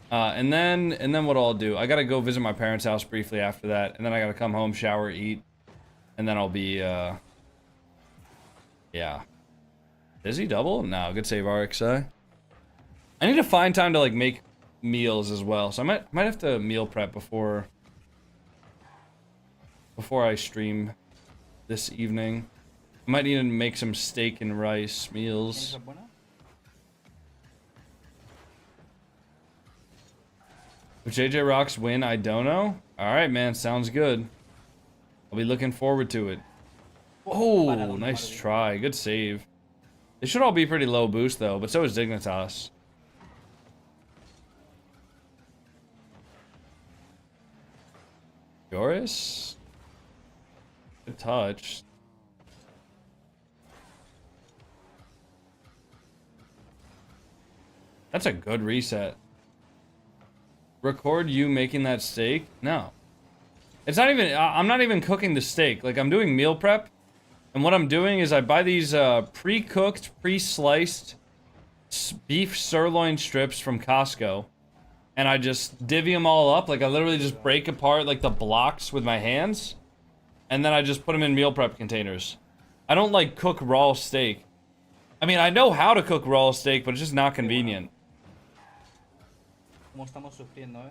And then what I'll do, I gotta go visit my parents' house briefly after that, and then I gotta come home, shower, eat, and then I'll be, yeah. Is he double? No, good save, RXI. I need to find time to, like, make meals as well, so I might have to meal prep before I stream this evening. I might need to make some steak and rice meals. If JJROX win, I don't know. Alright, man. Sounds good. I'll be looking forward to it. Oh, nice try. Good save. They should all be pretty low boost, though, but so is Dignitas. Joris? Good touch. That's a good reset. Record you making that steak? No. It's not even, I'm not even cooking the steak. Like, I'm doing meal prep. And what I'm doing is I buy these pre-cooked, pre-sliced beef sirloin strips from Costco. And I just divvy them all up. Like, I literally just break apart, like, the blocks with my hands. And then I just put them in meal prep containers. I don't, like, cook raw steak. I mean, I know how to cook raw steak, but it's just not convenient. Como estamos sufriendo, eh.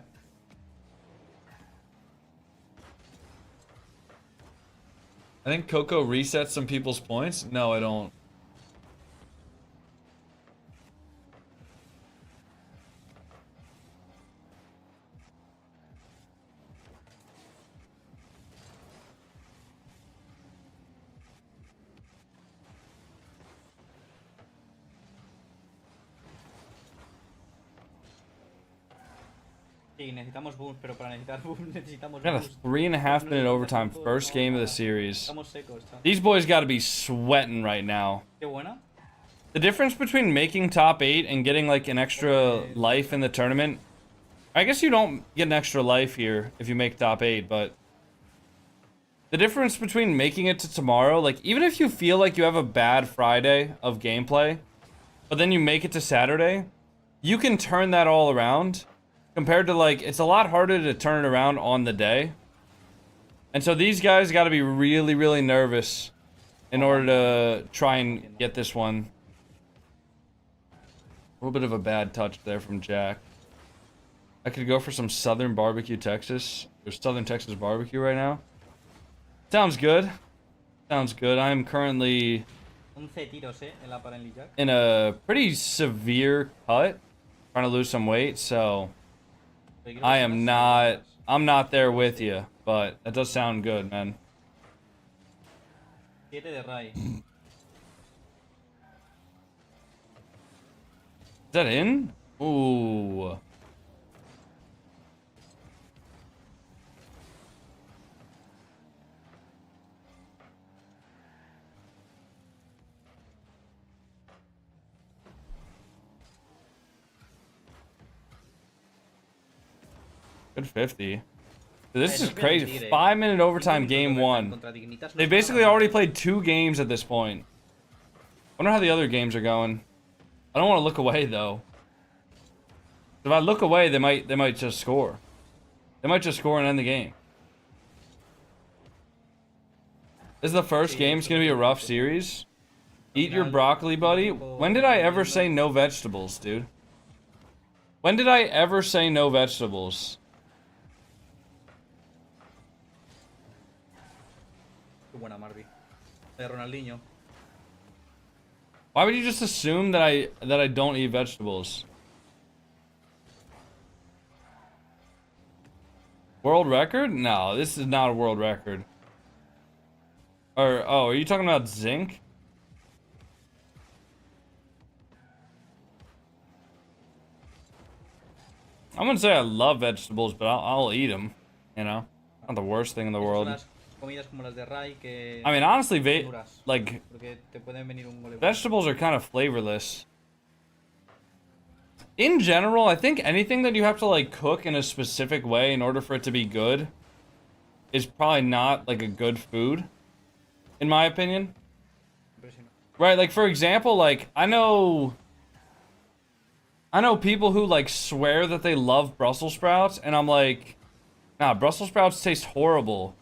I think Coco resets some people's points. No, I don't. Sí, necesitamos boom, pero para necesitar boom necesitamos Got a boost. 3.5-minute overtime, first game of the series. These boys got to be sweating right now. Qué buena. The difference between making top 8 and getting like an extra life in the tournament, I guess you don't get an extra life here if you make top 8, but the difference between making it to tomorrow, like even if you feel like you have a bad Friday of gameplay, but then you make it to Saturday, you can turn that all around. Compared to, like, it's a lot harder to turn it around on the day. And so these guys got to be really, really nervous in order to try and get this one. A little bit of a bad touch there from Jack. I could go for some Southern Barbecue Texas. There's Southern Texas barbecue right now. Sounds good. Sounds good. I'm currently in a pretty severe cut. Trying to lose some weight, so I'm not there with you, but that does sound good, man. Is that in? Ooh. Good 50. This is crazy. 5-minute overtime game 1. They basically already played 2 games at this point. Wonder how the other games are going. I don't want to look away though. If I look away, they might just score. They might just score and end the game. This is the first game. It's gonna be a rough series. Eat your broccoli, buddy. When did I ever say no vegetables, dude? When did I ever say no vegetables? Why would you just assume that I don't eat vegetables? World record? No, this is not a world record. Or oh, are you talking about zinc? I wouldn't say I love vegetables, but I'll eat them. You know, not the worst thing in the world. Comidas como las de Rai que I mean, honestly, duras, like, porque te pueden venir un gole. vegetables are kind of flavorless. In general, I think anything that you have to like cook in a specific way in order for it to be good is probably not like a good food, in my opinion. Right, like for example, like I know people who like swear that they love Brussels sprouts, and I'm like, nah, Brussels sprouts taste horrible.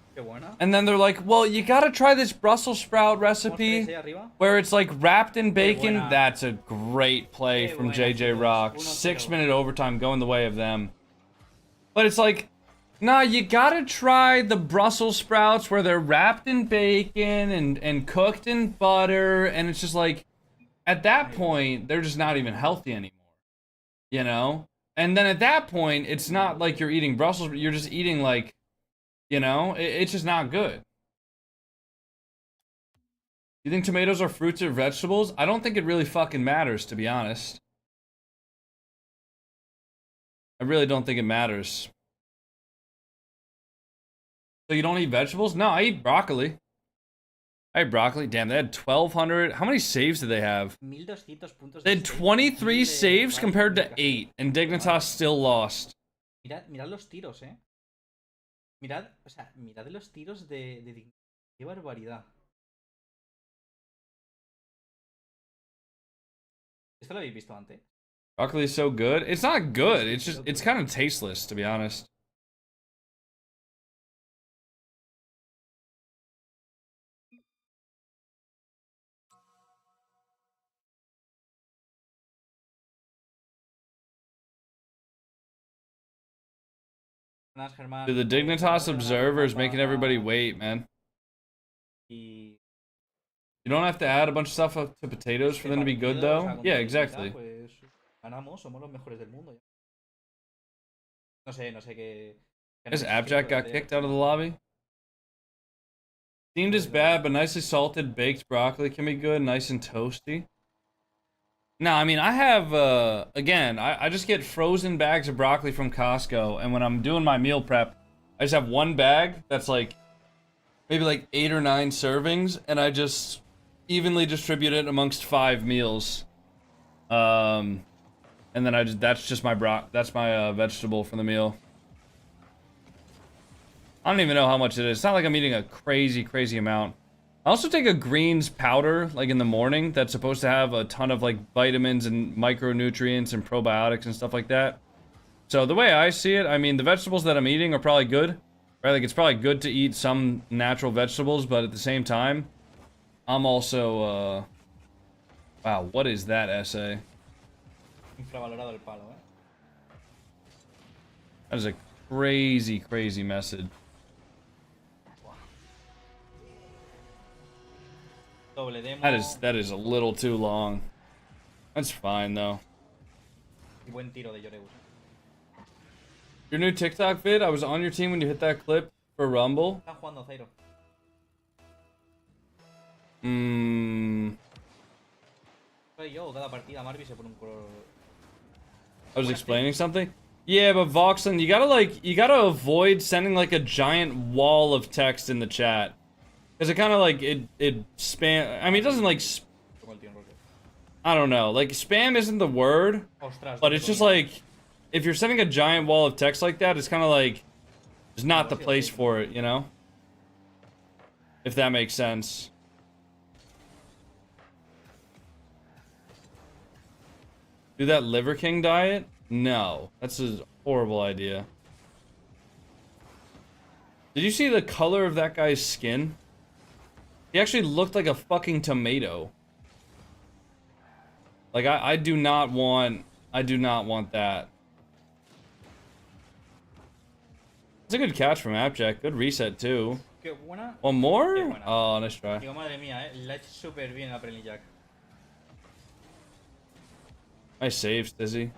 And then they're like, well, you gotta try this Brussels sprout recipe where it's like wrapped in bacon. That's a great play from JJROX. 6-minute overtime going the way of them. But it's like, nah, you gotta try the Brussels sprouts where they're wrapped in bacon and cooked in butter. And it's just like, at that point, they're just not even healthy anymore. You know? And then at that point, it's not like you're eating Brussels, you're just eating like, you know, it's just not good. You think tomatoes are fruits or vegetables? I don't think it really fucking matters, to be honest. I really don't think it matters. So you don't eat vegetables? No, I eat broccoli. I ate broccoli. Damn, they had 1,200. How many saves did they have? 1200 puntos. They had 23 saves compared to 8, and Dignitas still lost. Mirad los tiros, Mirad, o sea, mirad los tiros de Dignitas. Qué barbaridad. ¿Esto lo habéis visto antes? Broccoli is so good. It's not good. It's just, it's kind of tasteless, to be honest. Dude, the Dignitas Observer is making everybody wait, man. You don't have to add a bunch of stuff up to potatoes for them to be good, though? Yeah, exactly. As Abjack got kicked out of the lobby? Steamed is bad, but nicely salted baked broccoli can be good, nice and toasty. No, I mean, I have, again, I just get frozen bags of broccoli from Costco, and when I'm doing my meal prep, I just have one bag that's like, maybe like 8 or 9 servings, and I just evenly distribute it amongst 5 meals. And then that's just my vegetable for the meal. I don't even know how much it is. It's not like I'm eating a crazy amount. I also take a greens powder, like in the morning, that's supposed to have a ton of like vitamins and micronutrients and probiotics and stuff like that. So the way I see it, I mean, the vegetables that I'm eating are probably good, right? Like it's probably good to eat some natural vegetables, but at the same time, I'm also, wow, what is that essay? That is a crazy message. That is a little too long. That's fine though. Your new TikTok vid, I was on your team when you hit that clip for Rumble. I was explaining something? Yeah, but Voxlin, you gotta avoid sending like a giant wall of text in the chat. Cause it kind of like, it spam, I mean it doesn't like, I don't know, like spam isn't the word, but it's just like, if you're sending a giant wall of text like that, it's kind of like, it's not the place for it, you know? If that makes sense. Do that Liver King diet? No, that's a horrible idea. Did you see the color of that guy's skin? He actually looked like a fucking tomato. Like I do not want that. It's a good catch from Abjack. Good reset too. One more? Oh, nice try. Nice save, Stizzy.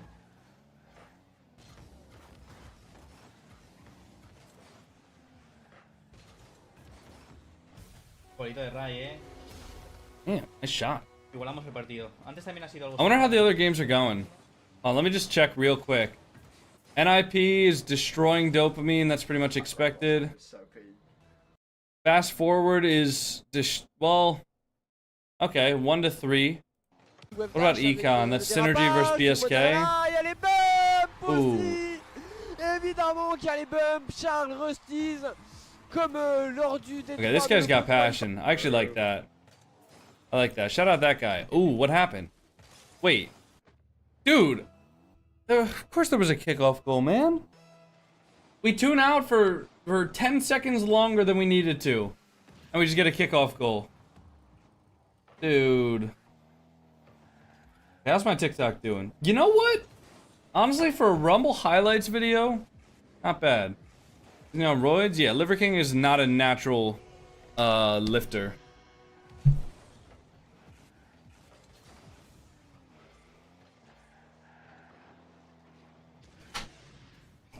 Yeah, nice shot. I wonder how the other games are going. Let me just check real quick. NIP is destroying dopamine. That's pretty much expected. Fast forward is just, well, okay, 1 to 3. What about Econ? That's Synergy versus BSK. Ah, il y a les bumps Ooh. aussi. Évidemment qu'il y a les bumps, Charles Rusties, comme lors du détroit. Okay, this guy's got passion. I actually like that. I like that. Shout out that guy. Ooh, what happened? Wait. Dude. Of course there was a kickoff goal, man. We tune out for 10 seconds longer than we needed to. And we just get a kickoff goal. Dude. How's my TikTok doing? You know what? Honestly, for a Rumble highlights video, not bad. You know, roids? Yeah, Liver King is not a natural lifter.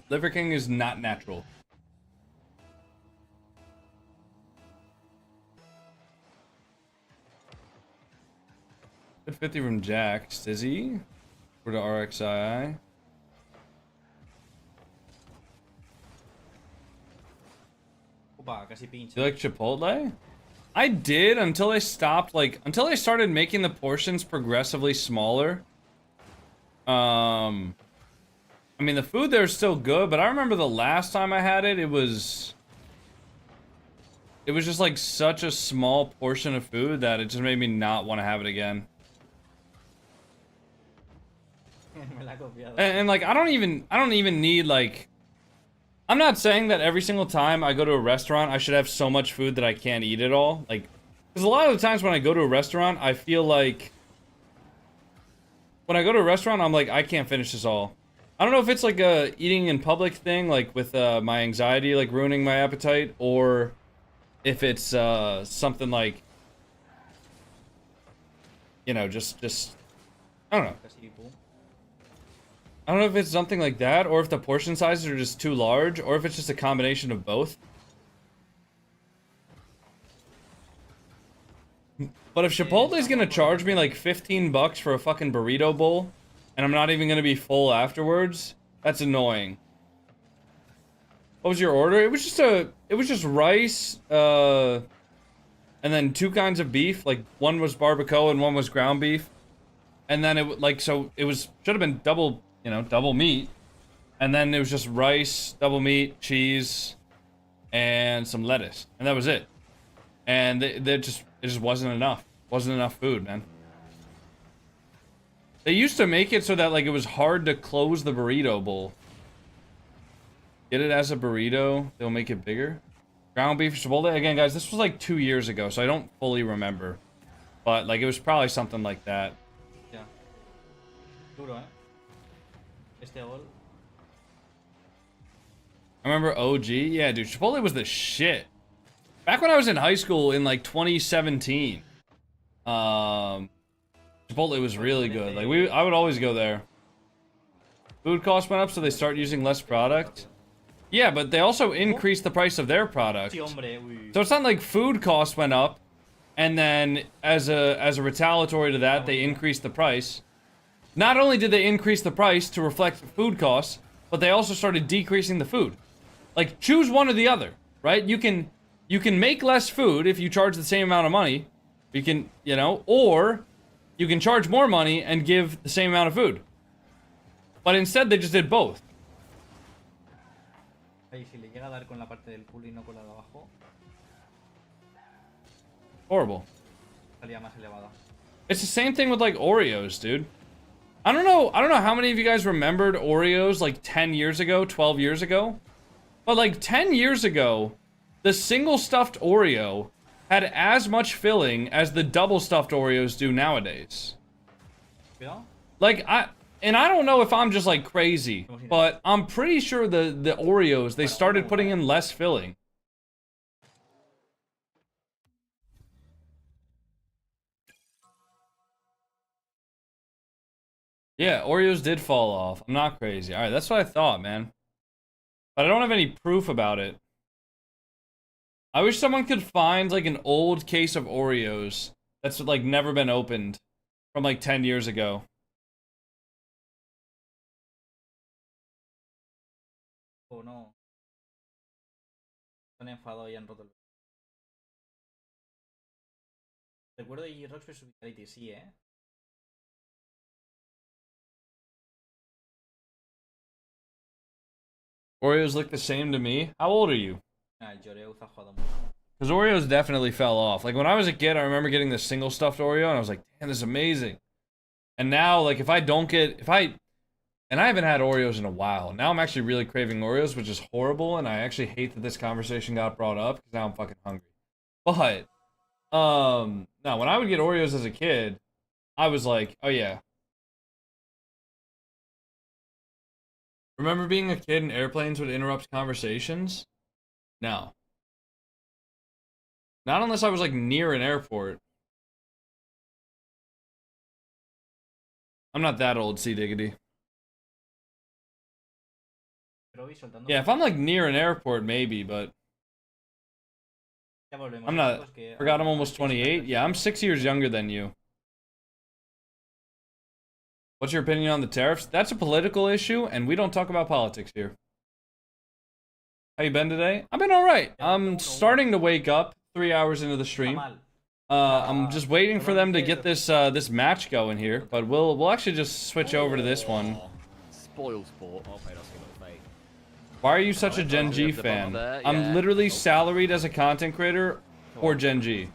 Liver King is not natural. Good 50 from Jack. Stizzy. For the RXII. Opa, casi pincha. Do you like Chipotle? I did until I stopped, until I started making the portions progressively smaller. I mean, the food there is still good, but I remember the last time I had it, it was just like such a small portion of food that it just made me not want to have it again. And like, I don't even need, like, I'm not saying that every single time I go to a restaurant, I should have so much food that I can't eat it all. Like, because a lot of the times when I go to a restaurant, I feel like, when I go to a restaurant, I'm like, I can't finish this all. I don't know if it's like a eating in public thing, like with my anxiety, like ruining my appetite, or if it's something like, you know, just, I don't know. I don't know if it's something like that, or if the portion sizes are just too large, or if it's just a combination of both. But if Chipotle's gonna charge me like 15 bucks for a fucking burrito bowl, and I'm not even gonna be full afterwards, that's annoying. What was your order? It was just rice, and then 2 kinds of beef. Like, one was barbacoa and one was ground beef. And then should have been double, you know, double meat. And then it was just rice, double meat, cheese, and some lettuce. And that was it. And it just wasn't enough. Wasn't enough food, man. They used to make it so that, like, it was hard to close the burrito bowl. Get it as a burrito, they'll make it bigger. Ground beef Chipotle. Again, guys, this was like 2 years ago, so I don't fully remember. But, like, it was probably something like that. Yeah. Duro, Este gol. I remember OG. Yeah, dude, Chipotle was the shit. Back when I was in high school in, like, 2017. Chipotle was really good. Like, I would always go there. Food costs went up, so they start using less product. Yeah, but they also increased the price of their product. So it's not like food costs went up, and then as a retaliatory to that, they increased the price. Not only did they increase the price to reflect food costs, but they also started decreasing the food. Like, choose one or the other, right? You can make less food if you charge the same amount of money. You can, you know, or you can charge more money and give the same amount of food. But instead, they just did both. Horrible. It's the same thing with, like, Oreos, dude. I don't know how many of you guys remembered Oreos like 10 years ago, 12 years ago. But like 10 years ago, the single stuffed Oreo had as much filling as the double stuffed Oreos do nowadays. Yeah? Like, I don't know if I'm just like crazy, but I'm pretty sure the Oreos, they started putting in less filling. Yeah, Oreos did fall off. I'm not crazy. Alright, that's what I thought, man. But I don't have any proof about it. I wish someone could find, like, an old case of Oreos that's, like, never been opened from, like, 10 years ago. Oh, no. Se han enfadado y han roto el... Recuerdo de JJROX vs Vitality, sí, ¿eh? Oreos look the same to me. How old are you? Ah, el JJROX ha jugado mucho. Because Oreos definitely fell off. Like, when I was a kid, I remember getting this single stuffed Oreo, and I was like, damn, this is amazing. And now, like, if I don't get... And I haven't had Oreos in a while. Now I'm actually really craving Oreos, which is horrible, and I actually hate that this conversation got brought up, because now I'm fucking hungry. But, now, when I would get Oreos as a kid, I was like, oh yeah. Remember being a kid and airplanes would interrupt conversations? No. Not unless I was, like, near an airport. I'm not that old, C-Diggity. Yeah, if I'm, like, near an airport, maybe, but... I'm not... Forgot I'm almost 28? Yeah, I'm 6 years younger than you. What's your opinion on the tariffs? That's a political issue, and we don't talk about politics here. How you been today? I've been alright. I'm starting to wake up 3 hours into the stream. I'm just waiting for them to get this this match going here, but we'll actually just switch over to this one. Spoil sport. Why are you such a Gen G fan? I'm literally salaried as a content creator for Gen G.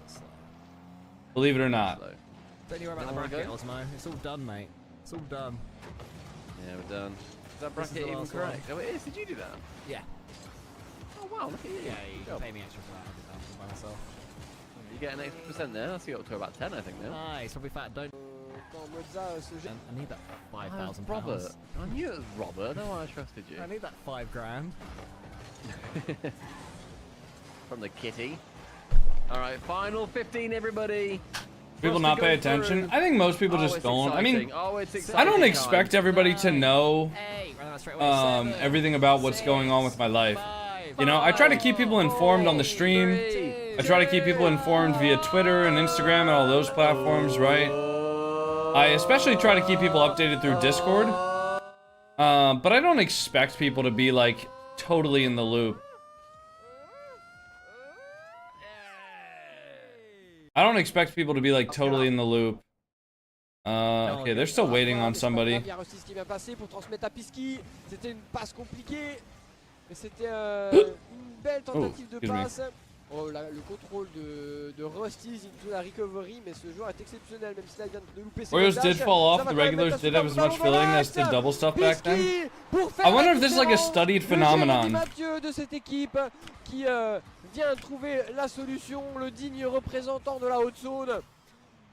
Believe it or not. Don't you worry about the bracket, Osmo. It's all done, mate. It's all done. Yeah, we're done. Is that bracket even correct? Oh, it is. Did you do that? Yeah. Oh wow, look at you. Yeah, you can pay me extra for that. I did that by myself. You get an extra percent there. That's up to about 10, I think now. Nice. Probably fat. Don't. I need that £5,000. Robert. I knew it was Robert. That's why I trusted you. I need that £5,000. From the kitty. Alright, final 15, everybody. People not pay attention? I think most people just don't. I mean, it's I don't expect everybody to know everything about what's going on with my life. You know, I try to keep people informed on the stream. I try to keep people informed via Twitter and Instagram and all those platforms, right? I especially try to keep people updated through Discord. But I don't expect people to be, like, totally in the loop. I don't expect people to be, like, totally in the loop. Okay, they're still waiting on somebody. Oh, le contrôle de Rusty's into la recovery, mais ce joueur est exceptionnel, même si là il vient de louper ses Oreos did fall off, the regulars did have as much filling as the double stuff back then. I wonder if this is like a studied phenomenon. De cette équipe qui vient trouver la solution, le digne représentant de la haute zone,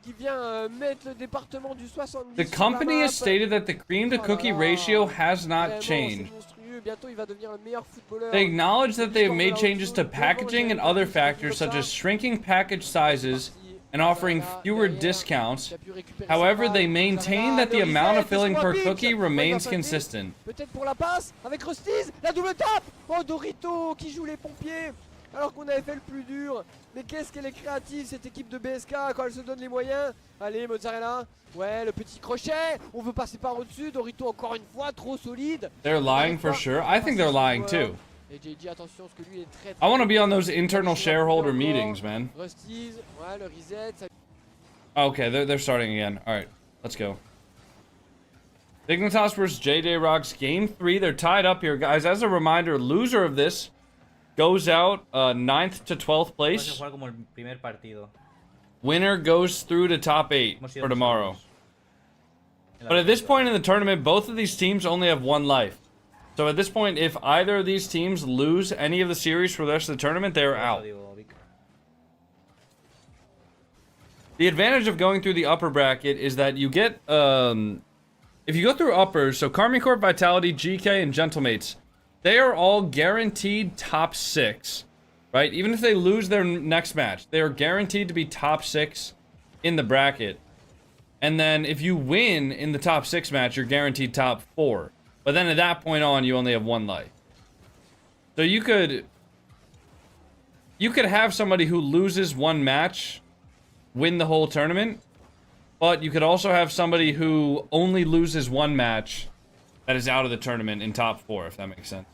qui vient mettre le département du 70. The company has stated that the cream to cookie ratio has not changed. They acknowledge that they have made changes to packaging and other factors such as shrinking package sizes and offering fewer discounts. However, they maintain that the amount of filling per cookie remains consistent. Peut-être pour la passe avec Rusty's, la double tape. Oh, Dorito qui joue les pompiers alors qu'on avait fait le plus dur. Mais qu'est-ce qu'elle est créative cette équipe de BSK quand elle se donne les moyens. Allez, mozzarella. Ouais, le petit crochet. On veut passer par au-dessus. Dorito encore une fois, trop solide. They're lying for sure. I think they're lying too. Et JJ, attention, parce que lui est très, I want to be on those internal shareholder meetings, man. Rusty's, ouais, le reset. Ça... Okay, they're starting again. All right, let's go. DIGNITAS versus JJROX, game 3. They're tied up here, guys. As a reminder, loser of this goes out 9th to 12th place. Winner goes through to top 8 for tomorrow. But at this point in the tournament, both of these teams only have one life. So at this point, if either of these teams lose any of the series for the rest of the tournament, they're out. The advantage of going through the upper bracket is that you get, if you go through uppers, so Karmine Corp, Vitality, GK, and Gentlemates, they are all guaranteed top 6, right? Even if they lose their next match, they are guaranteed to be top 6 in the bracket. And then if you win in the top 6 match, you're guaranteed top 4. But then at that point on, you only have one life. So you could have somebody who loses one match win the whole tournament, but you could also have somebody who only loses one match that is out of the tournament in top 4, if that makes sense.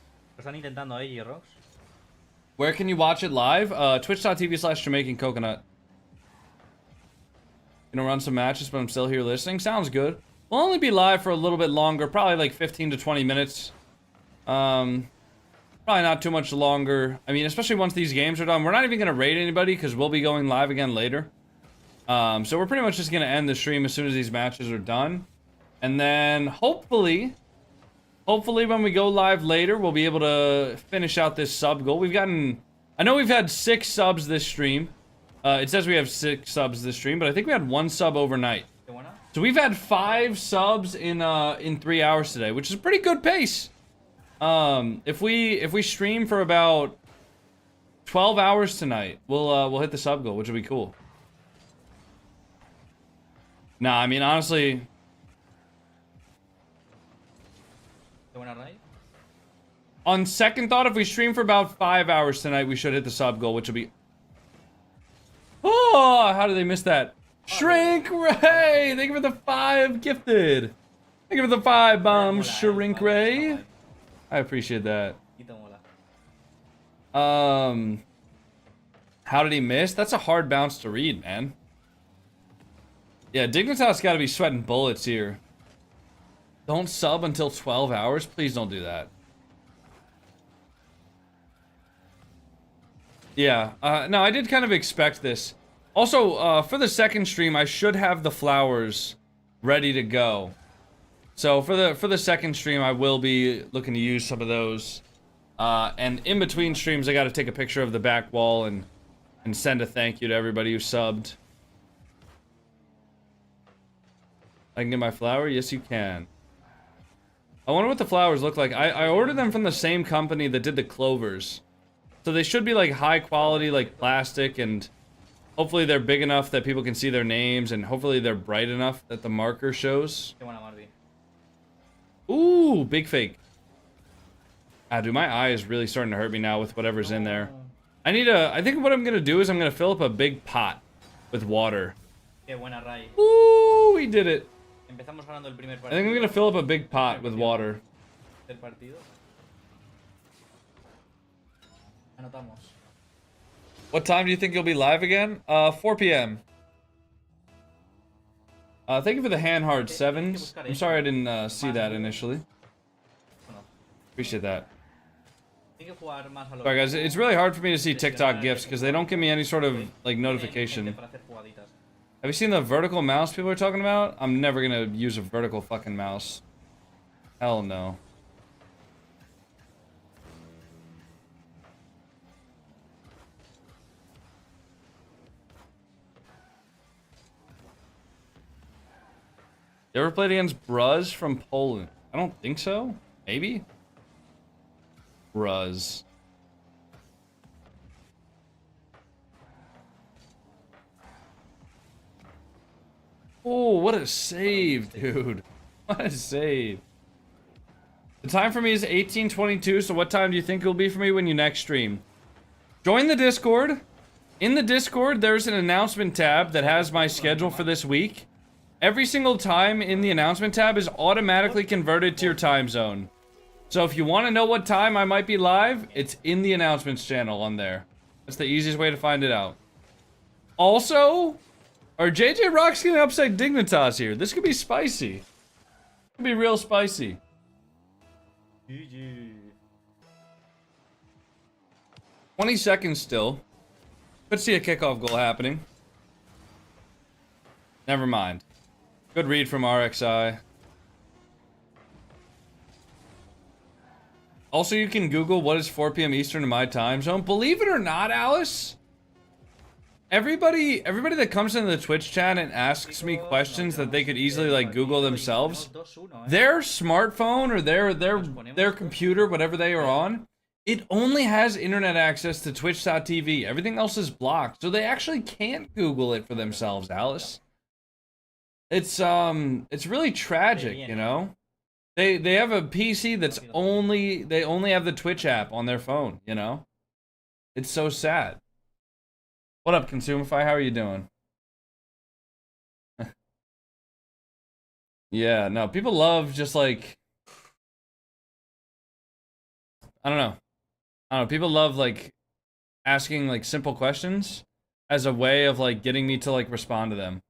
Where can you watch it live? Twitch.tv/JamaicanCoconut. Gonna run some matches, but I'm still here listening. Sounds good. We'll only be live for a little bit longer, probably like 15 to 20 minutes. Probably not too much longer. I mean, especially once these games are done. We're not even gonna raid anybody because we'll be going live again later. So we're pretty much just gonna end the stream as soon as these matches are done. And then hopefully when we go live later, we'll be able to finish out this sub goal. I know we've had 6 subs this stream. It says we have 6 subs this stream, but I think we had 1 sub overnight. So we've had 5 subs in 3 hours today, which is a pretty good pace. If we stream for about 12 hours tonight, we'll hit the sub goal, which will be cool. Nah, I mean honestly. On second thought, if we stream for about 5 hours tonight, we should hit the sub goal, which will be. Oh, how did they miss that? Shrink Ray! Thank you for the 5 gifted. Thank you for the 5 bombs, Shrink Ray. I appreciate that. How did he miss? That's a hard bounce to read, man. Yeah, Dignitas gotta be sweating bullets here. Don't sub until 12 hours. Please don't do that. Yeah, no, I did kind of expect this. Also, for the second stream, I should have the flowers ready to go. So for the second stream, I will be looking to use some of those. And in between streams, I got to take a picture of the back wall and send a thank you to everybody who subbed. I can get my flower? Yes, you can. I wonder what the flowers look like. I ordered them from the same company that did the clovers. So they should be like high quality, like plastic, and hopefully they're big enough that people can see their names, and hopefully they're bright enough that the marker shows. Ooh, big fake. Ah, dude, my eye is really starting to hurt me now with whatever's in there. I think what I'm gonna do is I'm gonna fill up a big pot with water. Ooh, we did it. I think I'm gonna fill up a big pot with water. What time do you think you'll be live again? 4 p.m. Thank you for the hand hard 7s. I'm sorry I didn't see that initially. Appreciate that. Sorry guys, it's really hard for me to see TikTok gifts because they don't give me any sort of like notification. Have you seen the vertical mouse people are talking about? I'm never gonna use a vertical fucking mouse. Hell no. You ever played against Bruz from Poland? I don't think so. Maybe? Bruz. Oh, what a save, dude. What a save. The time for me is 18:22, so what time do you think it'll be for me when you next stream? Join the Discord. In the Discord, there's an announcement tab that has my schedule for this week. Every single time in the announcement tab is automatically converted to your time zone. So if you want to know what time I might be live, it's in the announcements channel on there. That's the easiest way to find it out. Also, are JJROX gonna upset Dignitas here? This could be spicy. Could be real spicy. 20 seconds still. Could see a kickoff goal happening. Never mind. Good read from RXI. Also, you can Google what is 4 p.m. Eastern in my time zone. Believe it or not, Alice, everybody that comes into the Twitch chat and asks me questions that they could easily like Google themselves, their smartphone or their computer, whatever they are on, it only has internet access to Twitch.tv. Everything else is blocked, so they actually can't Google it for themselves, Alice. It's really tragic, you know. They have a PC that's they only have the Twitch app on their phone, you know. It's so sad. What up, Consumify? How are you doing? Yeah, no, people love just like I don't know. People love like asking like simple questions as a way of like getting me to like respond to them.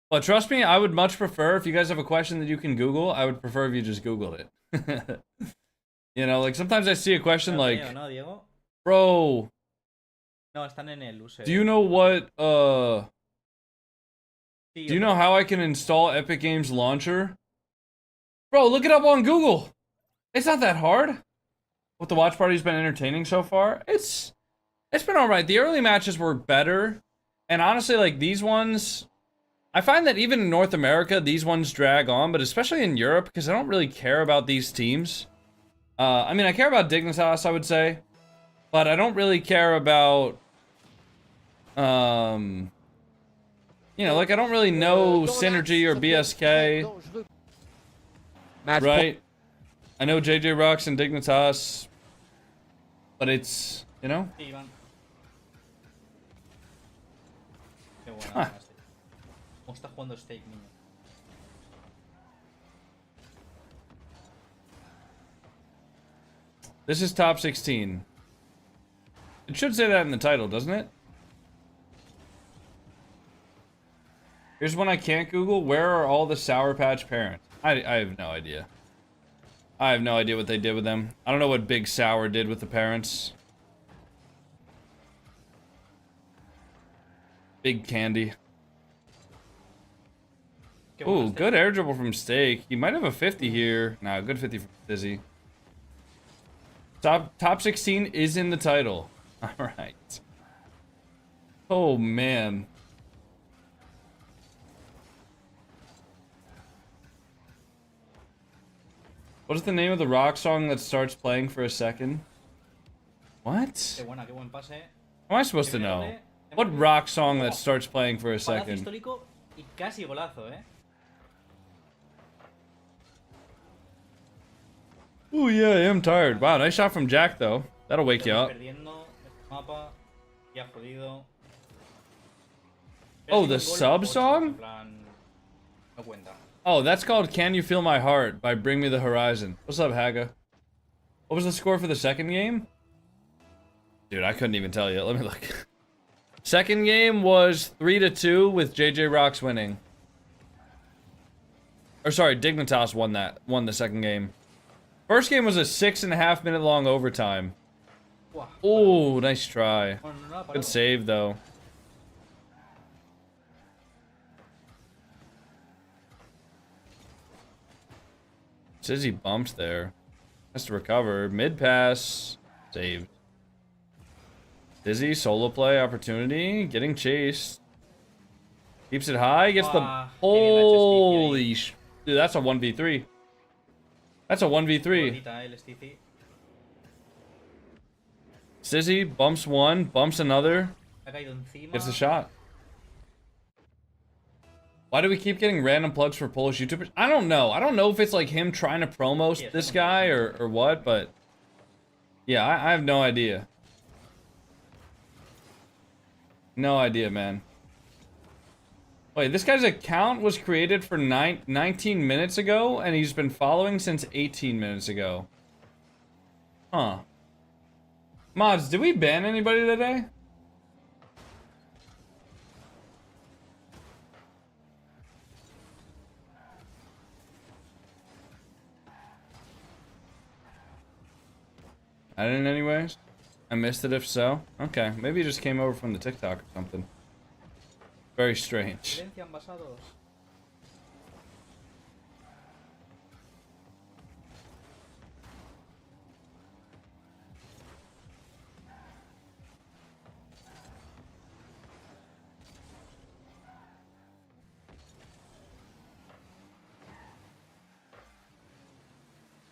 But trust me, I would much prefer, if you guys have a question that you can Google, I would prefer if you just Googled it. You know, like sometimes I see a question like, bro, do you know what, do you know how I can install Epic Games Launcher? Bro, look it up on Google. It's not that hard. What the watch party's been entertaining so far, it's been alright. The early matches were better. And honestly, like these ones, I find that even in North America, these ones drag on, but especially in Europe, because I don't really care about these teams. I mean, I care about Dignitas, I would say, but I don't really care about, you know, like I don't really know Synergy or BSK, right? I know JJROX and Dignitas, but it's, you know? Huh. This is top 16. It should say that in the title, doesn't it? Here's one I can't Google. Where are all the Sour Patch parents? I have no idea. I have no idea what they did with them. I don't know what Big Sour did with the parents. Big Candy. Ooh, good air dribble from Steak. He might have a 50 here. Nah, good 50 from Dizzy. Top 16 is in the title. Alright. Oh, man. What is the name of the rock song that starts playing for a second? What? How am I supposed to know? What rock song that starts playing for a second? Ooh, yeah, I am tired. Wow, nice shot from Jack, though. That'll wake you up. Oh, the sub song? Oh, that's called Can You Feel My Heart by Bring Me the Horizon. What's up, Haga? What was the score for the second game? Dude, I couldn't even tell you. Let me look. Second game was 3-2 with JJROX winning. Or sorry, Dignitas won the second game. First game was a 6.5 minute long overtime. Oh, nice try. Good save though. Says he bumped there. Has to recover. Mid pass. Saved. Dizzy, solo play opportunity. Getting chased. Keeps it high. Gets the... Holy sh... Dude, that's a 1v3. That's a 1v3. Sizzy bumps one, bumps another. Gets a shot. Why do we keep getting random plugs for Polish YouTubers? I don't know. I don't know if it's like him trying to promo this guy or what, but... Yeah, I have no idea. No idea, man. Wait, this guy's account was created for 19 minutes ago, and he's been following since 18 minutes ago. Huh. Mods, did we ban anybody today? I didn't anyways. I missed it if so. Okay, maybe he just came over from the TikTok or something. Very strange.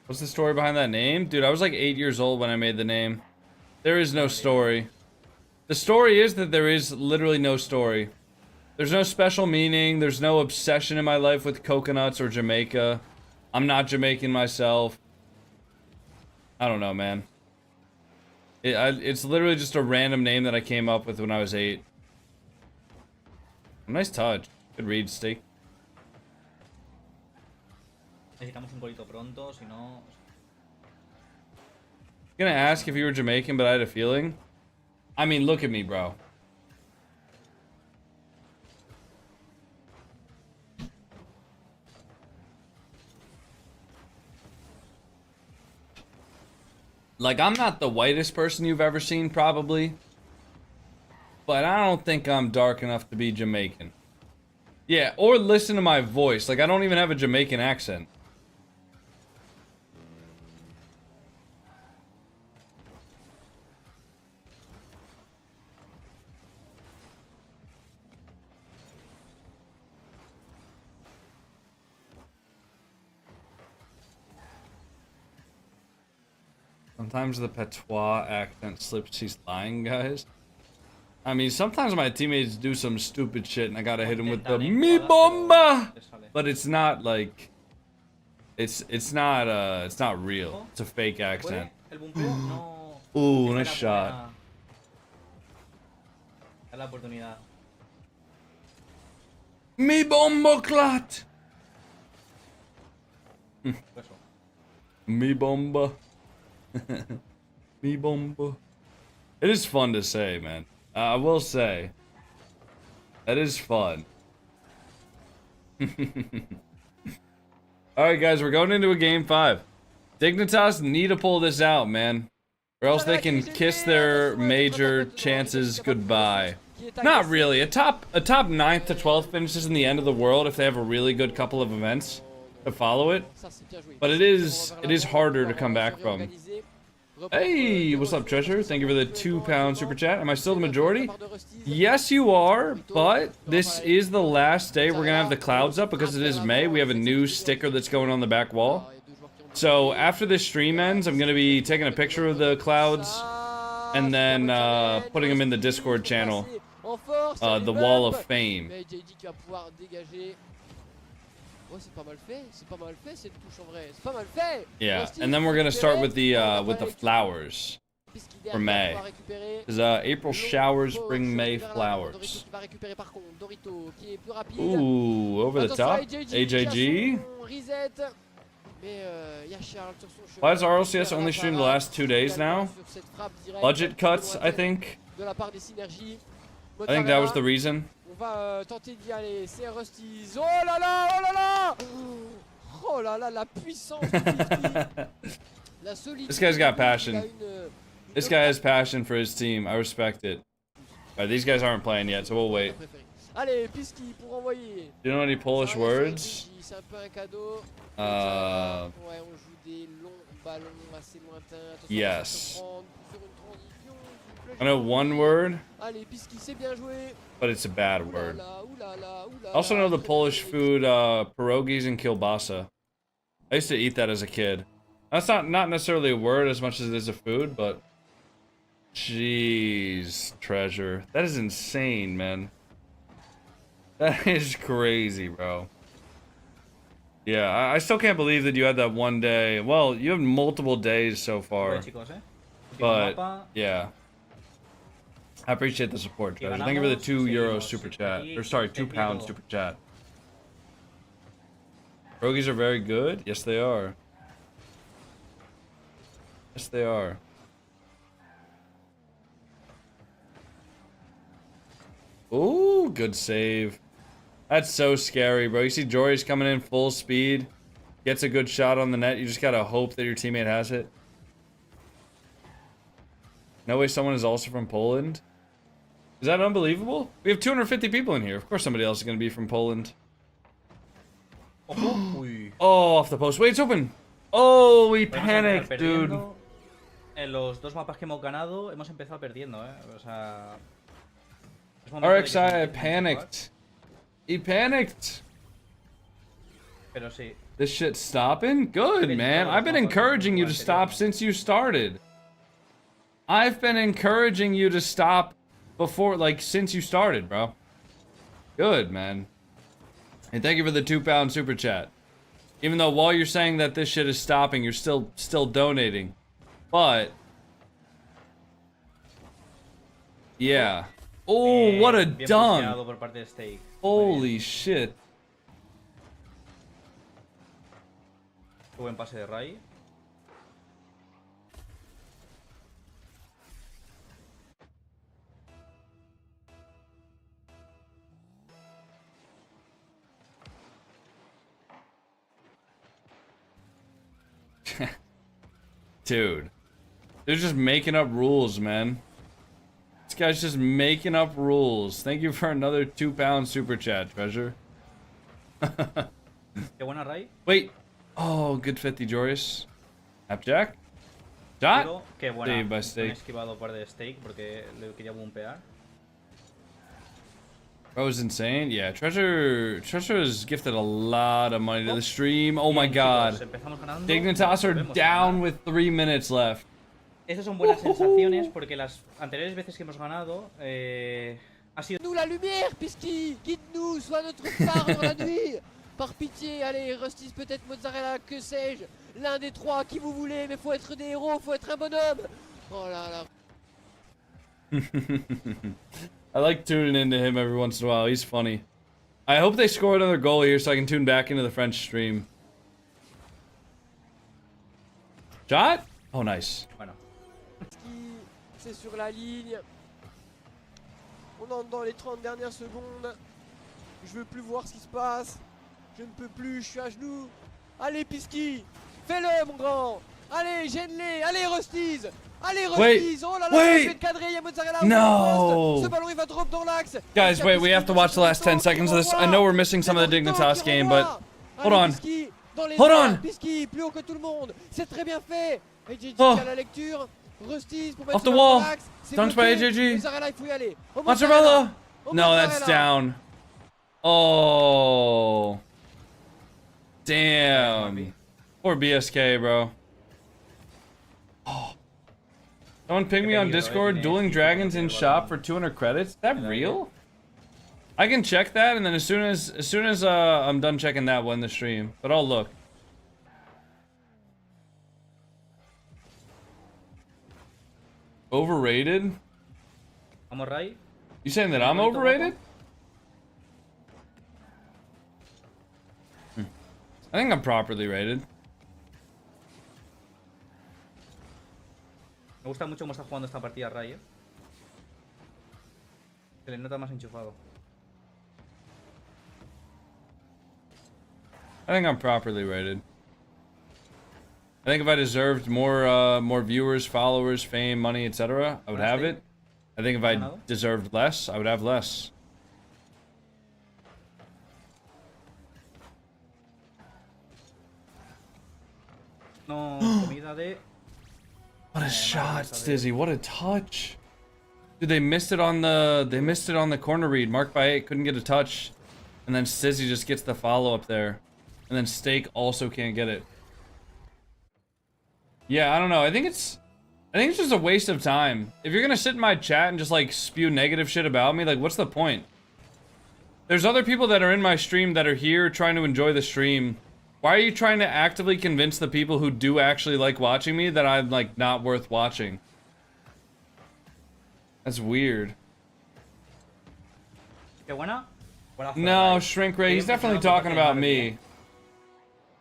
What's the story behind that name? Dude, I was like 8 years old when I made the name. There is no story. The story is that there is literally no story. There's no special meaning. There's no obsession in my life with coconuts or Jamaica. I'm not Jamaican myself. I don't know, man. It's literally just a random name that I came up with when I was 8. Nice touch. Good read, Steak. Gonna ask if you were Jamaican, but I had a feeling. I mean, look at me, bro. Like, I'm not the whitest person you've ever seen, probably. But I don't think I'm dark enough to be Jamaican. Yeah, or listen to my voice. Like, I don't even have a Jamaican accent. Sometimes the patois accent slips. He's lying, guys. I mean, sometimes my teammates do some stupid shit and I gotta hit them with the mi bomba, but it's not like it's not real. It's a fake accent. Ooh, nice shot. Mi bomba clot. Mi bomba. Mi bomba. It is fun to say, man. I will say. That is fun. Alright, guys, we're going into a game 5. Dignitas need to pull this out, man. Or else they can kiss their major chances goodbye. Not really. A top 9th to 12th finishes in the end of the world if they have a really good couple of events to follow it. But it is harder to come back from. Hey, what's up, Treasure? Thank you for the £2 super chat. Am I still the majority? Yes, you are, but this is the last day we're gonna have the clouds up because it is May. We have a new sticker that's going on the back wall. So after this stream ends, I'm gonna be taking a picture of the clouds and then putting them in the Discord channel. The Wall of Fame. Yeah, and then we're gonna start with the flowers for May. Because April showers bring May flowers. Ooh, over the top. AJG. Why does RLCS only stream the last 2 days now? Budget cuts, I think. I think that was the reason. On va tenter d'y aller, c'est Rusty's. Oh là là, oh là là. Oh là là, la puissance de 50. La solidité. This guy's got passion. This guy has passion for his team. I respect it. Alright, these guys aren't playing yet, so we'll wait. Allez, Pisky pour envoyer. Do you know any Polish words? C'est un peu un cadeau. Ouais, on joue des longs ballons assez lointains. Yes. I know one word, but it's a bad word. I also know the Polish food, pierogies and kielbasa. I used to eat that as a kid. That's not necessarily a word as much as it is a food, but... Jeez, Treasure. That is insane, man. That is crazy, bro. Yeah, I still can't believe that you had that one day. Well, you have multiple days so far. But, yeah. I appreciate the support, Treasure. Thank you for the €2 super chat. Or sorry, £2 super chat. Pierogies are very good? Yes, they are. Yes, they are. Ooh, good save. That's so scary, bro. You see Jory's coming in full speed. Gets a good shot on the net. You just gotta hope that your teammate has it. No way someone is also from Poland? Is that unbelievable? We have 250 people in here. Of course somebody else is going to be from Poland. Oh, off the post. Wait, it's open. Oh, we panicked, dude. En los dos mapas que hemos ganado, hemos empezado perdiendo, O sea... RXI panicked. He panicked. Pero sí. This shit's stopping? Good, man. I've been encouraging you to stop since you started. I've been encouraging you to stop before, like, since you started, bro. Good, man. And thank you for the £2 super chat. Even though while you're saying that this shit is stopping, you're still donating. But yeah. Oh, what a dunk. Holy shit. Buen pase de Rai. Dude. They're just making up rules, man. This guy's just making up rules. Thank you for another £2 super chat, Treasure. Wait. Oh, good 50, Joris. Appjack. Shot. Saved by Steak. Bro is insane. Yeah, Treasure has gifted a lot of money to the stream. Oh my god. Dignitas are down with 3 minutes left. Esas son buenas sensaciones porque las anteriores veces que hemos ganado ha sido... Nous la lumière, Pisky. Guide-nous, sois notre phare dans la nuit. Par pitié, allez, Rustis, peut-être Mozzarella, que sais-je. L'un des trois, qui vous voulez, mais faut être des héros, faut être un bonhomme. Oh là là. I like tuning into him every once in a while. He's funny. I hope they score another goal here so I can tune back into the French stream. Shot? Oh, nice. Bueno. C'est sur la ligne. On entre dans les 30 dernières secondes. Je veux plus voir ce qui se passe. Je ne peux plus, je suis à genoux. Allez, Pisky, fais-le, mon grand. Allez, gêne-les. Allez, Rusties. Allez, Rusties. Oh là là, je vais te cadrer, il y a Mozzarella. No. Ce ballon, il va drop dans l'axe. Guys, wait, we have to watch the last 10 seconds of this. I know we're missing some of the Dignitas game, but hold on. Hold on. Pisky, plus haut que tout le monde. C'est très bien fait. Et JJ à la lecture. Rusties pour mettre off the wall. Dunked by bloqué. AJG. Mozzarella, il faut y aller. Oh, Mozzarella. Oh, No, that's down. Oh. Damn. Poor BSK, bro. Oh. Someone ping me on Discord, Dueling Dragons in shop for 200 credits. Is that real? I can check that, and then as soon as I'm done checking that one in the stream, but I'll look. Overrated? I'm alright. You saying that I'm overrated? I think I'm properly rated. Me gusta mucho cómo está jugando esta partida Ray, Se le nota más enchufado. I think I'm properly rated. I think if I deserved more viewers, followers, fame, money, etc., I would have it. I think if I deserved less, I would have less. No, comida de... What a shot, Stizzy! What a touch! Dude, they missed it on the corner read. Marked by 8, couldn't get a touch, and then Stizzy just gets the follow up there, and then Steak also can't get it. Yeah, I don't know. I think it's just a waste of time. If you're gonna sit in my chat and just like spew negative shit about me, like what's the point? There's other people that are in my stream that are here trying to enjoy the stream. Why are you trying to actively convince the people who do actually like watching me that I'm like not worth watching? That's weird. No, Shrink Ray, he's definitely talking about me.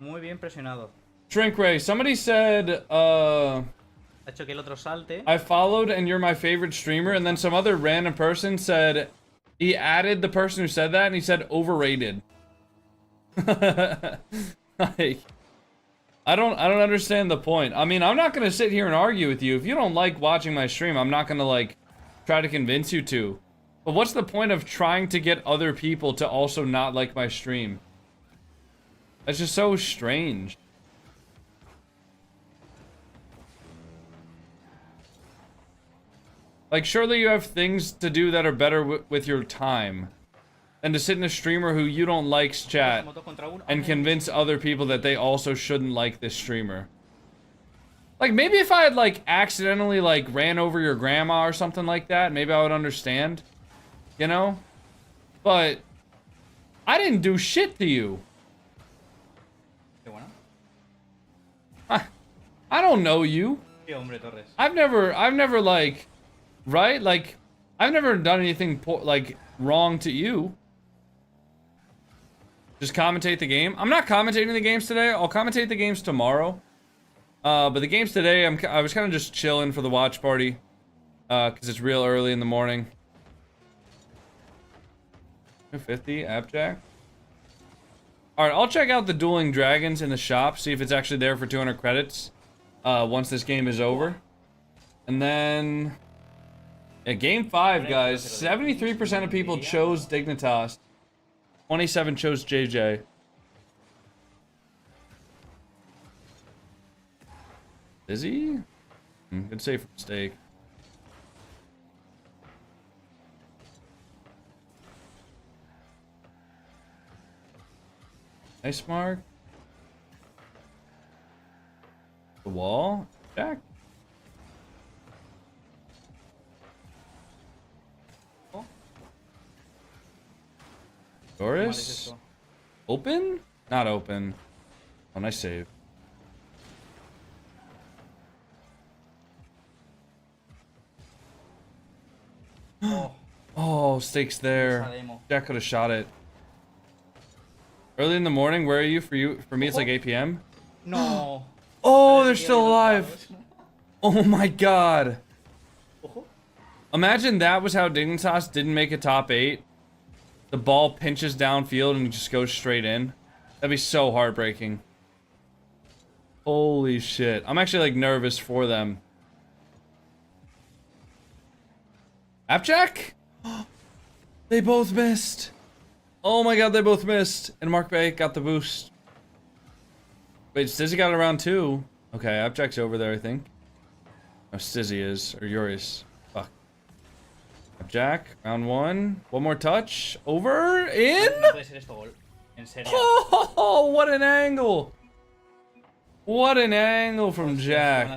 Muy bien presionado. Shrink Ray, somebody said, I followed and you're my favorite streamer, and then some other random person said, he added the person who said that, and he said overrated. Like, I don't understand the point. I mean, I'm not gonna sit here and argue with you. If you don't like watching my stream, I'm not gonna like try to convince you to. But what's the point of trying to get other people to also not like my stream? That's just so strange. Like, surely you have things to do that are better with your time than to sit in a streamer who you don't like's chat and convince other people that they also shouldn't like this streamer. Like, maybe if I had, like, accidentally, like, ran over your grandma or something like that, maybe I would understand. You know? But I didn't do shit to you. I don't know you. I've never, like... Right? Like, I've never done anything, like, wrong to you. Just commentate the game. I'm not commentating the games today. I'll commentate the games tomorrow. But the games today, I was kind of just chilling for the watch party. Because it's real early in the morning. 250, Appjack. Alright, I'll check out the Dueling Dragons in the shop. See if it's actually there for 200 credits. Once this game is over. And then... Yeah, game 5, guys. 73% of people chose Dignitas. 27 chose JJ. Busy? Good save for mistake. Nice mark. The wall. Jack. Doris. Open? Not open. Oh, nice save. Oh, stakes there. Jack could have shot it. Early in the morning, where are you? For me, it's like 8 p.m. No. Oh, they're still alive. Oh my god. Imagine that was how Dignitas didn't make a top 8. The ball pinches downfield and just goes straight in. That'd be so heartbreaking. Holy shit. I'm actually like nervous for them. Appjack? They both missed. Oh my god, they both missed. And Mark Bay got the boost. Wait, Stizzy got it around 2. Okay, Appjack's over there, I think. Oh, Stizzy is. Or Urius. Fuck. Appjack, round 1. One more touch. Over. In? Oh, what an angle. What an angle from Jack.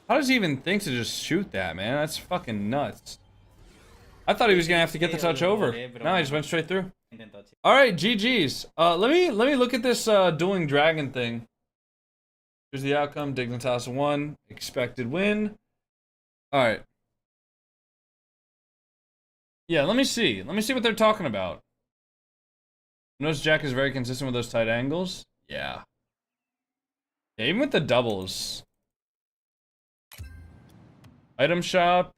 How does he even think to just shoot that, man? That's fucking nuts. I thought he was gonna have to get the touch over. No, he just went straight through. Alright, GG's. Let me look at this dueling dragon thing. Here's the outcome. Dignitas 1. Expected win. Alright. Yeah, let me see. Let me see what they're talking about. Notice Jack is very consistent with those tight angles. Yeah. Yeah, even with the doubles. Item shop.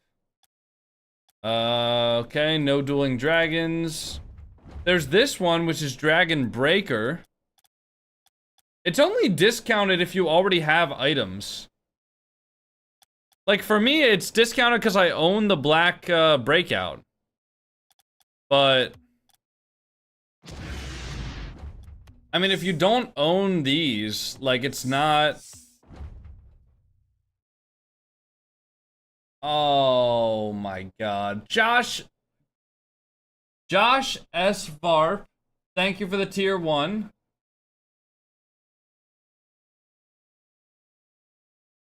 Okay, no dueling dragons. There's this one, which is Dragon Breaker. It's only discounted if you already have items. Like, for me, it's discounted because I own the black breakout. But... I mean, if you don't own these, like, it's not... Oh my god. Josh S. Varp, thank you for the tier 1.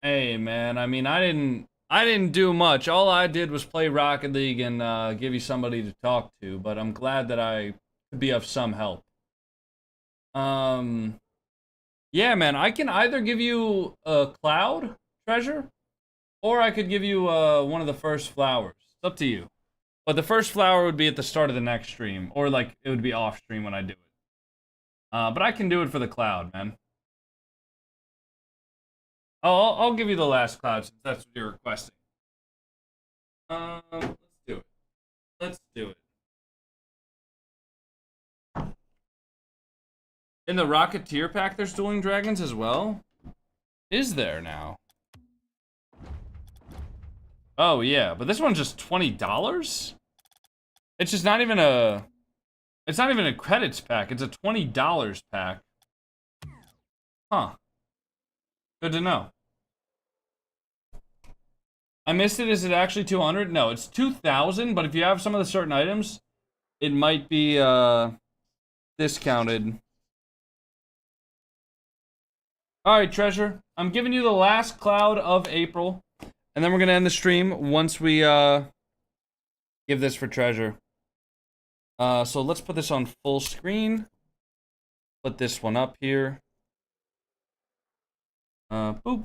Hey man, I mean I didn't do much. All I did was play Rocket League and give you somebody to talk to, but I'm glad that I could be of some help. Yeah man, I can either give you a cloud treasure, or I could give you one of the first flowers. It's up to you. But the first flower would be at the start of the next stream. Or, like, it would be off stream when I do it. But I can do it for the cloud, man. Oh, I'll give you the last cloud since that's what you're requesting. Let's do it. Let's do it. In the Rocketeer pack, there's dueling dragons as well? Is there now? Oh yeah, but this one's just $20? It's just not even a... It's not even a credits pack, it's a $20 pack. Huh. Good to know. I missed it, is it actually 200? No, it's 2,000, but if you have some of the certain items, it might be, discounted. Alright, Treasure. I'm giving you the last cloud of April. And then we're gonna end the stream once we give this for treasure. So let's put this on full screen. Put this one up here. Boop.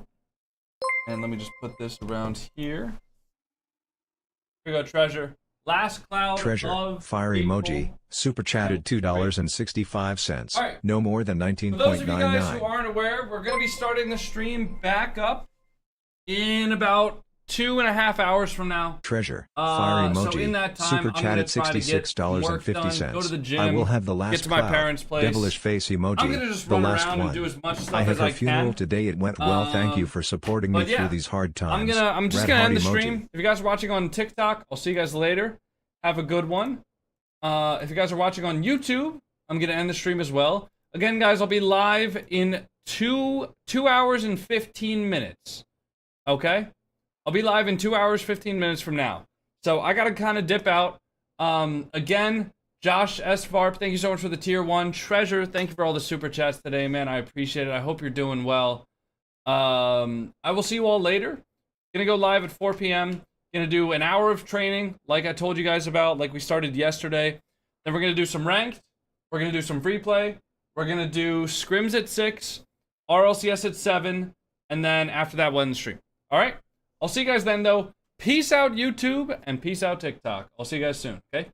And let me just put this around here. Here we go, treasure. Last cloud treasure. Of fire April. emoji. Super chatted $2.65. All right. No more than 19.99. For those of you guys who aren't aware, we're gonna be starting the stream back up in about 2.5 hours from now. Treasure. Fire emoji. So in that time, Super I'm chat gonna at try to get work done, $66.50. go to the gym, I will have the get last to my cloud. parents' place. Devilish face emoji. I'm gonna just the run last around one. and do as much stuff I had as her I funeral can. today. It went well. Thank you for supporting me but yeah, through these hard times. I'm just Red gonna heart end the emoji. stream. If you guys are watching on TikTok, I'll see you guys later. Have a good one. If you guys are watching on YouTube, I'm gonna end the stream as well. Again, guys, I'll be live in 2 hours and 15 minutes. Okay? I'll be live in 2 hours, 15 minutes from now. So I gotta kind of dip out. Again, Josh S. Varp, thank you so much for the tier 1. Treasure, thank you for all the super chats today, man. I appreciate it. I hope you're doing well. I will see you all later. Gonna go live at 4 p.m. Gonna do an hour of training, like I told you guys about, like we started yesterday. Then we're gonna do some ranked. We're gonna do some free play. We're gonna do scrims at 6, RLCS at 7, and then after that, we'll end the stream. All right? I'll see you guys then, though. Peace out, YouTube, and peace out, TikTok. I'll see you guys soon, okay?